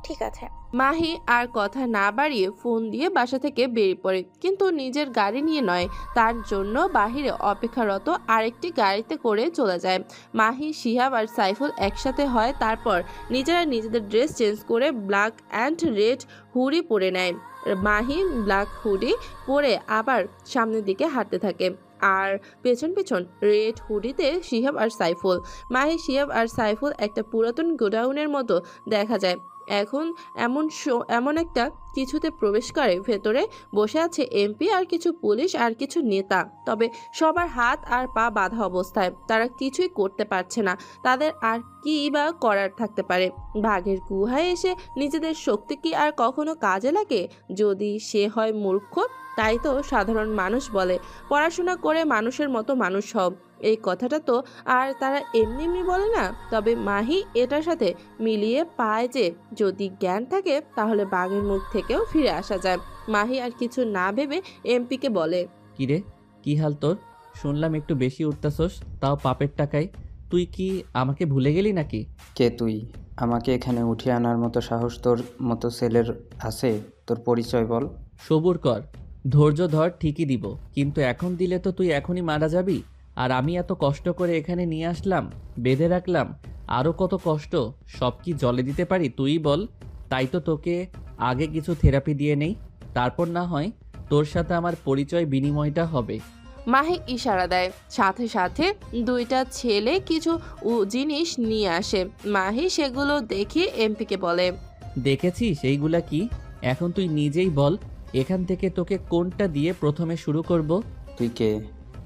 ঠিক আছে। মাহি আর কথা না বাড়িয়ে ফোন দিয়ে বাসা থেকে বেরিয়ে পড়ে, কিন্তু নিজের গাড়ি নিয়ে নয়, তার জন্য বাহিরে অপেক্ষারত আরেকটি গাড়িতে করে চলে যায়। মাহি, শিহাব আর সাইফুল একসাথে হয়। তারপর নিজেরা নিজেদের ড্রেস চেঞ্জ করে ব্ল্যাক অ্যান্ড রেড হুডি পরে নেয়। মাহি ব্ল্যাক হুডি পরে আবার সামনের দিকে হাঁটতে থাকে, আর পেছন পেছন রেড হুডিতে শিহাব আর সাইফুল। মাহি, শিহাব আর সাইফুল একটা পুরাতন গোডাউনের মতো দেখা যায়। এখন এমন একটা কিছুতে প্রবেশ করে। ভেতরে বসে আছে এমপি আর কিছু পুলিশ আর কিছু নেতা, তবে সবার হাত আর পা বাঁধা অবস্থায়, তারা কিছুই করতে পারছে না। তাদের আর কি বা করার থাকতে পারে? বাঘের গুহায় এসে নিজেদের শক্তি কি আর কখনো কাজে লাগে? যদি সে হয় মূর্খ, তাই তো সাধারণ মানুষ বলে, পড়াশোনা করে মানুষের মতো মানুষ হও। এই কথাটা তো আর তারা এমনি এমনি বলে না। তবে মাহি এটার সাথে মিলিয়ে পায় যে যদি জ্ঞান থাকে তাহলে বাঘের মুখ থেকেও ফিরে আসা যায়। মাহি আর কিছু না ভেবে এমপিকে বলে, কিরে, কি হাল তোর? শুনলাম একটু বেশি উঠতাছস, তাও পাপের টাকায়। তুই কি আমাকে ভুলে গেলি নাকি? কে তুই? আমাকে এখানে উঠিয়ে আনার মতো সাহস তোর মতো ছেলের আছে? তোর পরিচয় বল। সবুর কর, ধৈর্য ধর, ঠিকই দিব, কিন্তু এখন দিলে তো তুই এখনই মারা যাবি। আর আমি এত কষ্ট করে এখানে নিয়ে আসলাম, বেঁধে রাখলাম, আরও কত কষ্ট, সব কি জলে দিতে পারি তুই বল? তাই তো তোকে আগে কিছু থেরাপি দিয়ে নেই, তারপর না হয় তোর সাথে আমার পরিচয় বিনিময়টা হবে। মাহি ইশারা দেয়, সাথে সাথে 2টা ছেলে কিছু জিনিস নিয়ে আসে। মাহি সেগুলো দেখে এমপিকে বলে, দেখেছিস এইগুলা কি? এখন তুই নিজেই বল, এখান থেকে তোকে কোনটা দিয়ে প্রথমে শুরু করব? তুই কে?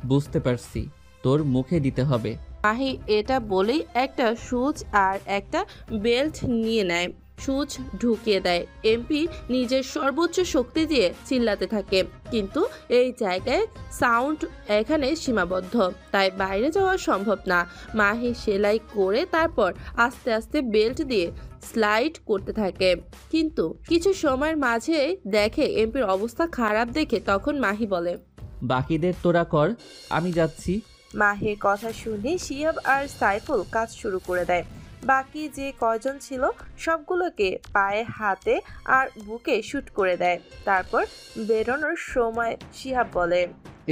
বুঝতে পারছি, তোর মুখে দিতে হবে। মাহি এটা বলেই একটা সুচ আর একটা বেল্ট নিয়ে নেয়, সুচ ঢুকিয়ে দেয়। এমপি নিজের সর্বোচ্চ শক্তি দিয়ে চিল্লাতে থাকে, কিন্তু এই জায়গায় সাউন্ড এখানে সীমাবদ্ধ, তাই বাইরে যাওয়া সম্ভব না। মাহি সেলাই করে তারপর আস্তে আস্তে বেল্ট দিয়ে স্লাইড করতে থাকে, কিন্তু কিছু সময়ের মাঝে দেখে এমপির অবস্থা খারাপ দেখে তখন মাহি বলে, বাকিদের তোরা কর, আমি যাচ্ছি। মাহির কথা শুনে শিহাব আর সাইফুল কাজ শুরু করে দেয়। বাকি যে কয়জন ছিল সবগুলোকে পায়ে, হাতে আর বুকে শুট করে দেয়। তারপর বেরোনোর সময় শিহাব বলে,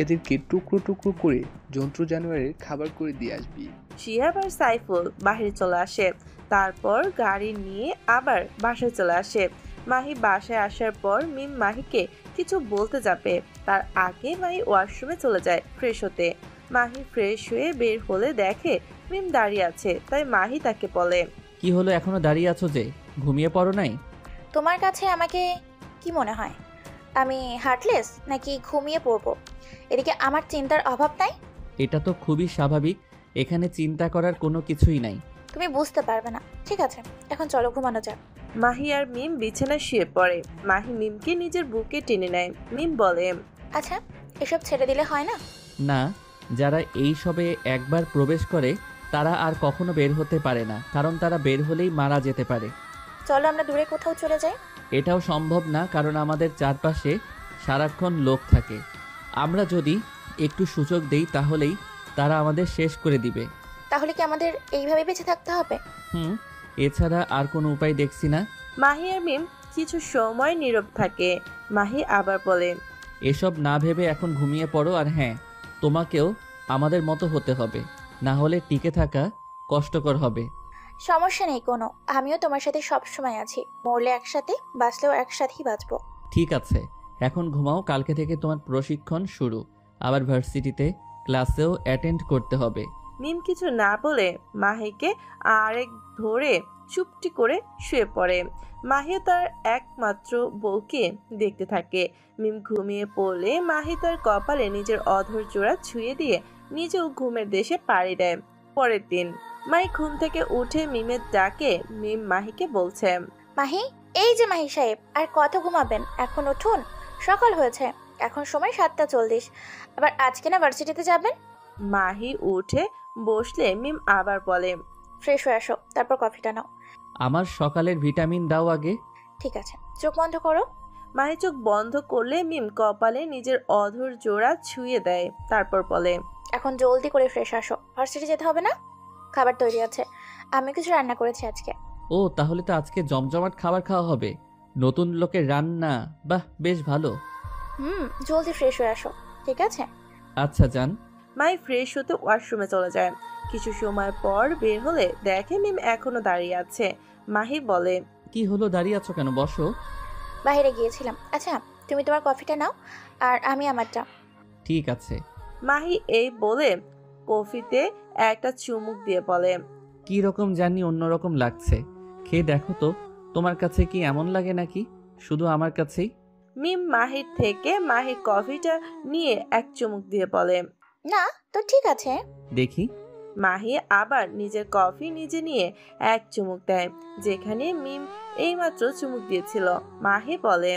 এদেরকে টুকরো টুকরো করে জন্তু জানোয়ারের খাবার করে দিয়ে আসবি। শিহাব আর সাইফুল বাহিরে চলে আসে, তারপর গাড়ি নিয়ে আবার বাসায় চলে আসে। মাহি বাসায় আসার পর মিম মাহিকে কিছু বলতে যাবে, তার আগে মাহি ওয়াশরুমে চলে যায় ফ্রেশ হতে। মাহি ফ্রেশ হয়ে বের হলে দেখে মিম দাঁড়িয়ে আছে, তাই মাহি তাকে বলে, কি হলো, এখনো দাঁড়িয়ে আছো যে? ঘুমিয়ে পড়ো নাই? তোমার কাছে আমাকে কি মনে হয়? আমি হার্টলেস নাকি ঘুমিয়ে পড়বো? এদিকে আমার চিন্তার অভাব নাই। এটা তো খুবই স্বাভাবিক, এখানে চিন্তা করার কোনো কিছুই নাই। তুমি বুঝতে পারবে না। ঠিক আছে, এখন চলো ঘুমানো যাক। মাহি আর মিম বিছানায় শুয়ে পড়ে। মাহি মিমকে নিজের বুকে টেনে নেয়। মিম বলে, আচ্ছা এসব ছেড়ে দিলে হয় না? না, যারা এই সবে একবার প্রবেশ করে তারা আর কখনো বের হতে পারে না, কারণ তারা বের হলেই মারা যেতে পারে। চলো আমরা দূরে কোথাও চলে যাই। এটাও সম্ভব না, কারণ আমাদের চারপাশে সারাক্ষণ লোক থাকে। আমরা যদি একটু সুযোগ দেই তাহলেই তারা আমাদের শেষ করে দিবে। তাহলে কি আমাদের এইভাবে বেঁচে থাকতে হবে? এছাড়া আর কোনো উপায় দেখছি না। মাহি আর মিম কিছু সময় নীরব থাকে। মাহি আবার বলে, এসব না ভেবে এখন ঘুমিয়ে পড়ো। আর হ্যাঁ, তোমাকেও আমাদের মতো হতে হবে, না হলে টিকে থাকা কষ্টকর হবে। সমস্যা নেই কোনো, আমিও তোমার সাথে সব সময় আছি। মরলে একসাথে, বাঁচলেও একসাথেই বাঁচবো। ঠিক আছে, এখন ঘুমাও। কালকে থেকে তোমার প্রশিক্ষণ শুরু, আবার ভার্সিটিতে ক্লাসেও অ্যাটেন্ড করতে হবে। মিম কিছু না বলে মাহিকে আরেক ধরে চুপটি করে শুয়ে পড়ে। মাহি তার একমাত্র বউকে দেখতে থাকে। মিম ঘুমিয়ে পড়লে মাহি তার কপালে নিজের অধর জোড়া ছুঁয়ে দিয়ে নিজেও ঘুমের দেশে পাড়ি দেয়। পরের দিন মাহি ঘুম থেকে উঠে মিমের ডাকে মিম মাহিকে বলছে, মাহি, এই যে মাহি সাহেব, আর কত ঘুমাবেন? এখন উঠুন, সকাল হয়েছে, এখন সময় 7:40। আবার আজকে না ভার্সিটিতে যাবেন? মাহি উঠে বসলে মিম আবার বলে, ফ্রেশ হয়ে আসো, তারপর কফিটা নাও। আমার সকালের ভিটামিন দাও আগে। ঠিক আছে, চোখ বন্ধ করো। মাহি চোখ বন্ধ করলে মিম কপালে নিজের অধর জোড়া ছুঁয়ে দেয়, তারপর বলে, এখন জলদি করে ফ্রেশ আসো, ভার্সিটি যেতে হবে না? খাবার তৈরি আছে, আমি কিছু রান্না করেছি আজকে। ও, তাহলে তো আজকে জমজমাট খাবার খাওয়া হবে, নতুন লোকের রান্না। বাহ, বেশ ভালো। জলদি ফ্রেশ হয়ে আসো, ঠিক আছে? আচ্ছা যান। মাই ফ্রেশ হতে ওয়াশরুমে চলে যায়। কিছু সময় পর বের হলে দেখে মিম এখনো দাঁড়িয়ে আছে। মাহি বলে, কি হলো, দাঁড়িয়ে আছো কেন? বসো। বাইরে গিয়েছিলাম। আচ্ছা তুমি তোমার কফিটা নাও আর আমি আমারটা। ঠিক আছে। মাহি এই বলে কফিতে একটা চুমুক দিয়ে বলে, কি রকম জানি অন্যরকম লাগছে, খেয়ে দেখো তো, তোমার কাছে কি এমন লাগে নাকি শুধু আমার কাছেই? মিম মাহির থেকে মাহি কফিটা নিয়ে এক চুমুক দিয়ে বলে, না তো ঠিক আছে। দেখি। মাহি আবার নিজের কফি নিজে নিয়ে এক চুমুক দেয়, যেখানে মিম এইমাত্র চুমুক দিয়েছিল। মাহি বলে,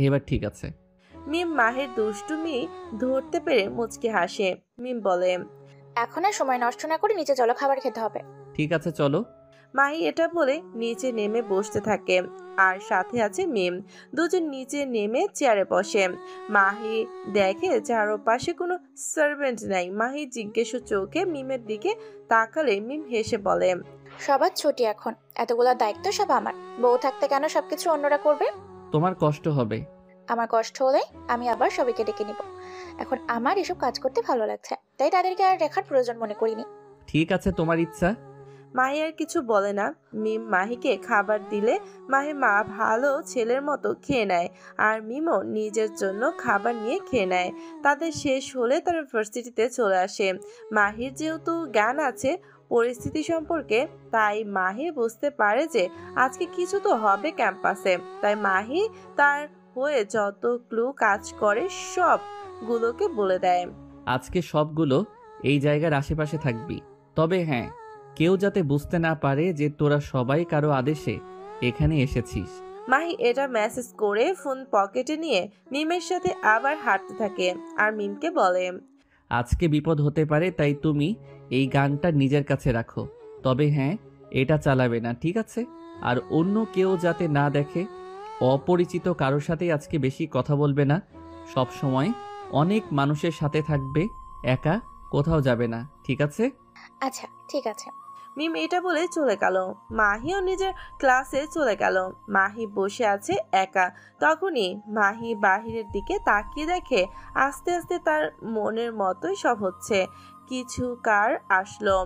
এবার ঠিক আছে। মিম মাহির দুষ্টুমি ধরতে পেরে মুচকি হাসে। মিম বলে, এখন আর সময় নষ্ট না করে নিচে চলো, খাবার খেতে হবে। ঠিক আছে চলো। মাহি এটা বলে নিচে নেমে বসতে থাকে, আর সাথে আছে মিম। দুজন নিচে নেমে চেয়ারে বসে। মাহি দেখে চারপাশে কোনো সার্ভেন্ট নাই। মাহি জিজ্ঞাসু চোখে মিমের দিকে তাকালে মিম হেসে বলে, সবার ছুটি এখন, এতগুলো দায়িত্ব সব আমার। বউ থাকতে কেন সবকিছু অন্যরা করবে? তোমার কষ্ট হবে। আমার কষ্ট হলে আমি আবার সবাইকে ডেকে নিব। এখন আমার এসব কাজ করতে ভালো লাগছে, তাই তাদেরকে আর দেখার প্রয়োজন মনে করিনি। ঠিক আছে, তোমার ইচ্ছা। মাহি আর কিছু বলে না। মিম মাহিকে খাবার দিলে মাহি মা ভালো ছেলের মতো খেয়ে নেয়, আর মিমও নিজের জন্য খাবার নিয়ে খেয়ে নেয়। তাদের শেষ হলে তারা ভার্সিটিতে চলে আসে। মাহির যেহেতু জ্ঞান আছে পরিস্থিতি সম্পর্কে, তাই মাহি বুঝতে পারে যে আজকে কিছু তো হবে ক্যাম্পাসে। তাই মাহি তার হয়ে যত ক্লু কাজ করে সবগুলোকে বলে দেয়। আজকে সবগুলো এই জায়গার আশেপাশে থাকবি, তবে হ্যাঁ, কেউ যাতে বুঝতে না পারে যে তোরা সবাই কারো আদেশে এখানে এসেছিস। মাহি এটা মেসেজ করে ফোন পকেটে নিয়ে মিমের সাথে আবার হাঁটতে থাকে, আর মিমকে বলে, আজকে বিপদ হতে পারে, তাই তুমি এই গানটা নিজের কাছে রাখো, তবে হ্যাঁ, এটা চালাবে না, ঠিক আছে? আর অন্য কেউ যাতে না দেখে। অপরিচিত কারোর সাথে আজকে বেশি কথা বলবে না, সব সময় অনেক মানুষের সাথে থাকবে, একা কোথাও যাবে না, ঠিক আছে? আচ্ছা ঠিক আছে। মিম এটা বলে চলে গেল। মাহিও নিজের ক্লাসে চলে গেল। মাহি বসে আছে একা। তখনই মাহি বাহিরের দিকে তাকিয়ে দেখে আস্তে আস্তে তার মনের মতোই সব হচ্ছে। কিছু কার আসলো,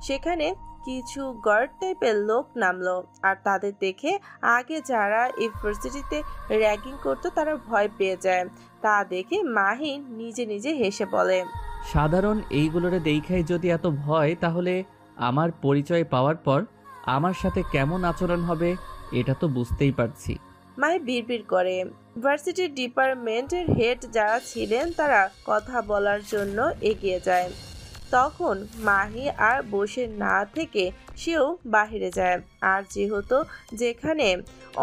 সেখানে কিছু গার্ড টাইপের লোক নামলো, আর তাদের দেখে আগে যারা ইউনিভার্সিটিতে র্যাগিং করতো তারা ভয় পেয়ে যায়। তা দেখে মাহি নিজে নিজে হেসে বলে, সাধারণ এইগুলোরে দেখাই যদি এত ভয়, তাহলে আমার পরিচয় পাওয়ার পর আমার সাথে কেমন আচরণ হবে এটা তো বুঝতেই পারছি। মাহি বিড়বিড় করে। ভার্সিটির ডিপার্টমেন্টের হেড যারা ছিলেন তারা কথা বলার জন্য এগিয়ে যায়। তখন মাহি আর বসে না থেকে সেও বাহিরে যায়। আর যেহেতু যেখানে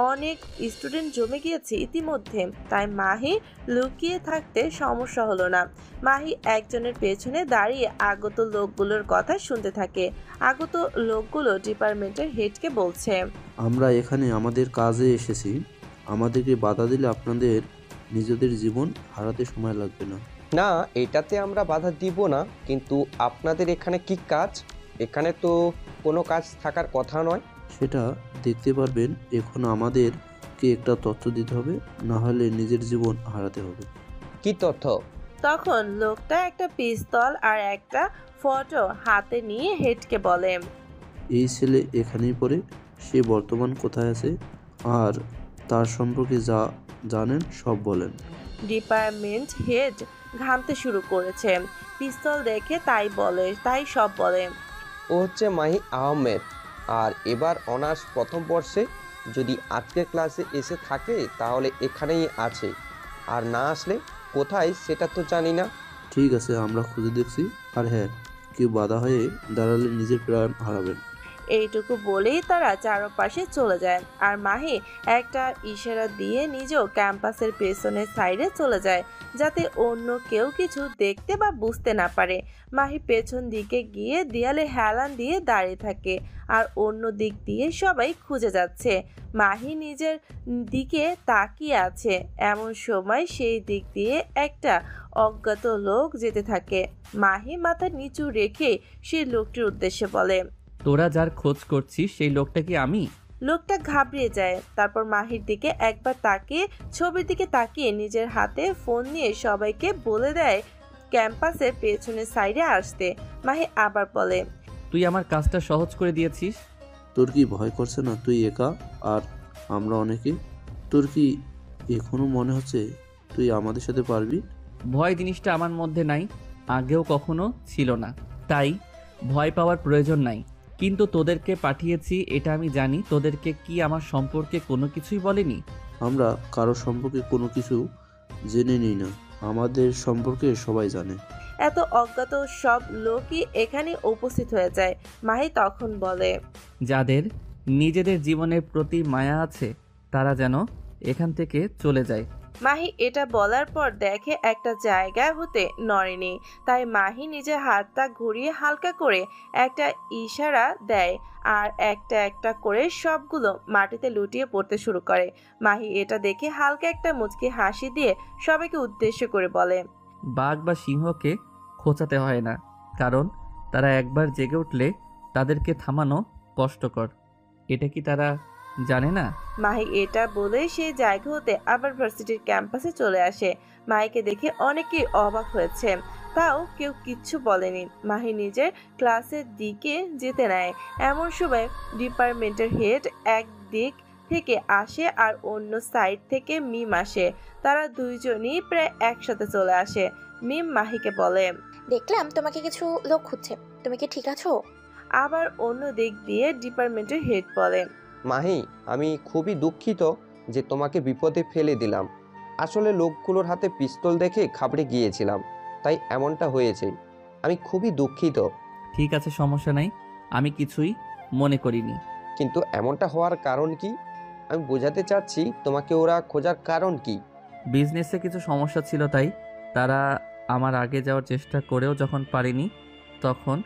অনেক স্টুডেন্ট জমে গিয়েছে ইতিমধ্যে, তাই মাহি লুকিয়ে থাকতে সমস্যা হলো না। মাহি একজনের পেছনে দাঁড়িয়ে আগত লোকগুলোর কথা শুনতে থাকে। আগত লোকগুলো ডিপার্টমেন্টের হেডকে বলছে, আমরা এখানে আমাদের কাজে এসেছি, আমাদেরকে বাধা দিলে আপনাদের নিজেদের জীবন হারাতে সময় লাগবে না। না, এটাতে আমরা বাধা দিব না, কিন্তু আপনাদের এখানে কি কাজ? এখানে তো কোনো কাজ থাকার কথা নয়। সেটা দেখতে পারবেন। এখন আমাদেরকে একটা তথ্য দিতে হবে, না হলে নিজের জীবন হারাতে হবে। কি তথ্য? তখন লোকটা একটা পিস্তল আর একটা ফটো হাতে নিয়ে হেডকে বলে, এই ছেলে এখানেই পড়ে, সে বর্তমান কোথায় আছে আর তার সম্পর্কে যা জানেন সব বলেন। ডিপার্টমেন্ট হেড ঘামতে শুরু করেছে। পিস্তল দেখে তাই সব বলে। ও হচ্ছে মাহি আহমেদ, আর এবার অনার্স প্রথম বর্ষে। যদি আজকের ক্লাসে এসে থাকে তাহলে এখানেই আছে, আর না আসলে কোথায় সেটা তো জানি না। ঠিক আছে, আমরা খুঁজে দেখছি। আর হ্যাঁ, কেউ বাধা হয়ে দাঁড়ালে নিজের প্রাণ হারাবেন। এইটুকু বলেই তারা চারপাশে চলে যায়। আর মাহি একটা ইশারা দিয়ে নিজেও ক্যাম্পাসের পেছনের সাইডে চলে যায়, যাতে অন্য কেউ কিছু দেখতে বা বুঝতে না পারে। মাহি পেছন দিকে গিয়ে দেয়ালে হেলান দিয়ে দাঁড়িয়ে থাকে, আর অন্য দিক দিয়ে সবাই খুঁজে যাচ্ছে। মাহি নিজের দিকে তাকিয়ে আছে। এমন সময় সেই দিক দিয়ে একটা অজ্ঞাত লোক যেতে থাকে। মাহি মাথা নিচু রেখে সেই লোকটির উদ্দেশ্যে বলে, তোরা যার খোঁজ করছিস সেই লোকটা কি আমি? লোকটা ঘাবড়িয়ে যায়। তারপর মাহির দিকে একবার তাকিয়ে ছবির দিকে তাকিয়ে নিজের হাতে ফোন নিয়ে সবাইকে বলে দেয় ক্যাম্পাসের পেছনের সাইডে আসতে। মাহি আবার বলে, তুই আমার কাজটা সহজ করে দিয়েছিস। তোর কি ভয় করছে না? তুই একা আর আমরা অনেকে। তোর কি এখনো মনে হচ্ছে তুই আমাদের সাথে পারবি? ভয় জিনিসটা আমার মধ্যে নাই, আগেও কখনো ছিল না, তাই ভয় পাওয়ার প্রয়োজন নাই। কিন্তু তোদেরকে পাঠিয়েছি এটা আমি জানি। তোদেরকে কি আমার সম্পর্কে কোনো কিছুই বলেনি? আমরা কারো সম্পর্কে কোনো কিছু জেনে নিই না, আমাদের সম্পর্কে সবাই জানে। এত অজ্ঞাত সব লোকই এখানে উপস্থিত হয়ে যায়। মাহি তখন বলে, যাদের নিজেদের জীবনের প্রতি মায়া আছে তারা যেন এখান থেকে চলে যায়। মাহি এটা বলার পর দেখে একটা জায়গায় হতে নড়েনি, তাই মাহি নিজের হাতটা ঘুরিয়ে হালকা করে একটা ইশারা দেয়, আর একটা একটা করে সবগুলো মাটিতে লুটিয়ে পড়তে শুরু করে। মাহি এটা দেখে হালকা একটা মুচকি হাসি দিয়ে সবাইকে উদ্দেশ্য করে বলে, বাঘ বা সিংহকে খোঁচাতে হয় না, কারণ তারা একবার জেগে উঠলে তাদেরকে থামানো কষ্টকর। এটা কি তারা জানে না? মাহি এটা বলে সেই জায়গা হতে আবার ভার্সিটির ক্যাম্পাসে চলে আসে। মাহিকে দেখে অনেকেই অবাক হয়েছে, তাও কেউ কিচ্ছু বলেনি। মাহি নিজের ক্লাসের দিকে যেতে নেয়। এমন সময় ডিপার্টমেন্টের হেড এক দিক থেকে আসে আর অন্য সাইড থেকে মিম আসে। তারা দুইজনই প্রায় একসাথে চলে আসে। মিম মাহিকে বলে, দেখলাম তোমাকে কিছু লোক খুঁজছে, তুমি কি ঠিক আছো? আবার অন্য দিক দিয়ে ডিপার্টমেন্টের হেড বলে, মাহি, আমি খুবই দুঃখিত যে তোমাকে বিপদে ফেলে দিলাম। আসলে লোকগুলোর হাতে পিস্তল দেখে ঘাবড়ে গিয়েছিলাম, তাই এমনটা হয়েছে। আমি খুবই দুঃখিত। ঠিক আছে, সমস্যা নাই, আমি কিছুই মনে করিনি। কিন্তু এমনটা হওয়ার কারণ কি? আমি বোঝাতে চাচ্ছি তোমাকে ওরা খোঁজার কারণ কি? বিজনেসে কিছু সমস্যা ছিল, তাই তারা আমার আগে যাওয়ার চেষ্টা করেও যখন পারিনি তখন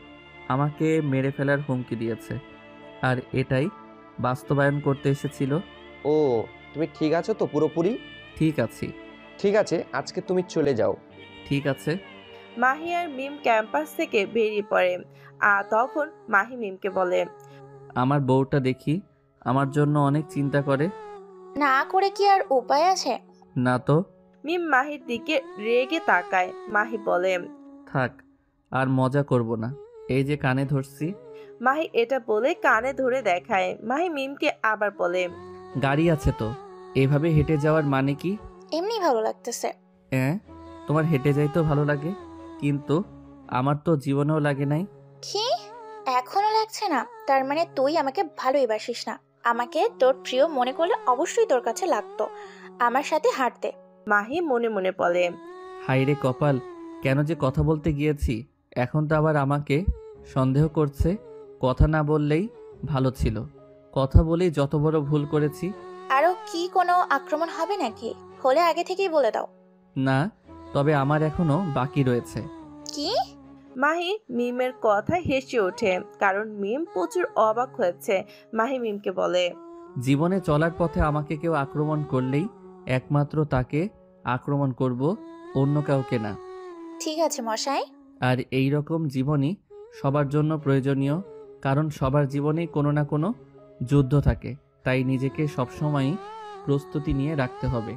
আমাকে মেরে ফেলার হুমকি দিয়েছে, আর এটাই বাস্তবায়ন করতে এসেছিল। ও, তুমি ঠিক আছো তো পুরোপুরি? ঠিক আছি। ঠিক আছে, আজকে তুমি চলে যাও। ঠিক আছে। মাহি আর মিম ক্যাম্পাস থেকে বেরিয়ে পড়ে। আর তখন মাহি মিমকে বলে, আমার বউটা দেখি আমার জন্য অনেক চিন্তা করে। না করে কি আর উপায় আছে? না তো। মিম মাহির দিকে রেগে তাকায়। মাহি বলে, থাক, আর মজা করব না, এই যে কানে ধরছি। মাহি এটা বলে কানে ধরে দেখায়। মাহি মিমকে আবার বলে, গাড়ি আছে তো, এভাবে হেঁটে যাওয়ার মানে কি? এমনি ভালো লাগতেছে। হ্যাঁ, তোমার হেঁটে যাইতেও ভালো লাগে, কিন্তু আমার তো জীবনেও লাগে নাই। কি? এখনো লাগছে না? তার মানে তুই আমাকে ভালোই বাসিস না। আমাকে তোর প্রিয় মনে করলে অবশ্যই তোর কাছে লাগতো আমার সাথে হাঁটতে। মাহি মনে মনে বলে, হাইরে কপাল, কেন যে কথা বলতে গিয়েছি, এখন তো আবার আমাকে সন্দেহ করছে। কথা না বললেই ভালো ছিল, কথা বলেই যত বড় ভুল করেছি। আরো কি কোনো আক্রমণ হবে নাকি? হলে আগে থেকেই বলে দাও। না, তবে আমার এখনো বাকি রয়েছে। কি? মাহি মিমের কথায় হেসে ওঠে, কারণ মিম প্রচুর অবাক হয়েছে। মাহি মিমকে বলে, জীবনে চলার পথে আমাকে কেউ আক্রমণ করলেই একমাত্র তাকে আক্রমণ করব, অন্য কাউকে না। ঠিক আছে মশাই। আর এই রকম জীবনই সবার জন্য প্রয়োজনীয়, কারণ সবার জীবনেই কোনো না কোনো যুদ্ধ থাকে, তাই নিজেকে সবসময়ই প্রস্তুতি নিয়ে রাখতে হবে।